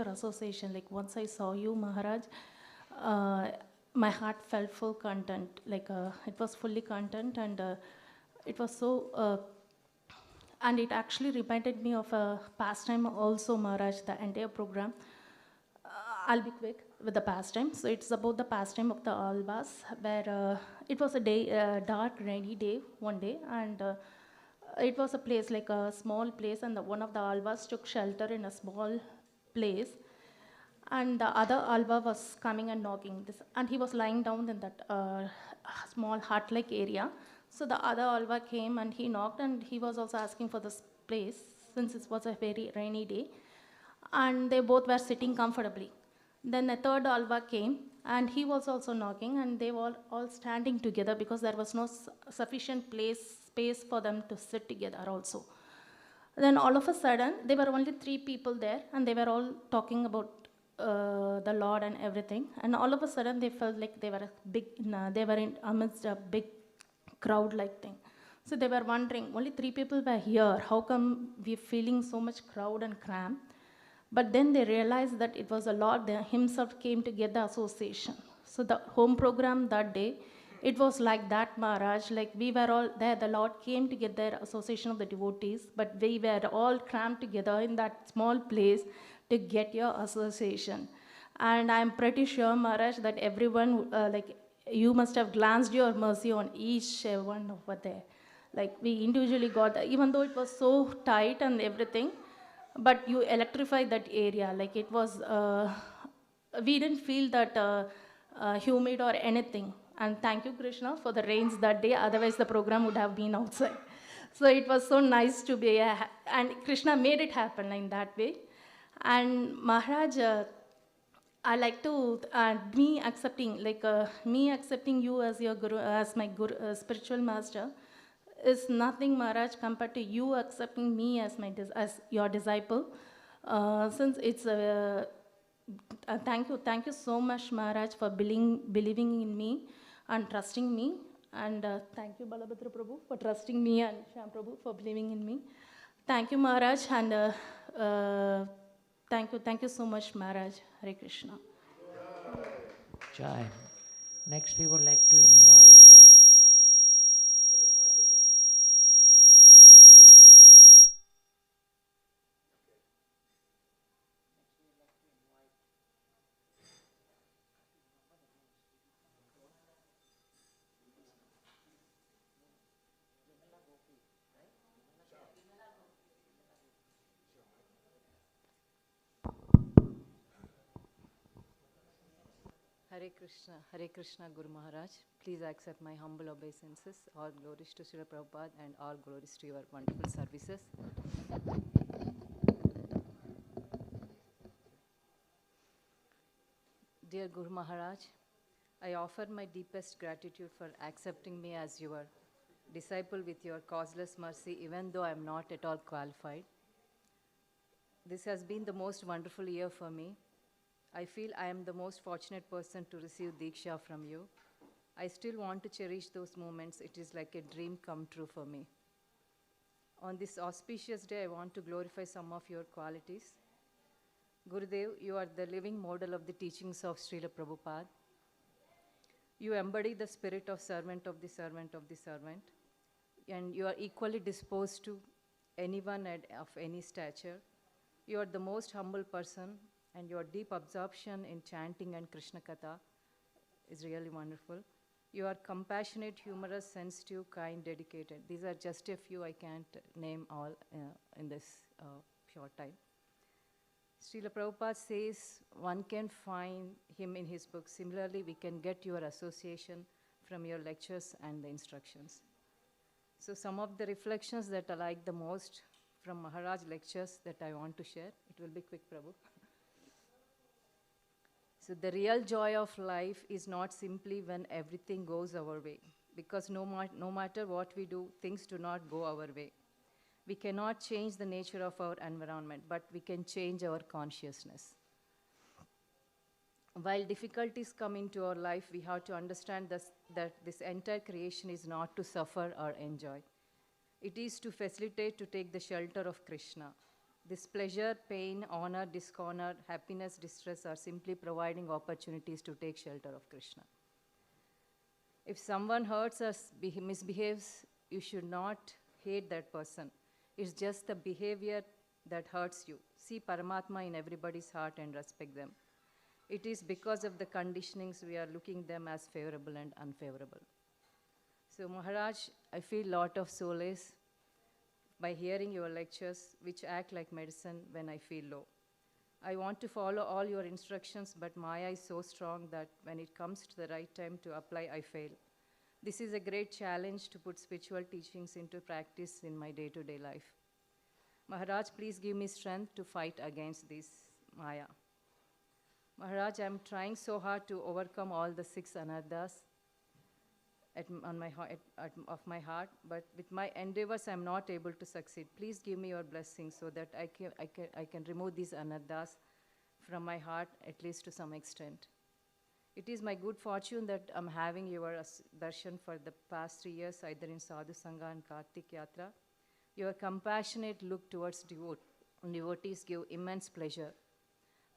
association, once I saw you, Maharaj, my heart felt full content. It was fully content, and it was so. And it actually reminded me of a pastime also, Maharaj, the entire program. I'll be quick with the pastime. So it's about the pastime of the Alvas, where it was a dark, rainy day, one day, and it was a place, like a small place, and one of the Alvas took shelter in a small place, and the other Alva was coming and knocking this, and he was lying down in that small hut-like area. So the other Alva came and he knocked, and he was also asking for this place, since it was a very rainy day, and they both were sitting comfortably. Then the third Alva came, and he was also knocking, and they were all standing together because there was no sufficient space for them to sit together also. Then all of a sudden, there were only 3 people there, and they were all talking about the Lord and everything. And all of a sudden, they felt like they were amidst a big crowd-like thing. So they were wondering, only 3 people were here. How come we're feeling so much crowd and cram? But then they realized that it was the Lord himself came to get the association. So the home program that day, it was like that, Maharaj. Like we were all there, the Lord came to get their association of the devotees, but we were all crammed together in that small place to get your association. And I'm pretty sure, Maharaj, that everyone, you must have glanced your mercy on each one over there. Like we individually got, even though it was so tight and everything, but you electrified that area. Like it was, we didn't feel that humid or anything. And thank you, Krishna, for the rains that day. Otherwise, the program would have been outside. So it was so nice to be, and Krishna made it happen in that way. And Maharaj, I like to, me accepting you as your guru, as my guru, spiritual master, is nothing, Maharaj, compared to you accepting me as as your disciple. Since it's thank you so much, Maharaj, for believing in me and trusting me. And thank you, Balabhadra Prabhu, for trusting me, and Shyam Prabhu for believing in me. Thank you, Maharaj, and thank you so much, Maharaj. Hare Krishna. Jai. Next, we would like to invite. Hare Krishna Guru Maharaj. Please accept my humble obeisances. All glories to Srila Prabhupada and all glories to your wonderful services. Dear Guru Maharaj, I offer my deepest gratitude for accepting me as your disciple with your causeless mercy, even though I am not at all qualified. This has been the most wonderful year for me. I feel I am the most fortunate person to receive Diksha from you. I still want to cherish those moments. It is like a dream come true for me. On this auspicious day, I want to glorify some of your qualities. Gurudev, you are the living model of the teachings of Srila Prabhupada. You embody the spirit of servant of the servant of the servant, and you are equally disposed to anyone of any stature. You are the most humble person, and your deep absorption in chanting and Krishna Katha is really wonderful. You are compassionate, humorous, sensitive, kind, dedicated. These are just a few. I can't name all in this short time. Srila Prabhupada says one can find him in his book. Similarly, we can get your association from your lectures and the instructions. So some of the reflections that I like the most from Maharaj lectures that I want to share. It will be quick, Prabhu. So the real joy of life is not simply when everything goes our way, because no matter what we do, things do not go our way. We cannot change the nature of our environment, but we can change our consciousness. While difficulties come into our life, we have to understand that this entire creation is not to suffer or enjoy. It is to facilitate, to take the shelter of Krishna. This pleasure, pain, honor, dishonor, happiness, distress are simply providing opportunities to take shelter of Krishna. If someone hurts us, misbehaves, you should not hate that person. It's just the behavior that hurts you. See Paramatma in everybody's heart and respect them. It is because of the conditionings we are looking them as favorable and unfavorable. So Maharaj, I feel a lot of solace by hearing your lectures, which act like medicine when I feel low. I want to follow all your instructions, but Maya is so strong that when it comes to the right time to apply, I fail. This is a great challenge to put spiritual teachings into practice in my day-to-day life. Maharaj, please give me strength to fight against this Maya. Maharaj, I'm trying so hard to overcome all the 6 anarthas of my heart, but with my endeavors, I'm not able to succeed. Please give me your blessing so that I can remove these anarthas from my heart, at least to some extent. It is my good fortune that I'm having your darshan for the past 3 years, either in Sadhu Sangha and Kartik Yatra. Your compassionate look towards devotees give immense pleasure.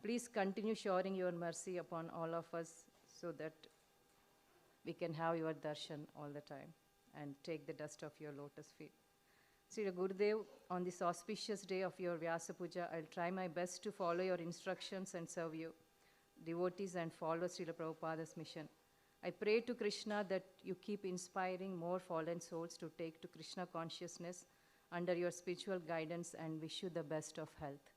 Please continue showering your mercy upon all of us so that we can have your darshan all the time and take the dust of your lotus feet. Srila Gurudev, on this auspicious day of your Vyasa puja, I'll try my best to follow your instructions and serve you, devotees, and follow Srila Prabhupada's mission. I pray to Krishna that you keep inspiring more fallen souls to take to Krishna consciousness under your spiritual guidance, and wish you the best of health.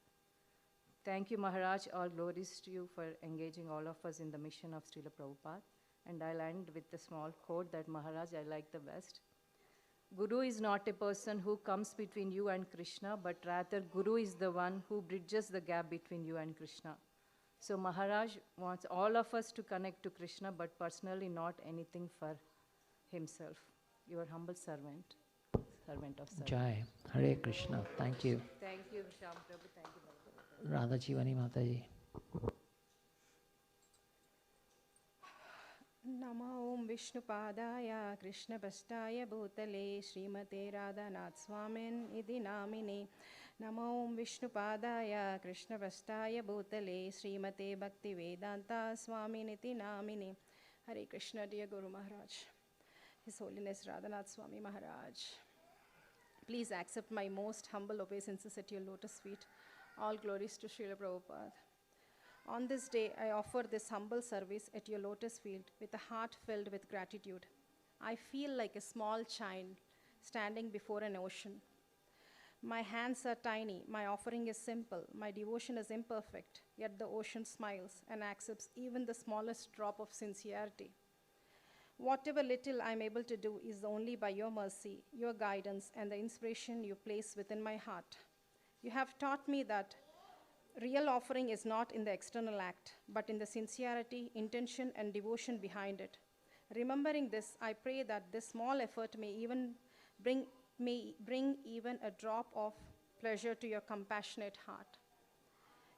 Thank you, Maharaj. All glories to you for engaging all of us in the mission of Srila Prabhupada. And I'll end with a small quote that Maharaj I like the best. Guru is not a person who comes between you and Krishna, but rather Guru is the one who bridges the gap between you and Krishna. So Maharaj wants all of us to connect to Krishna, but personally not anything for himself. Your humble servant of servant. Jai. Hare Krishna. Thank you. Thank you, Shyam Prabhu. Thank you, Radha Jivani Mataji. नमो ओम विष्णुपादाय कृष्णभष्टाय भूतले श्रीमते राधानाथ स्वामिन् इति नामिने नमो ओम विष्णुपादाय कृष्णभष्टाय भूतले श्रीमते भक्तिवेदांता स्वामिन् इति नामिने हरे Krishna dear Guru Maharaj, His Holiness Radhanath Swami Maharaj, please accept my most humble obeisances at your lotus feet. All glories to Srila Prabhupada. On this day, I offer this humble service at your lotus feet with a heart filled with gratitude. I feel like a small child standing before an ocean. My hands are tiny, my offering is simple, my devotion is imperfect, yet the ocean smiles and accepts even the smallest drop of sincerity. Whatever little I'm able to do is only by your mercy, your guidance, and the inspiration you place within my heart. You have taught me that real offering is not in the external act, but in the sincerity, intention, and devotion behind it. Remembering this, I pray that this small effort may bring even a drop of pleasure to your compassionate heart.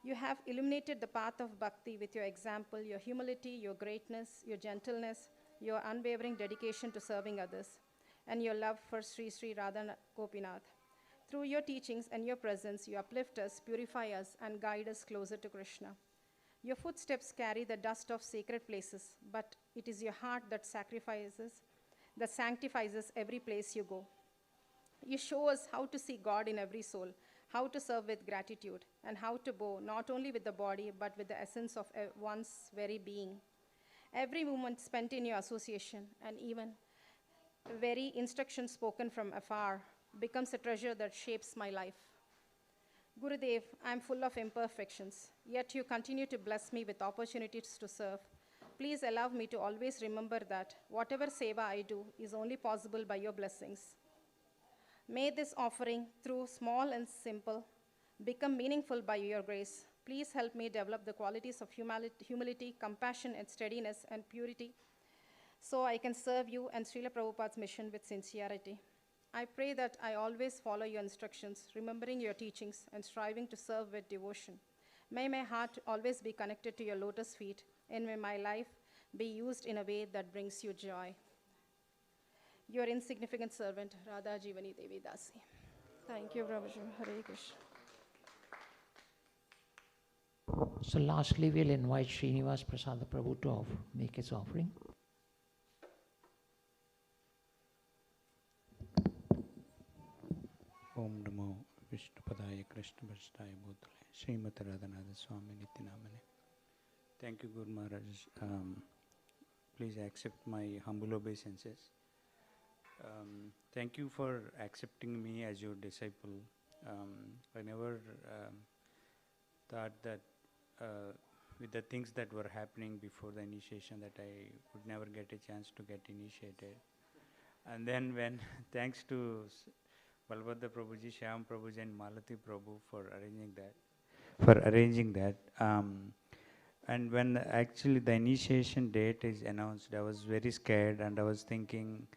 You have illuminated the path of bhakti with your example, your humility, your greatness, your gentleness, your unwavering dedication to serving others, and your love for Sri Sri Radha Gopinath. Through your teachings and your presence, you uplift us, purify us, and guide us closer to Krishna. Your footsteps carry the dust of sacred places, but it is your heart that sanctifies every place you go. You show us how to see God in every soul, how to serve with gratitude, and how to bow not only with the body, but with the essence of one's very being. Every moment spent in your association, and even very instruction spoken from afar, becomes a treasure that shapes my life. Gurudev, I am full of imperfections, yet you continue to bless me with opportunities to serve. Please allow me to always remember that whatever seva I do is only possible by your blessings. May this offering, through small and simple, become meaningful by your grace. Please help me develop the qualities of humility, compassion, and steadiness and purity so I can serve you and Srila Prabhupada's mission with sincerity. I pray that I always follow your instructions, remembering your teachings and striving to serve with devotion. May my heart always be connected to your lotus feet, and may my life be used in a way that brings you joy. Your insignificant servant, Radha Jivani Devi Dasi. Thank you, Prabhuji. Hare Krishna. So lastly, we'll invite Srinivas Prasada Prabhu to make his offering. Om Namo Vishnupadaya Krishna Bhastaya Bhutale Srimati Radhanath Swami Nityanamane. Thank you, Guru Maharaj. Please accept my humble obeisances. Thank you for accepting me as your disciple. I never thought that with the things that were happening before the initiation that I would never get a chance to get initiated. And then when, thanks to Balbhadra Prabhuji, Shyam Prabhuji and Malati Prabhu for arranging that. And when actually the initiation date is announced, I was very scared and I was thinking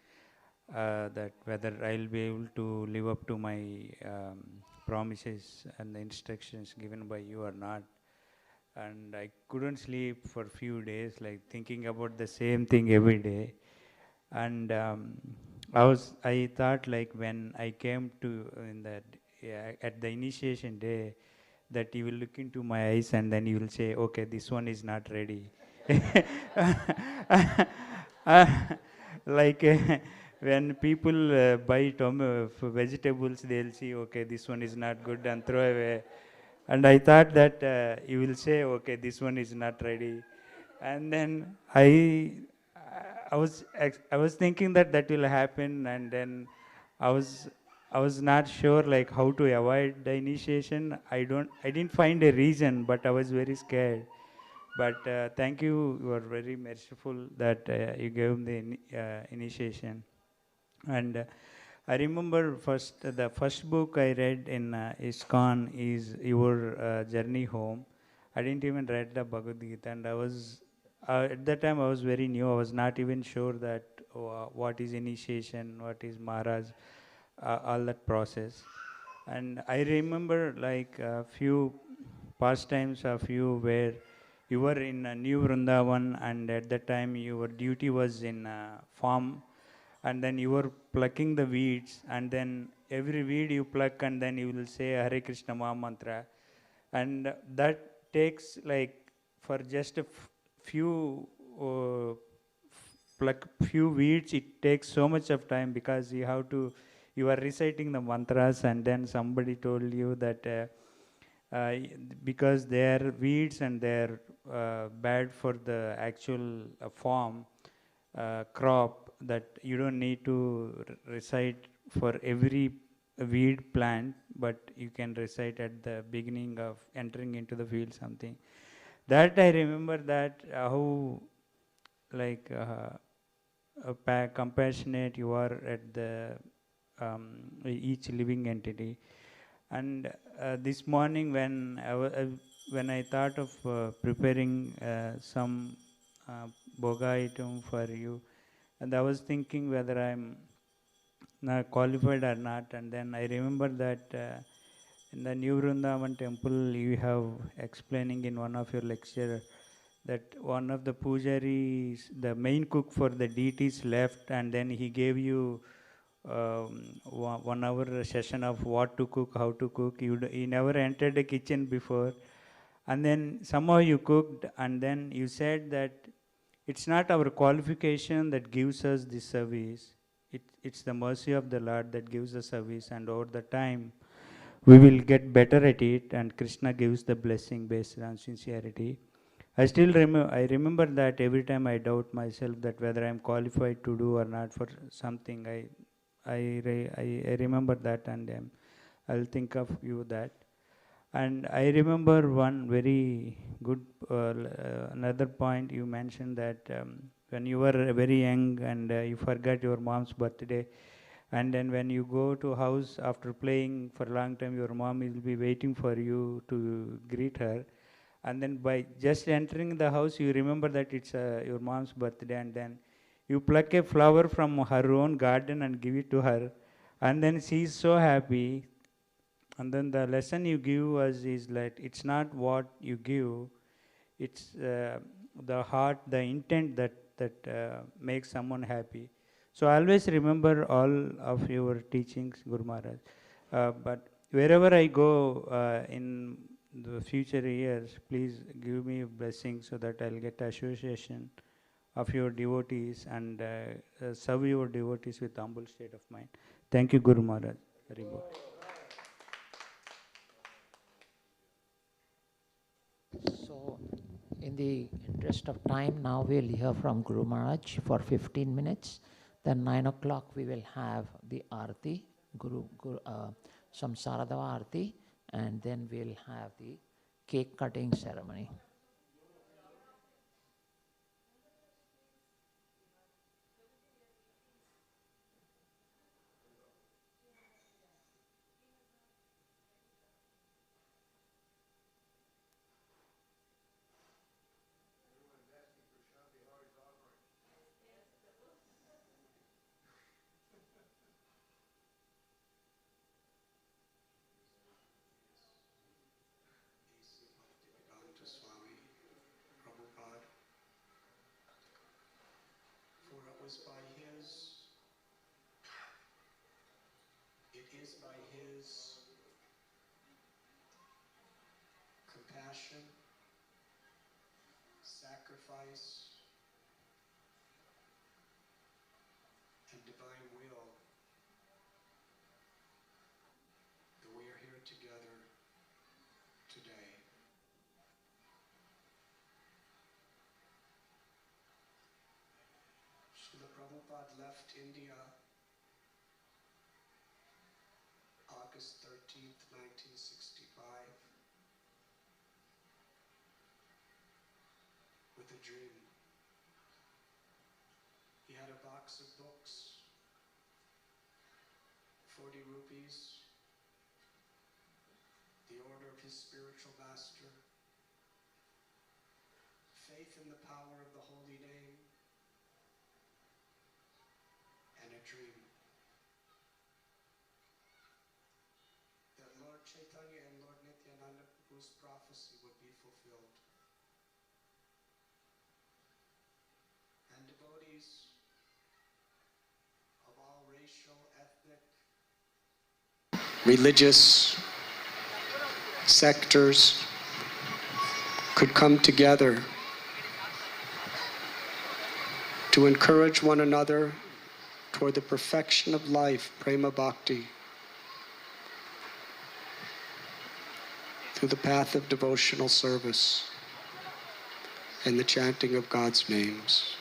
that whether I'll be able to live up to my promises and the instructions given by you or not. And I couldn't sleep for a few days, like thinking about the same thing every day. And I thought, like, when I came to at the initiation day, that you will look into my eyes and then you will say, okay, this one is not ready. Like when people buy vegetables, they'll see, okay, this one is not good and throw away. And I thought that you will say, okay, this one is not ready. And then I was thinking that will happen, and then I was not sure like how to avoid the initiation. I didn't find a reason, but I was very scared. But thank you. You are very merciful that you gave the initiation. And I remember the first book I read in Iskcon is your Journey Home. I didn't even read the Bhagavad Gita, and I was at that time I was very new. I was not even sure that what is initiation, what is Maharaj, all that process. And I remember like a few pastimes of you where you were in New Vrindavan, and at that time your duty was in farm, and then you were plucking the weeds, and then every weed you pluck and then you will say Hare Krishna Maha Mantra, and that takes like for just a few pluck few weeds, it takes so much of time because you are reciting the mantras, and then somebody told you that because they are weeds and they are bad for the actual farm crop, that you don't need to recite for every a weed plant, but you can recite at the beginning of entering into the field something. That I remember that how like compassionate you are at the each living entity. And this morning when I thought of preparing some boga item for you, and I was thinking whether I'm not qualified or not, and then I remember that in the New Vrindavan temple you have explaining in one of your lecture that one of the pujaris, the main cook for the deities left, and then he gave you 1 hour session of what to cook, how to cook. You never entered the kitchen before, and then somehow you cooked, and then you said that it's not our qualification that gives us this service. It's the mercy of the Lord that gives the service, and over the time we will get better at it, and Krishna gives the blessing based on sincerity. I still remember that every time I doubt myself that whether I am qualified to do or not for something, I remember that, and I'll think of you that. And I remember one very good, another point you mentioned that when you were very young and you forgot your mom's birthday, and then when you go to house after playing for a long time, your mom will be waiting for you to greet her. And then by just entering the house, you remember that it's your mom's birthday, and then you pluck a flower from her own garden and give it to her, and then she is so happy. And then the lesson you give us is like it's not what you give, it's the heart, the intent that makes someone happy. So I always remember all of your teachings, Guru Maharaj. But wherever I go in the future years, please give me a blessing so that I'll get association of your devotees and serve your devotees with humble state of mind. Thank you, Guru Maharaj. Very good. So, in the interest of time, now we'll hear from Guru Maharaj for 15 minutes. Then 9 o'clock we will have the Aarti, some Saradava Aarti, and then we'll have the cake cutting ceremony. Swami, Prabhupada, for it is by his compassion, sacrifice, and divine will that we are here together today. Srila Prabhupada left India August 13th, 1965 with a dream. He had a box of books, 40 rupees, the order of his spiritual master, faith in the power of the holy name, and a dream that Lord Chaitanya and Lord Nityananda Prabhu's prophecy would be fulfilled. And devotees of all racial, ethnic, religious sectors could come together to encourage one another toward the perfection of life, prema bhakti, through the path of devotional service and the chanting of God's names.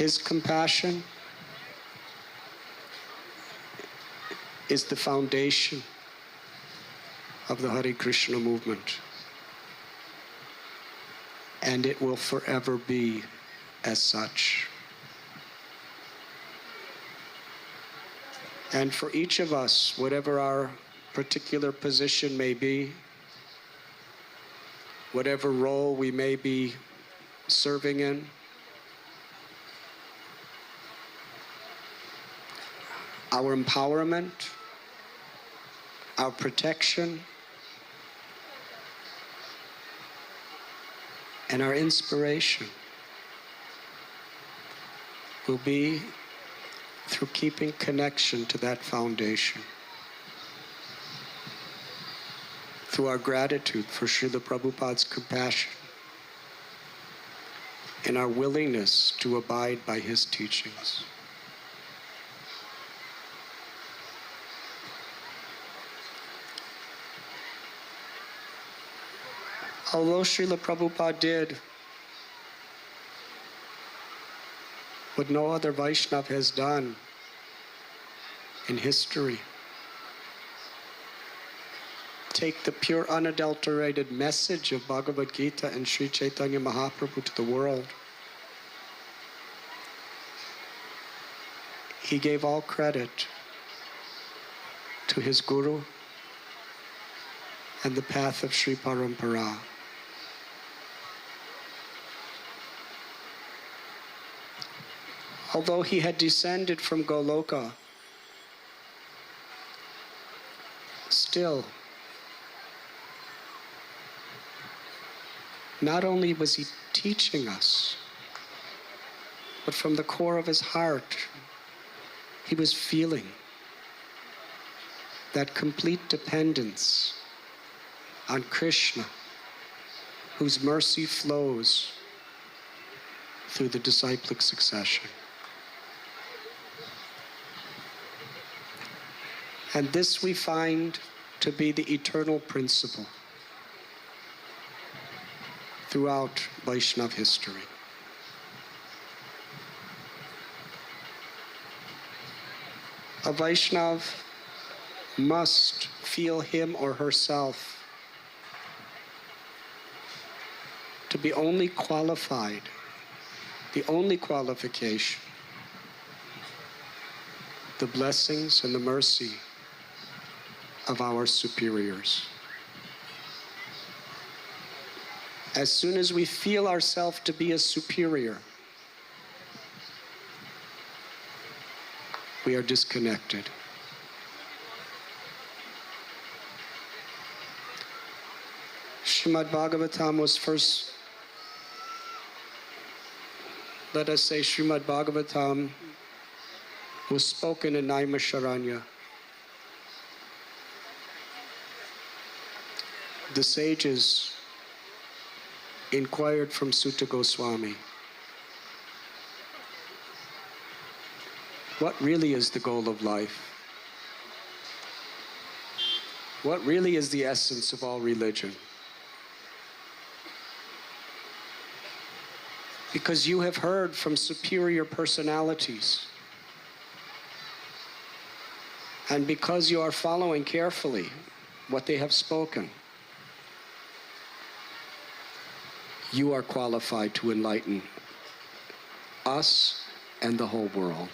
His compassion is the foundation of the Hare Krishna movement. And it will forever be as such. And for each of us, whatever our particular position may be, whatever role we may be serving in, our empowerment, our protection, and our inspiration will be through keeping connection to that foundation. Through our gratitude for Srila Prabhupada's compassion and our willingness to abide by his teachings. Although Srila Prabhupada did what no other Vaishnava has done in history, take the pure unadulterated message of Bhagavad Gita and Sri Chaitanya Mahaprabhu to the world, he gave all credit to his Guru and the path of Sri Parampara. Although he had descended from Goloka, still, not only was he teaching us, but from the core of his heart, he was feeling that complete dependence on Krishna, whose mercy flows through the disciplic succession. And this we find to be the eternal principle throughout Vaishnava history. A Vaishnava must feel him or herself to be only qualified, the only qualification, the blessings and the mercy of our superiors. As soon as we feel ourselves to be a superior, we are disconnected. Srimad Bhagavatam was first, let us say Srimad Bhagavatam was spoken in Naimisharanya. The sages inquired from Sutta Goswami, what really is the goal of life? What really is the essence of all religion? Because you have heard from superior personalities, and because you are following carefully what they have spoken, you are qualified to enlighten us and the whole world.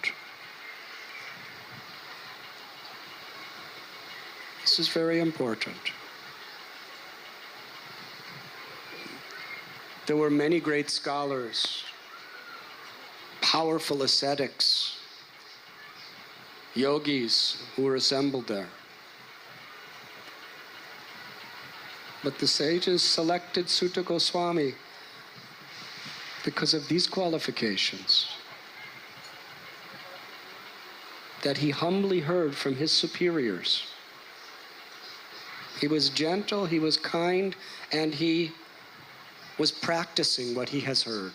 This is very important. There were many great scholars, powerful ascetics, yogis who were assembled there. But the sages selected Sutta Goswami because of these qualifications, that he humbly heard from his superiors. He was gentle, he was kind, and he was practicing what he has heard.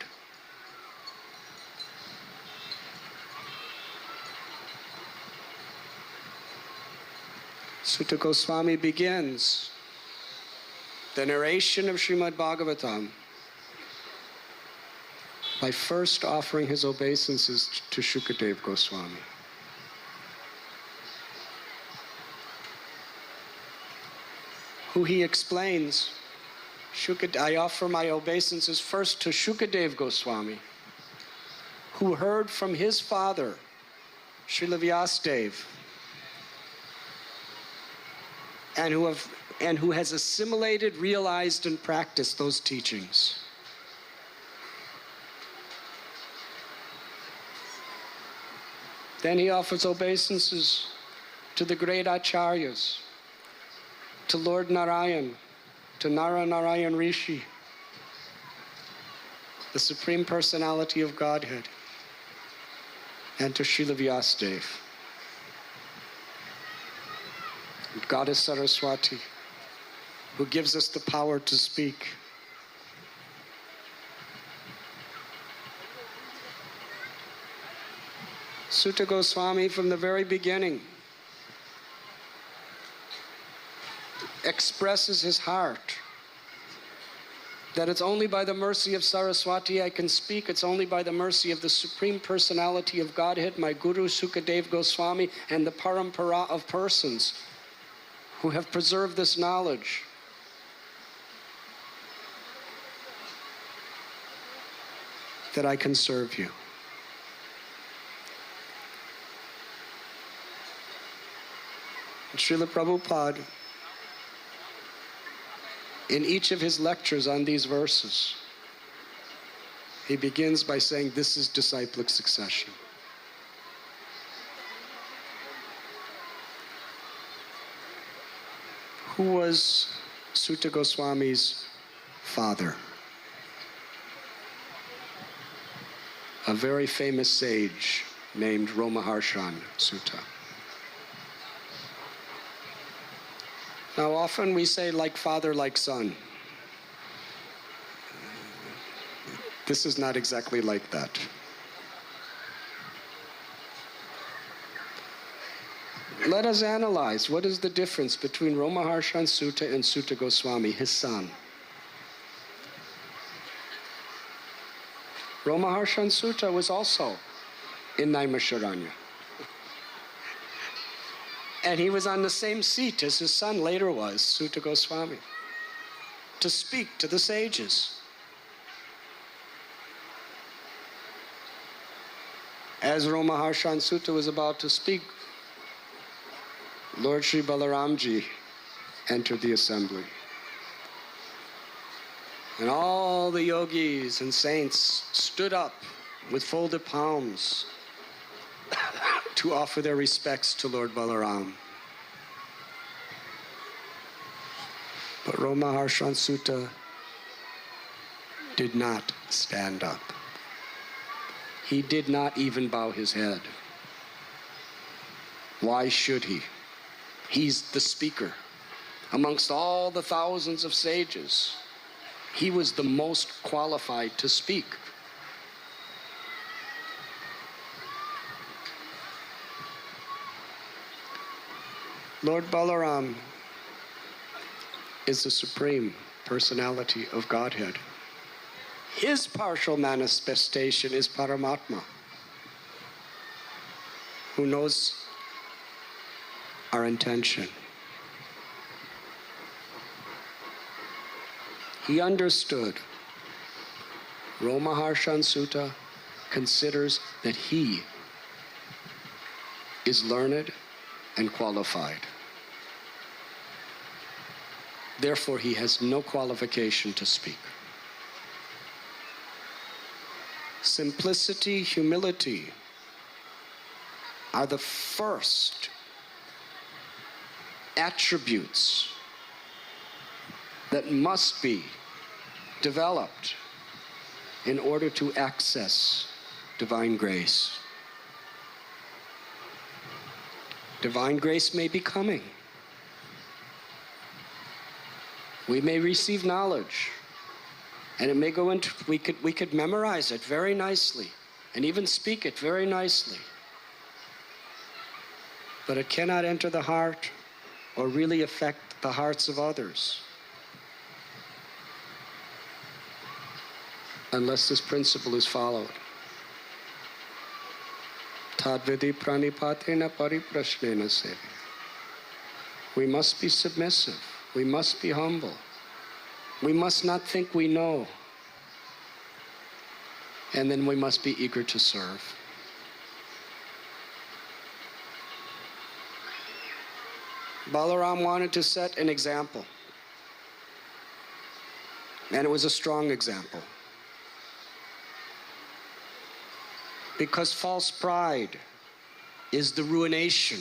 Sutta Goswami begins the narration of Srimad Bhagavatam by first offering his obeisances to Shukadev Goswami. Who he explains, I offer my obeisances first to Shukadev Goswami, who heard from his father, Srila Vyasadeva, and who has assimilated, realized, and practiced those teachings. Then he offers obeisances to the great acharyas, to Lord Narayan, to Narayan Rishi, the Supreme Personality of Godhead, and to Srila Vyasadeva, Goddess Saraswati, who gives us the power to speak. Sutta Goswami, from the very beginning, expresses his heart that it's only by the mercy of Saraswati I can speak. It's only by the mercy of the Supreme Personality of Godhead, my Guru Sukadeva Goswami, and the Parampara of persons who have preserved this knowledge, that I can serve you. And Srila Prabhupada, in each of his lectures on these verses, he begins by saying, this is disciplic succession. Who was Sutta Goswami's father? A very famous sage named Romaharshan Sutta. Now often we say like father, like son. This is not exactly like that. Let us analyze what is the difference between Romaharshan Sutta and Sutta Goswami, his son. Romaharshan Sutta was also in Naimisharanya. And he was on the same seat as his son later was, Sutta Goswami, to speak to the sages. As Romaharshan Sutta was about to speak, Lord Sri Balaramji entered the assembly. And all the yogis and saints stood up with folded palms to offer their respects to Lord Balaram. But Romaharshan Sutta did not stand up. He did not even bow his head. Why should he? He's the speaker. Amongst all the thousands of sages, he was the most qualified to speak. Lord Balaram is the Supreme Personality of Godhead. His partial manifestation is Paramatma, who knows our intention. He understood. Romaharshan Sutta considers that he is learned and qualified. Therefore, he has no qualification to speak. Simplicity, humility are the first attributes that must be developed in order to access divine grace. Divine grace may be coming. We may receive knowledge, and it may go into, we could memorize it very nicely, and even speak it very nicely. But it cannot enter the heart or really affect the hearts of others unless this principle is followed. Tadvidi pranipatena pariprashnena sevi. We must be submissive. We must be humble. We must not think we know. And then we must be eager to serve. Balaram wanted to set an example. And it was a strong example. Because false pride is the ruination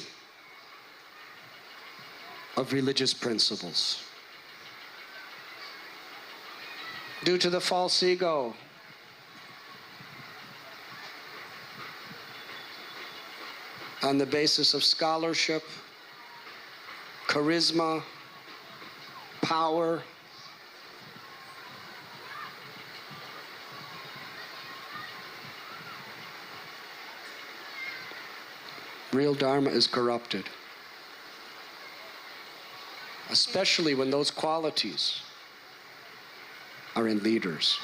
of religious principles. Due to the false ego, on the basis of scholarship, charisma, power, real Dharma is corrupted. Especially when those qualities are in leaders.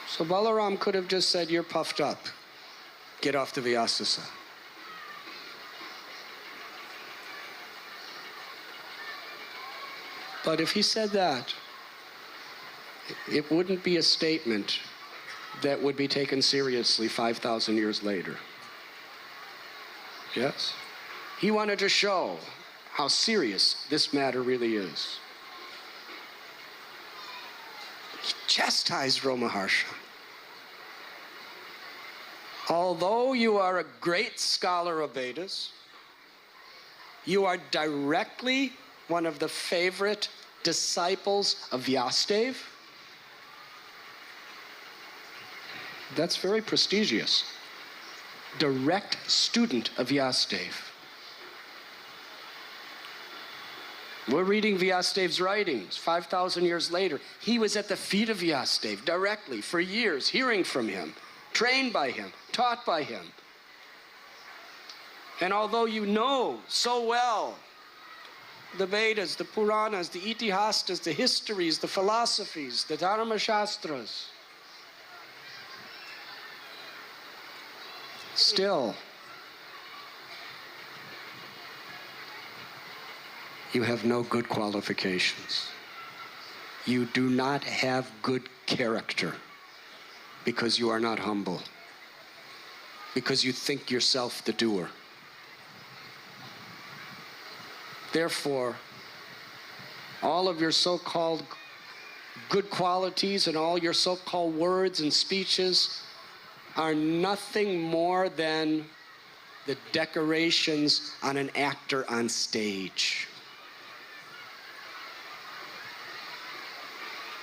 So Balaram could have just said, you're puffed up. Get off the Vyasa. But if he said that, it wouldn't be a statement that would be taken seriously 5,000 years later. Yes? He wanted to show how serious this matter really is. He chastised Maharsha. Although you are a great scholar of Vedas, you are directly one of the favorite disciples of Vyasadeva. That's very prestigious. Direct student of Vyasadeva. We're reading Vyasadeva's writings 5,000 years later. He was at the feet of Vyasadeva directly for years, hearing from him, trained by him, taught by him. And although you know so well the Vedas, the Puranas, the Itihastas, the histories, the philosophies, the Dharma Shastras, still, you have no good qualifications. You do not have good character because you are not humble, because you think yourself the doer. Therefore, all of your so-called good qualities and all your so-called words and speeches are nothing more than the decorations on an actor on stage.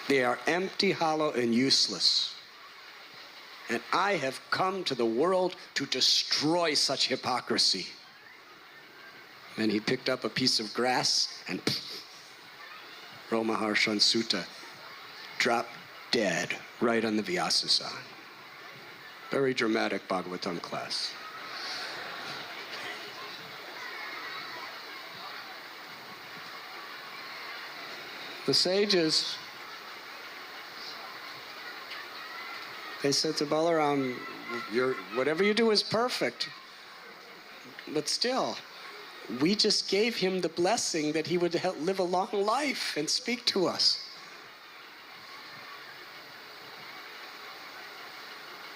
They are empty, hollow, and useless. And I have come to the world to destroy such hypocrisy. And he picked up a piece of grass and Maharsha and Sutta dropped dead right on the Vyasa. Very dramatic Bhagavatam class. The sages, they said to Balaram, whatever you do is perfect, but still, we just gave him the blessing that he would live a long life and speak to us.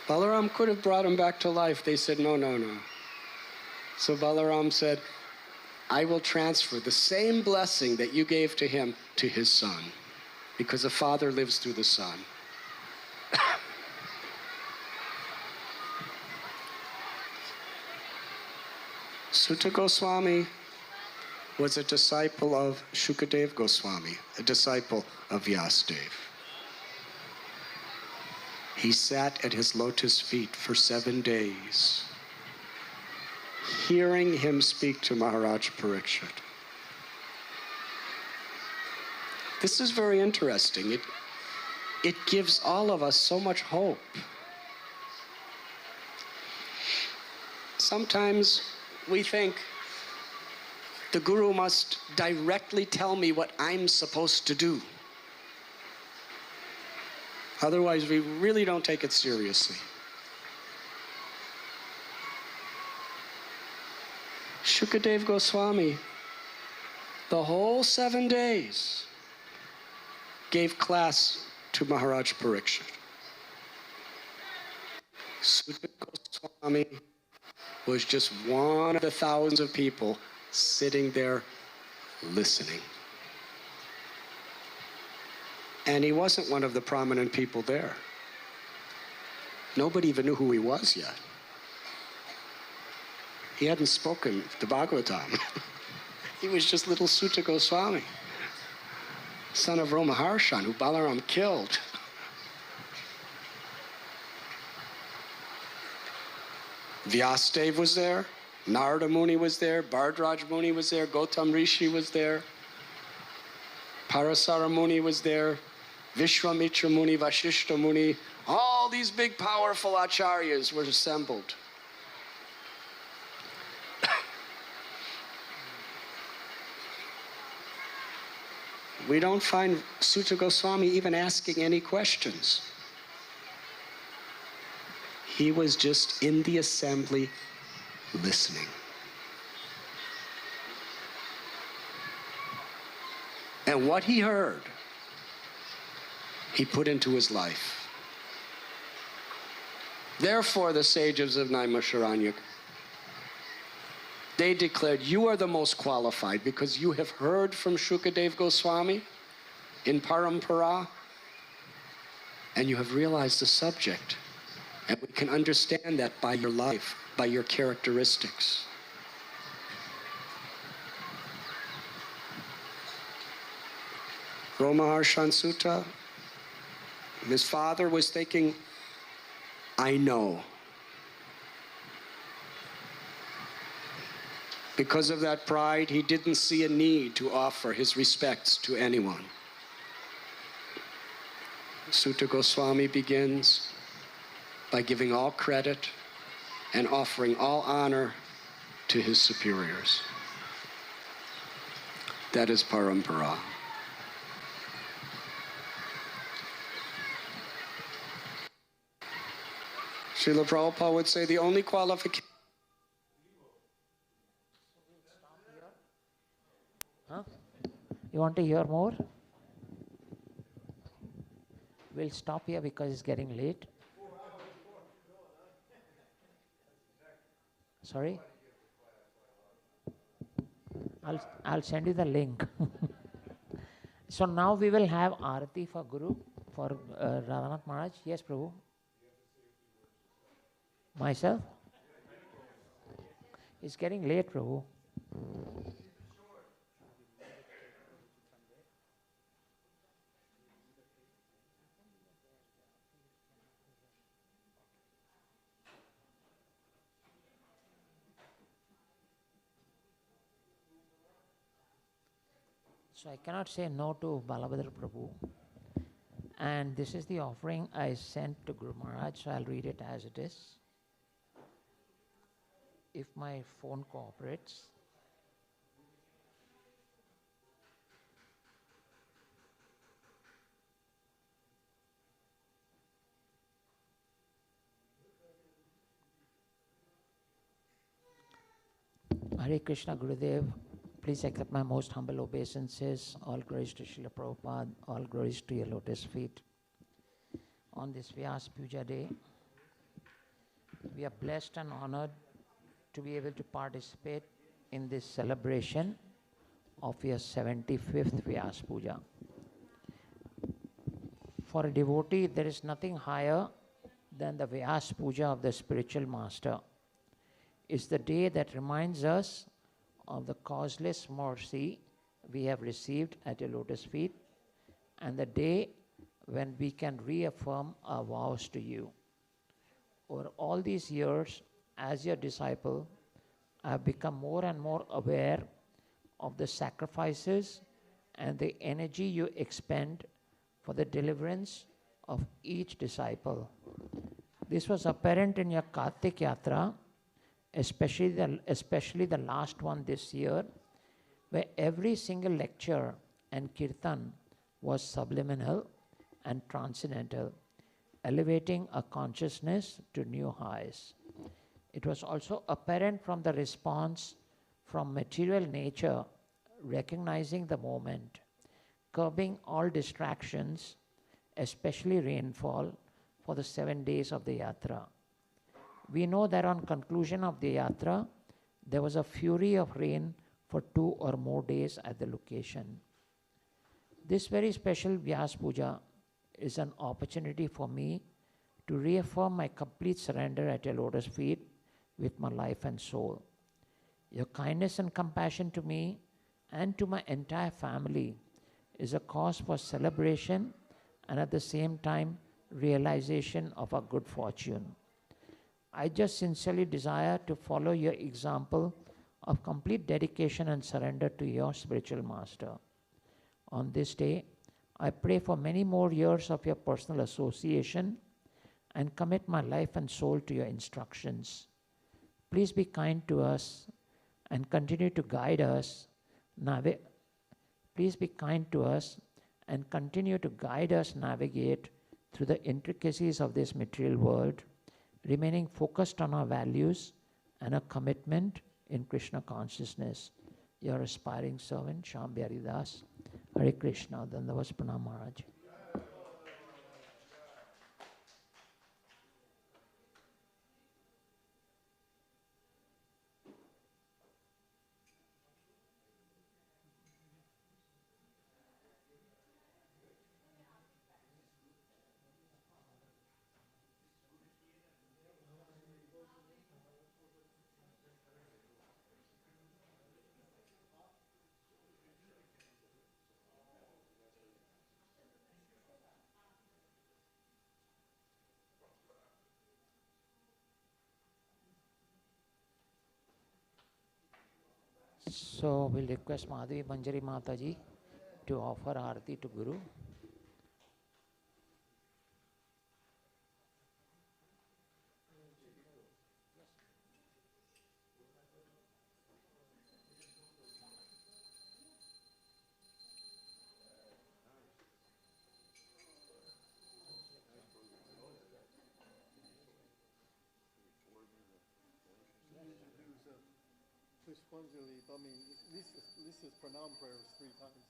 Balaram could have brought him back to life. They said, no, no, no. So Balaram said, I will transfer the same blessing that you gave to him to his son, because a father lives through the son. Sutta Goswami was a disciple of Shukadeva Goswami, a disciple of Vyasadeva. He sat at his lotus feet for 7 days, hearing him speak to Maharaj Parikshit. This is very interesting. It gives all of us so much hope. Sometimes we think the Guru must directly tell me what I'm supposed to do. Otherwise, we really don't take it seriously. Shukadev Goswami, the whole 7 days, gave class to Maharaj Parikshit. Sutta Goswami was just one of the thousands of people sitting there listening. And he wasn't one of the prominent people there. Nobody even knew who he was yet. He hadn't spoken the Bhagavatam. He was just little Sutta Goswami, son of Romaharshan, who Balaram killed. Vyasadeva was there, Narada Muni was there, Bhardraj Muni was there, Gautam Rishi was there, Parasara Muni was there, Vishwamitra Muni, Vashishta Muni, all these big powerful acharyas were assembled. We don't find Sutta Goswami even asking any questions. He was just in the assembly listening. And what he heard, he put into his life. Therefore, the sages of Naimisharanya, they declared, you are the most qualified because you have heard from Shukadev Goswami in Parampara, and you have realized the subject. And we can understand that by your life, by your characteristics. Romaharshan Sutta, his father was thinking, I know. Because of that pride, he didn't see a need to offer his respects to anyone. Sutta Goswami begins by giving all credit and offering all honor to his superiors. That is parampara. Srila Prabhupada would say the only qualification. Huh? You want to hear more? We'll stop here because it's getting late. Sorry? I'll send you the link. So now we will have Arati for Guru, for Radhanath Maharaj. Yes, Prabhu. Myself? It's getting late, Prabhu. So I cannot say no to Balabhadra Prabhu. And this is the offering I sent to Guru Maharaj, so I'll read it as it is. If my phone cooperates. Hare Krishna Gurudev, please accept my most humble obeisances. All glories to Srila Prabhupada, all glories to your lotus feet. On this Vyasa Puja day, we are blessed and honored to be able to participate in this celebration of your 75th Vyasa Puja. For a devotee, there is nothing higher than the Vyasa Puja of the spiritual master. It's the day that reminds us of the causeless mercy we have received at your lotus feet, and the day when we can reaffirm our vows to you. Over all these years, as your disciple, I have become more and more aware of the sacrifices and the energy you expend for the deliverance of each disciple. This was apparent in your Kartik Yatra, especially the last one this year, where every single lecture and kirtan was subliminal and transcendental. elevating a consciousness to new highs. It was also apparent from the response from material nature, recognizing the moment, curbing all distractions, especially rainfall, for the 7 days of the yatra. We know that on conclusion of the yatra, there was a fury of rain for 2 or more days at the location. This very special Vyasa puja is an opportunity for me to reaffirm my complete surrender at your lotus feet with my life and soul. Your kindness and compassion to me and to my entire family is a cause for celebration and at the same time realization of our good fortune. I just sincerely desire to follow your example of complete dedication and surrender to your spiritual master. On this day, I pray for many more years of your personal association and commit my life and soul to your instructions. Please be kind to us and continue to guide us. Please be kind to us and continue to guide us navigate through the intricacies of this material world, remaining focused on our values and a commitment in Krishna consciousness. Your aspiring servant, Shambhari Das. Hare Krishna. Dandavas Pranam Maharaj. So we'll request Madhavi Manjari Mataji to offer Aarti to Guru. Pushpanjali, I mean, this is pranam prayers 3 times.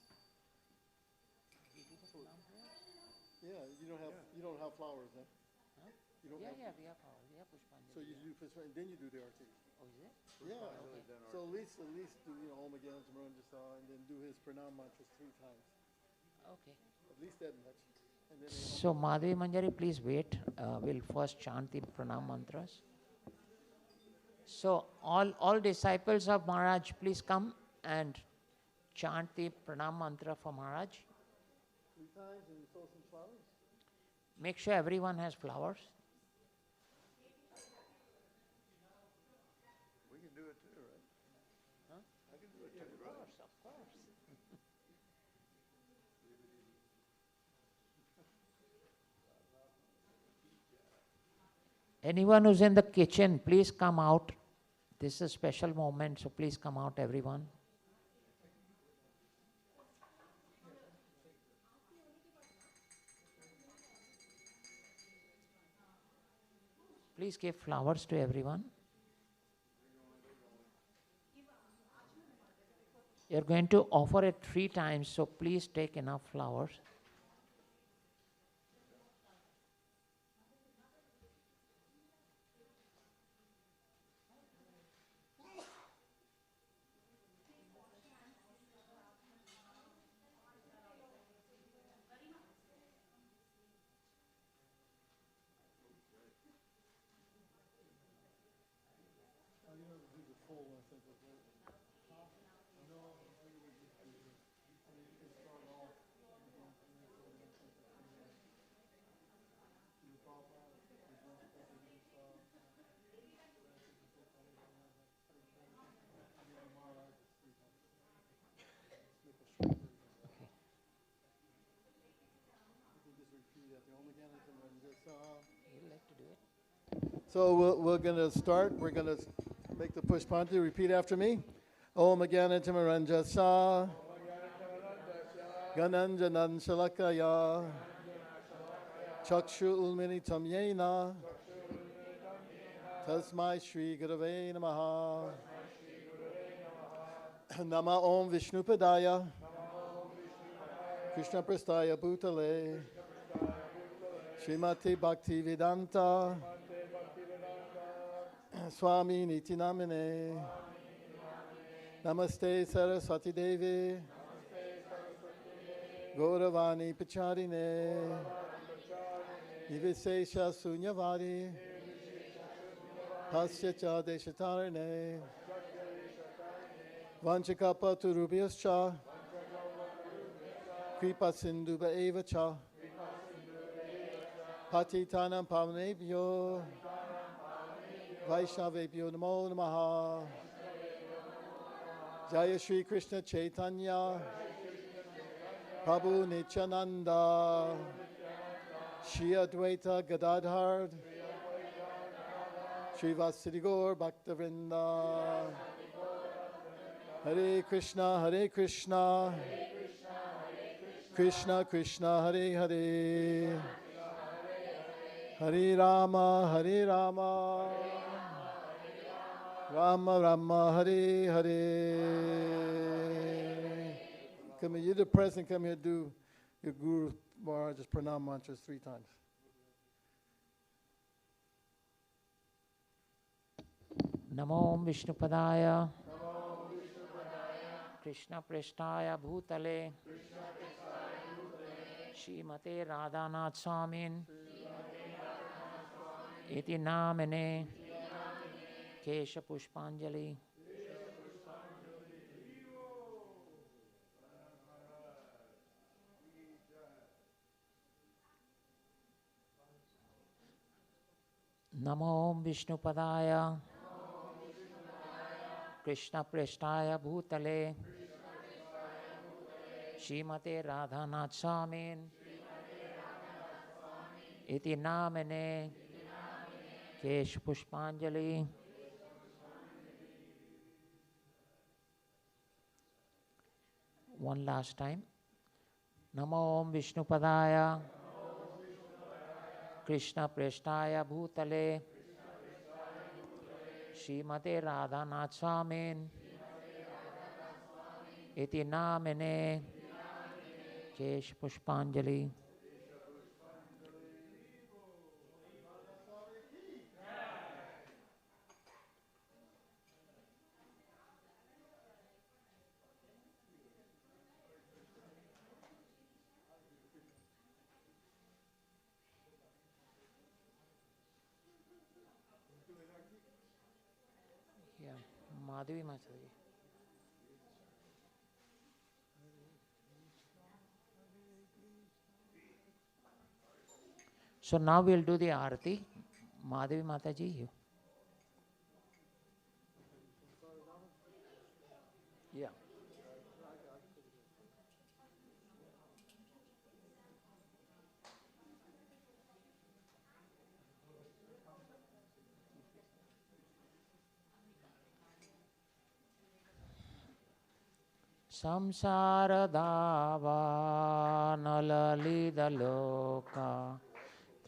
Yeah, you don't have flowers, huh? You don't have, we have flowers. We have Pushpanjali. so you do Pushpanjali, then you do the arti. Oh, is it? Yeah. Okay. So at least do Om Again Samaranja and then do his pranam mantras 3 times. Okay. At least that much. And then So Madhavi Manjari, please wait. We'll first chant the pranam mantras. So all disciples of Maharaj, please come and chant the pranam mantra for Maharaj. 3 times and throw some flowers. Make sure everyone has flowers. We can do it too, right? Huh? I can do it too, right? Of course. Anyone who's in the kitchen, please come out. This is a special moment, so please come out, everyone. Please give flowers to everyone. You're going to offer it 3 times, so please take enough flowers. So we're going to start. We're going to make the Pushpanjali. Repeat after me. Om Agyanatimaranjasa Gananjanan Shalakaya Chakshu Ulminitam Yena Tasmai Shri Gurave Namaha Nama Om Vishnupadaya Krishna Prastaya Bhutale Srimati Bhakti Vedanta Swami Niti Namine Namaste Saraswati Devi Gauravani Pacharine Nivesesha Sunyavadi Hasya Cha Deshatarine Vanchakapa Turubhyascha Kripa Sindhuba Eva Cha Patitanam Pavanebhyo Vaishnavebhyo Namo Namaha Jaya Shri Krishna Chaitanya Prabhu Nityananda Shri Advaita Gadadhar Shri Vasudeva Gaur Bhaktavrinda Hare Krishna Hare Krishna Krishna Krishna Hare Hare Hare Rama Rama Rama Hare Hare. Come here, you're the president, come here, do your Guru Maharaj's pranam mantras 3 times. Namo Vishnupadaya Krishna Prasthaya Bhutale Srimate Radhanath Swamin Iti Namine Kesha Pushpanjali. Namo Vishnupadaya Krishna Prasthaya Bhutale Srimate Radhanath Swamin Iti Namine Kesha Pushpanjali. One last time. Namo Vishnupadaya Krishna Prasthaya Bhutale Srimate Radhanath Swamin Iti Namine Kesha Pushpanjali. Madhavi Mataji. So now we'll do the Aarti. Madhavi Mataji, you. Yeah. Samsara dava nalalida loka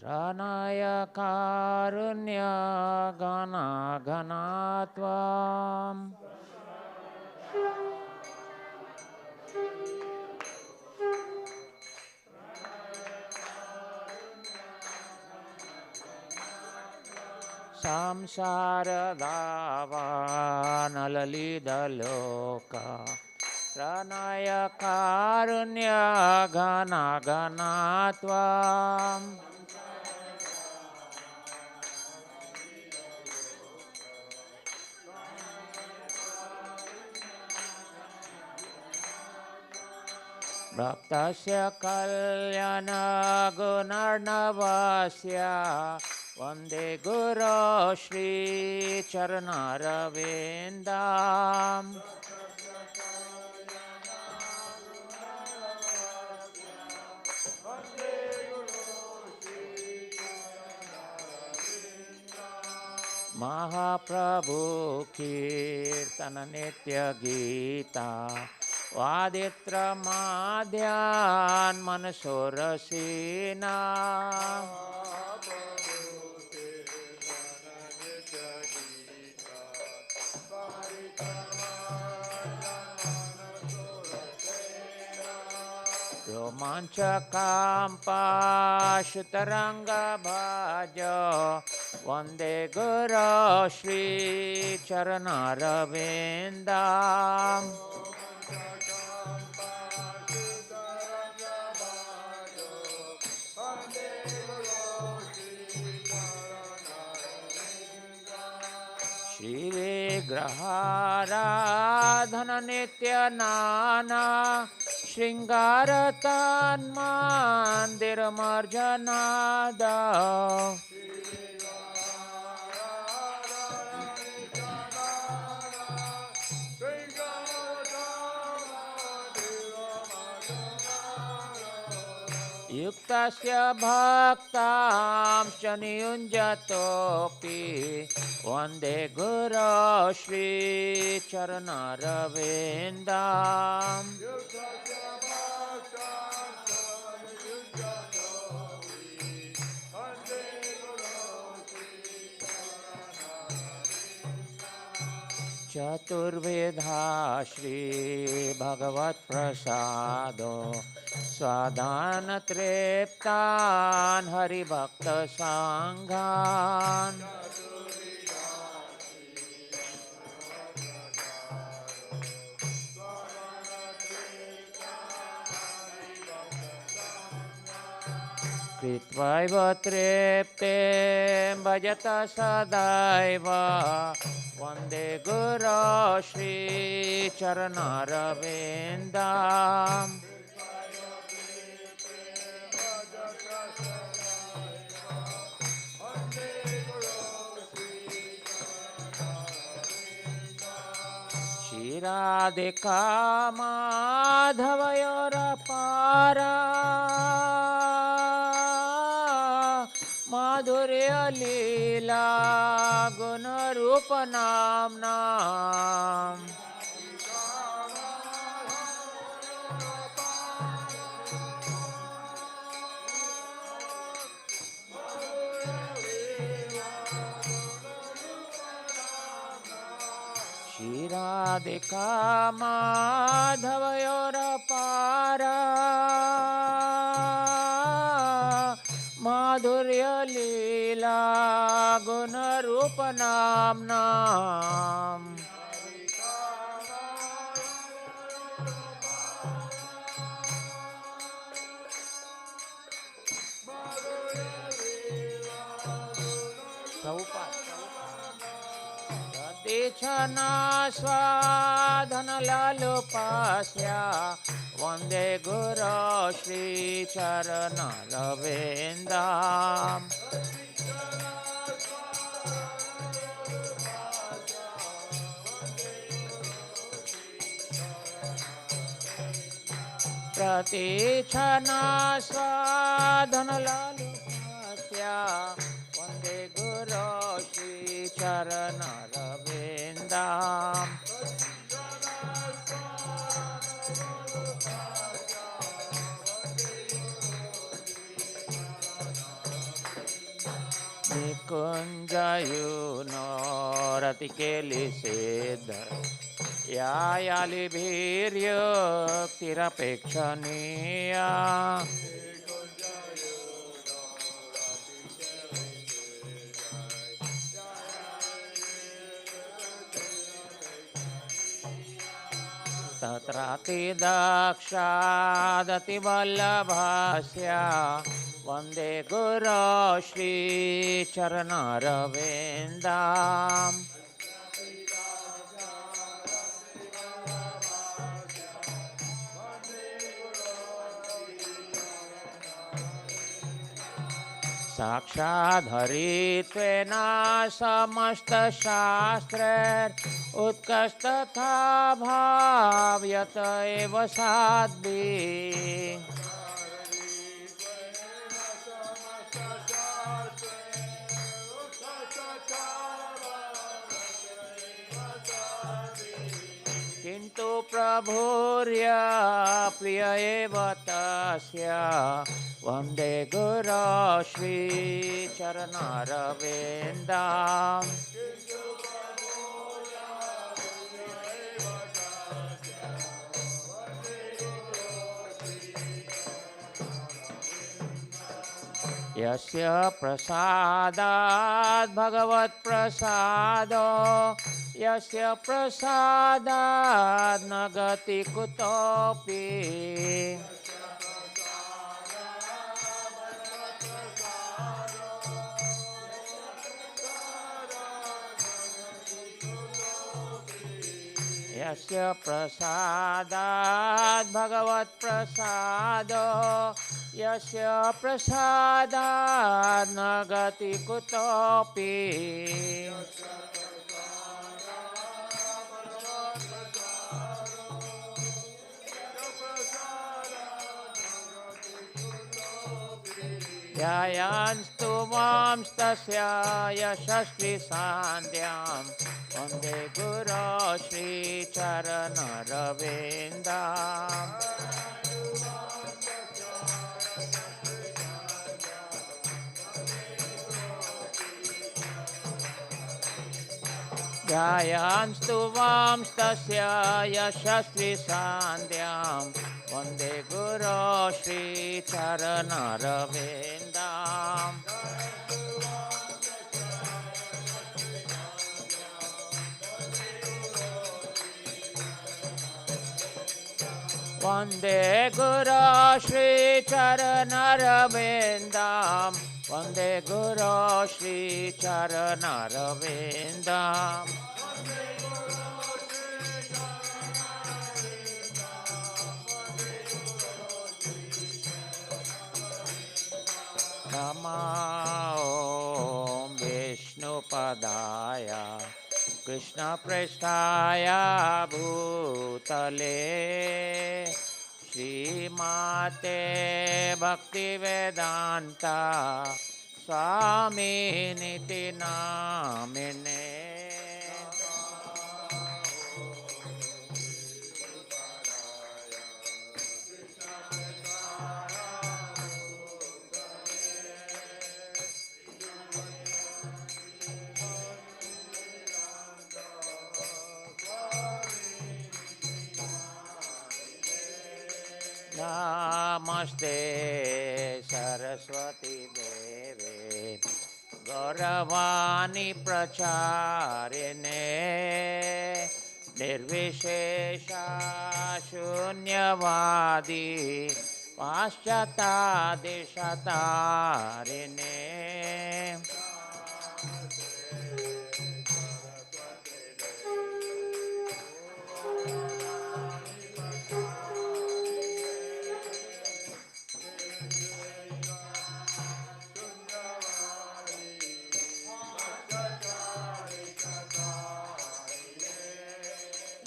tranaya karunya gana ganatvam samsara dava nalalida loka Pranaya karunya gana ganatvam Bhaktasya kalyana gunarnavasya Vande Guru Shri Charanaravindam Mahaprabhu Kirtana Nitya Gita वादित्रमाद्यान् मनसोरसीना रोमाञ्चकाम्पाशुतरङ्गभाज वन्दे गुरो श्रीचरणारविन्दाम् श्रीविग्रहाराधननित्यनाना शृङ्गारतन्मन्दिरमर्जनादा युक्तस्य भक्तांश्च नियुञ्जतोऽपि वन्दे गुरो श्रीचरणारविन्दाम् चतुर्विधा श्रीभगवत्प्रसादो स्वादानतृप्तान् हरिभक्तसङ्घान् कृत्वैव तृप्तिं भजत सदैव वन्दे गुरो श्रीचरणारविन्दाम् श्रीराधिका माधवयोरपारा माधुर्यलीला गुणरूपनाम्ना श्रीराधिका माधवयोरपारा माधुर्यलीला गुणरूपनाम्ना तेछना स्वाधनलालुपास्या वन्दे गुरो श्रीचरणारविन्दाम् प्रतीक्षणा स्वाधनलालुपास्या वन्दे गुरो श्रीचरणारविन्दाम् निकुञ्जयुनो रतिकेलिसेद्धर यायालिभिर्युक्तिरपेक्षणीया तत्रातिदक्षादतिवल्लभास्या वन्दे गुरो श्रीचरणारविन्दाम् साक्षाद्धरित्वेन समस्तशास्त्रैरुत्कस्तथा भाव्यत एव साध्वी किन्तु प्रभुर्या प्रिय एव तस्य वन्दे गुरो श्रीचरणारविन्दम् यस्य प्रसादात् भगवत्प्रसादो यस्य प्रसादात् न गति कुतोऽपि यस्य प्रसादात् भगवत्प्रसादो यस्य प्रसादात् न गति कुतोऽपि ध्यायान्स्तु मांस्तस्य यशस्वी सान्ध्यां वन्दे गुरो श्रीचरणरविन्दम् ध्यायान्स्तु वांस्तस्य यशस्वी सान्ध्यां वन्दे गुरो श्रीचरणरविन्दम् वन्दे गुरो श्रीचरणरविन्दम् वन्दे गुरो श्रीचरणरविन्दम् नमः ॐ विष्णुपदाय कृष्णपृष्ठाय भूतले श्रीमते भक्तिवेदान्ता स्वामिनिति नामिने नमस्ते सरस्वती देवे गौरवाणी प्रचारिणे निर्विशेषा शून्यवादी पाश्चात्यादिशतारिणे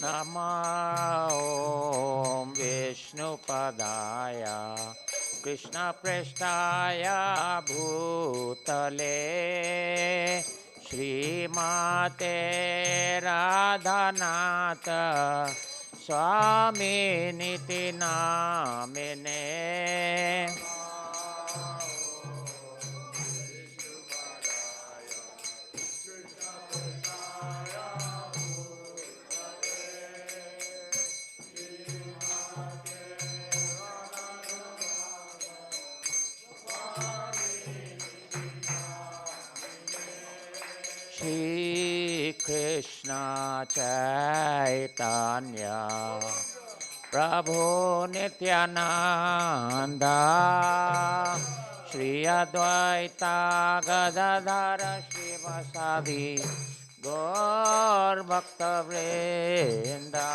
नमः ॐ विष्णुपदाय कृष्णपृष्ठाय भूतले श्रीमते Radhanath स्वामिनिति नामिने Shri Krishna Chaitanya Prabhu Nityananda Shri Advaita Gadadhara Shivasadi Gaur Bhakta Vrinda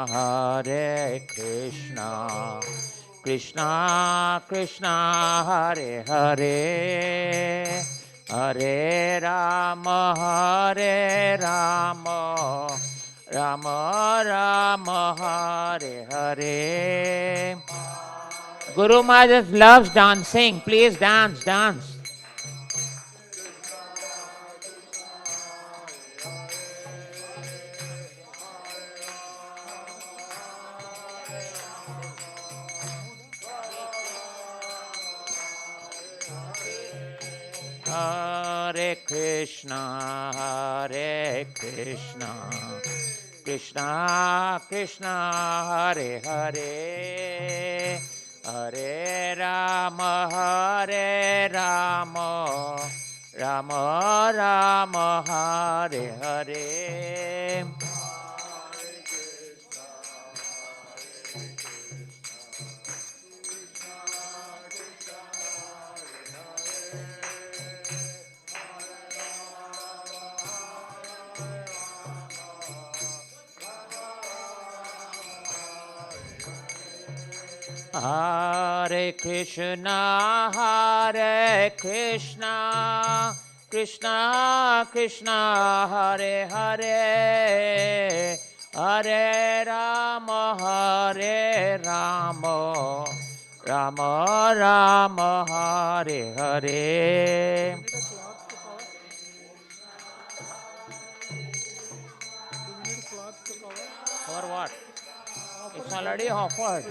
Hare Krishna Krishna Krishna Hare Hare Hare Rama Rama Rama Hare Hare. Guru Maharaj loves dancing. Please dance, dance. Hare Krishna, Krishna Krishna, Hare Hare, Hare Rama, Rama Rama, Hare Hare. Hare Krishna, Krishna Krishna, Hare Hare, Hare Rama, Rama Rama, Hare Hare. For what? It's already offered.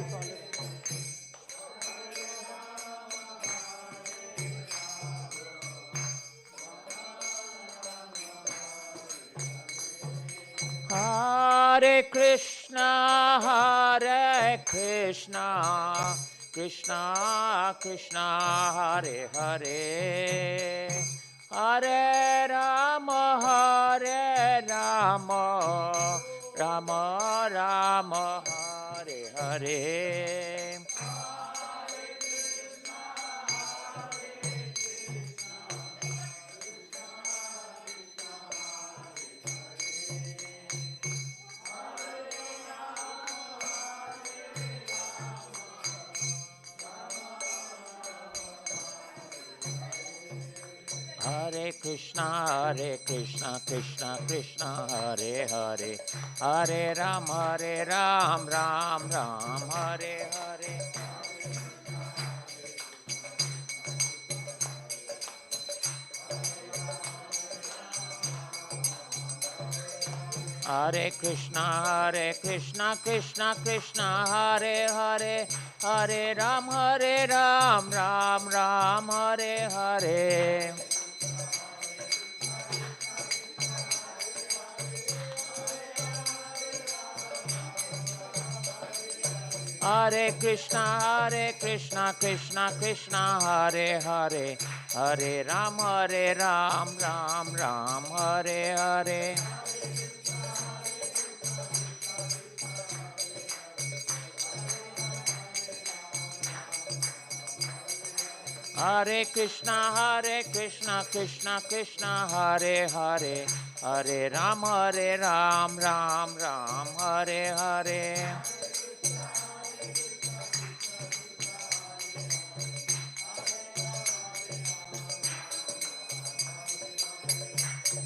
Hare Krishna, Krishna Krishna, Hare Hare, Hare Rama, Rama Rama, Hare Hare. Hare Krishna, Krishna Krishna, Hare Hare, Hare Ram, Ram Ram, Hare Hare. Hare Krishna, Krishna Krishna, Hare Hare, Hare Ram, Ram Ram, Hare Hare. Hare Krishna, Krishna Krishna, Hare Hare, Hare Ram, Ram Ram, Hare Hare. Hare Krishna, Krishna Krishna, Hare Hare, Hare Ram, Ram Ram, Hare Hare.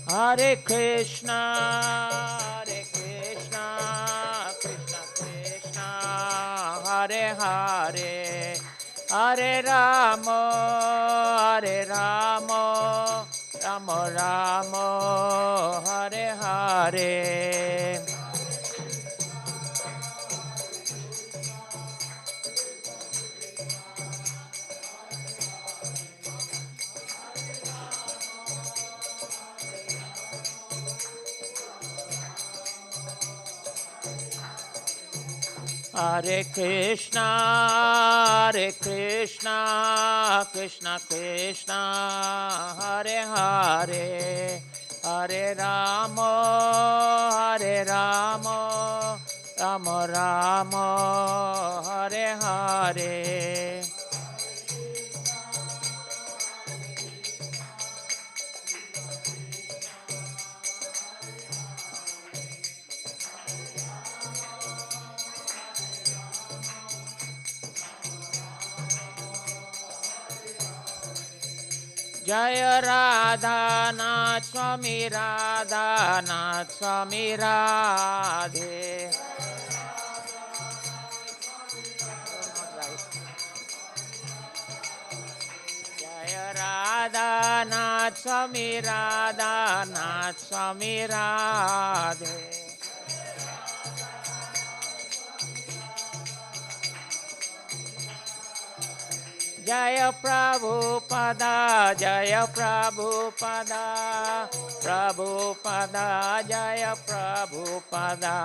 Hare Krishna, Krishna Krishna, Hare Hare, Hare Rama, Rama Rama, Hare Hare. Hare Krishna, Krishna Krishna, Hare Hare, Hare Rama, Rama Rama, Hare Hare. Jaya Radhanath Swami Radhanath Swami Radhe. Jaya Radhanath Swami Radhanath Swami Radhe. Jaya Prabhupada, Jaya Prabhupada, Prabhupada, Jaya Prabhupada.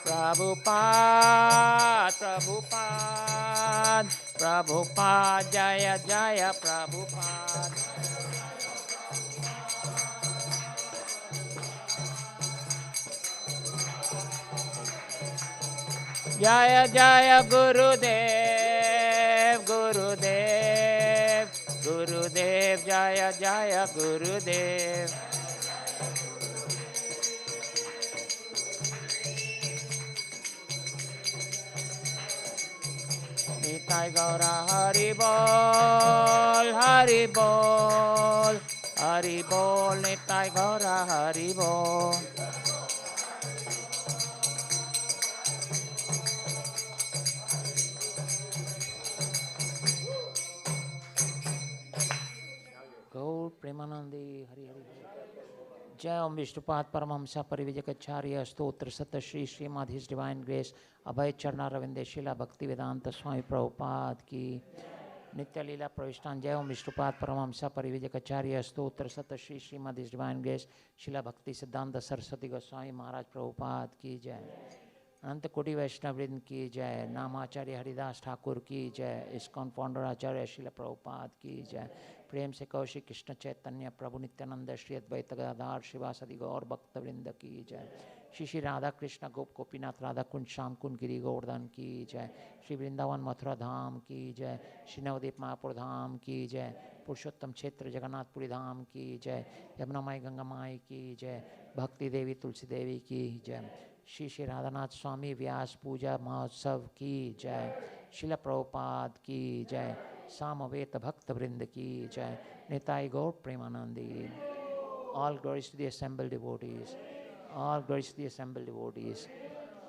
Prabhupada, Prabhupada, Prabhupada, Jaya Jaya Prabhupada. Jaya Jaya Gurudev, Gurudev, Gurudev, Jaya Jaya Gurudev. Nitai Gaura Hari Bol, Hari Bol, Hari Bol, Nitai Gaura Hari Bol. Gaur Premanandi Hari Hari. Jai Om Vishnupad Paramhamsa Parivijakacharya Stotra Sata Shri Srimad His Divine Grace Abhay Charna Ravinde Srila Bhakti Vedanta Swami Prabhupada Ki Nitya Leela Pravishtan. Jai Om Vishnupad Paramhamsa Parivijakacharya Stotra Sata Shri Srimad His Divine Grace Srila Bhakti Siddhanta Saraswati Goswami Maharaj Prabhupada Ki Jai. Ananta Koti Vaishnavrind Ki Jai. Namacharya Haridas Thakur Ki Jai. Iskcon founder Acharya Srila Prabhupada Ki Jai. प्रेम से कहो श्री कृष्ण चैतन्य प्रभु नित्यानंद श्री अद्वैत गदाधर श्रीवासदि गौर भक्त वृंद की जय। श्री श्री राधा कृष्ण गोप गोपीनाथ राधा कुंज श्याम कुंज गिरी गोवर्धन की जय। श्री वृंदावन मथुरा धाम की जय। श्री नवदीप महापुर धाम की जय। पुरुषोत्तम क्षेत्र जगन्नाथपुरी धाम की जय। यमुना माई गंगा माई की जय। भक्ति देवी तुलसी देवी की जय। श्री श्री राधानाथ स्वामी व्यास पूजा महोत्सव की जय। शिला प्रभुपाद की जय। Samaveta Bhakta Vrinda ki jai. Nitai Gaur Premanandi. All glories to the assembled devotees. All glories to the assembled devotees.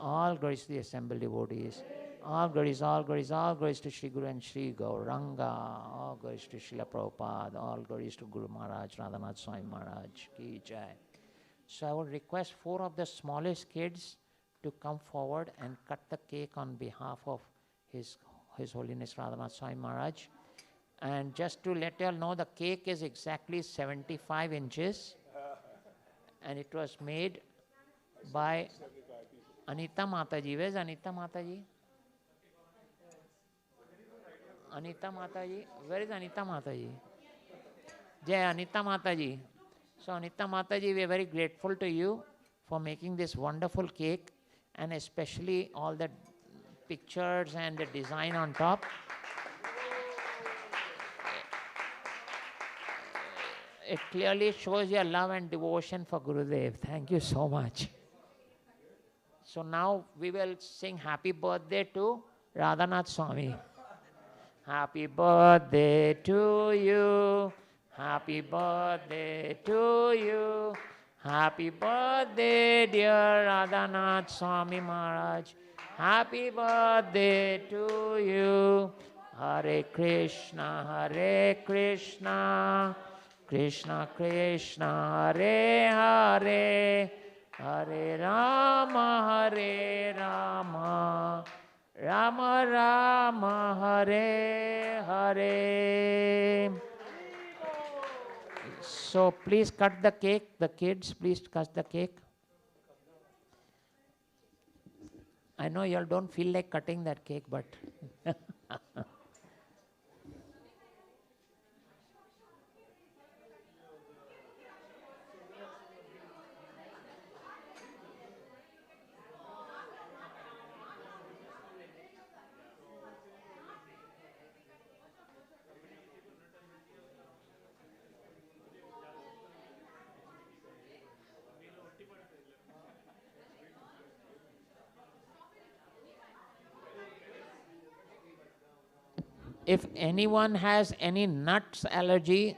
All glories to the assembled devotees. All glories, all glories, all glories to Shri Guru and Shri Gauranga. All glories to Srila Prabhupada. All glories to Guru Maharaj, Radhanath Swami Maharaj ki jai. So I would request 4 of the smallest kids to come forward and cut the cake on behalf of His Holiness Radhanath Swami Maharaj. And just to let you all know, the cake is exactly 75 inches. And it was made by Anita Mataji. Where's Anita Mataji? Anita Mataji. Where is Anita Mataji? Jai Anita Mataji. So Anita Mataji, we are very grateful to you for making this wonderful cake, and especially all the pictures and the design on top. It clearly shows your love and devotion for Gurudev. Thank you so much. So now we will sing happy birthday to Radhanath Swami. Happy birthday to you. Happy birthday to you. Happy birthday, dear Radhanath Swami Maharaj. Happy birthday to you. Hare Krishna, Krishna Krishna, Hare Hare, Hare Rama, Rama Rama, Hare Hare. So please cut the cake. The kids, please cut the cake. I know you all don't feel like cutting that cake, but If anyone has any nuts allergy,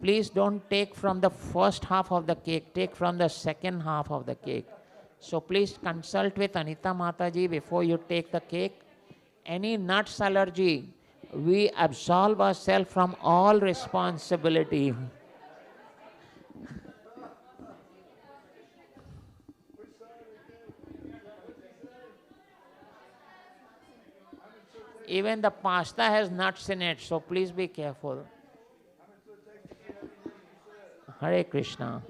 please don't take from the first half of the cake, take from the second half of the cake. So please consult with Anita Mataji before you take the cake. Any nuts absolve, we absolve ourselves from all responsibility. Even the pasta has nuts in it, so please be careful. Hare Krishna.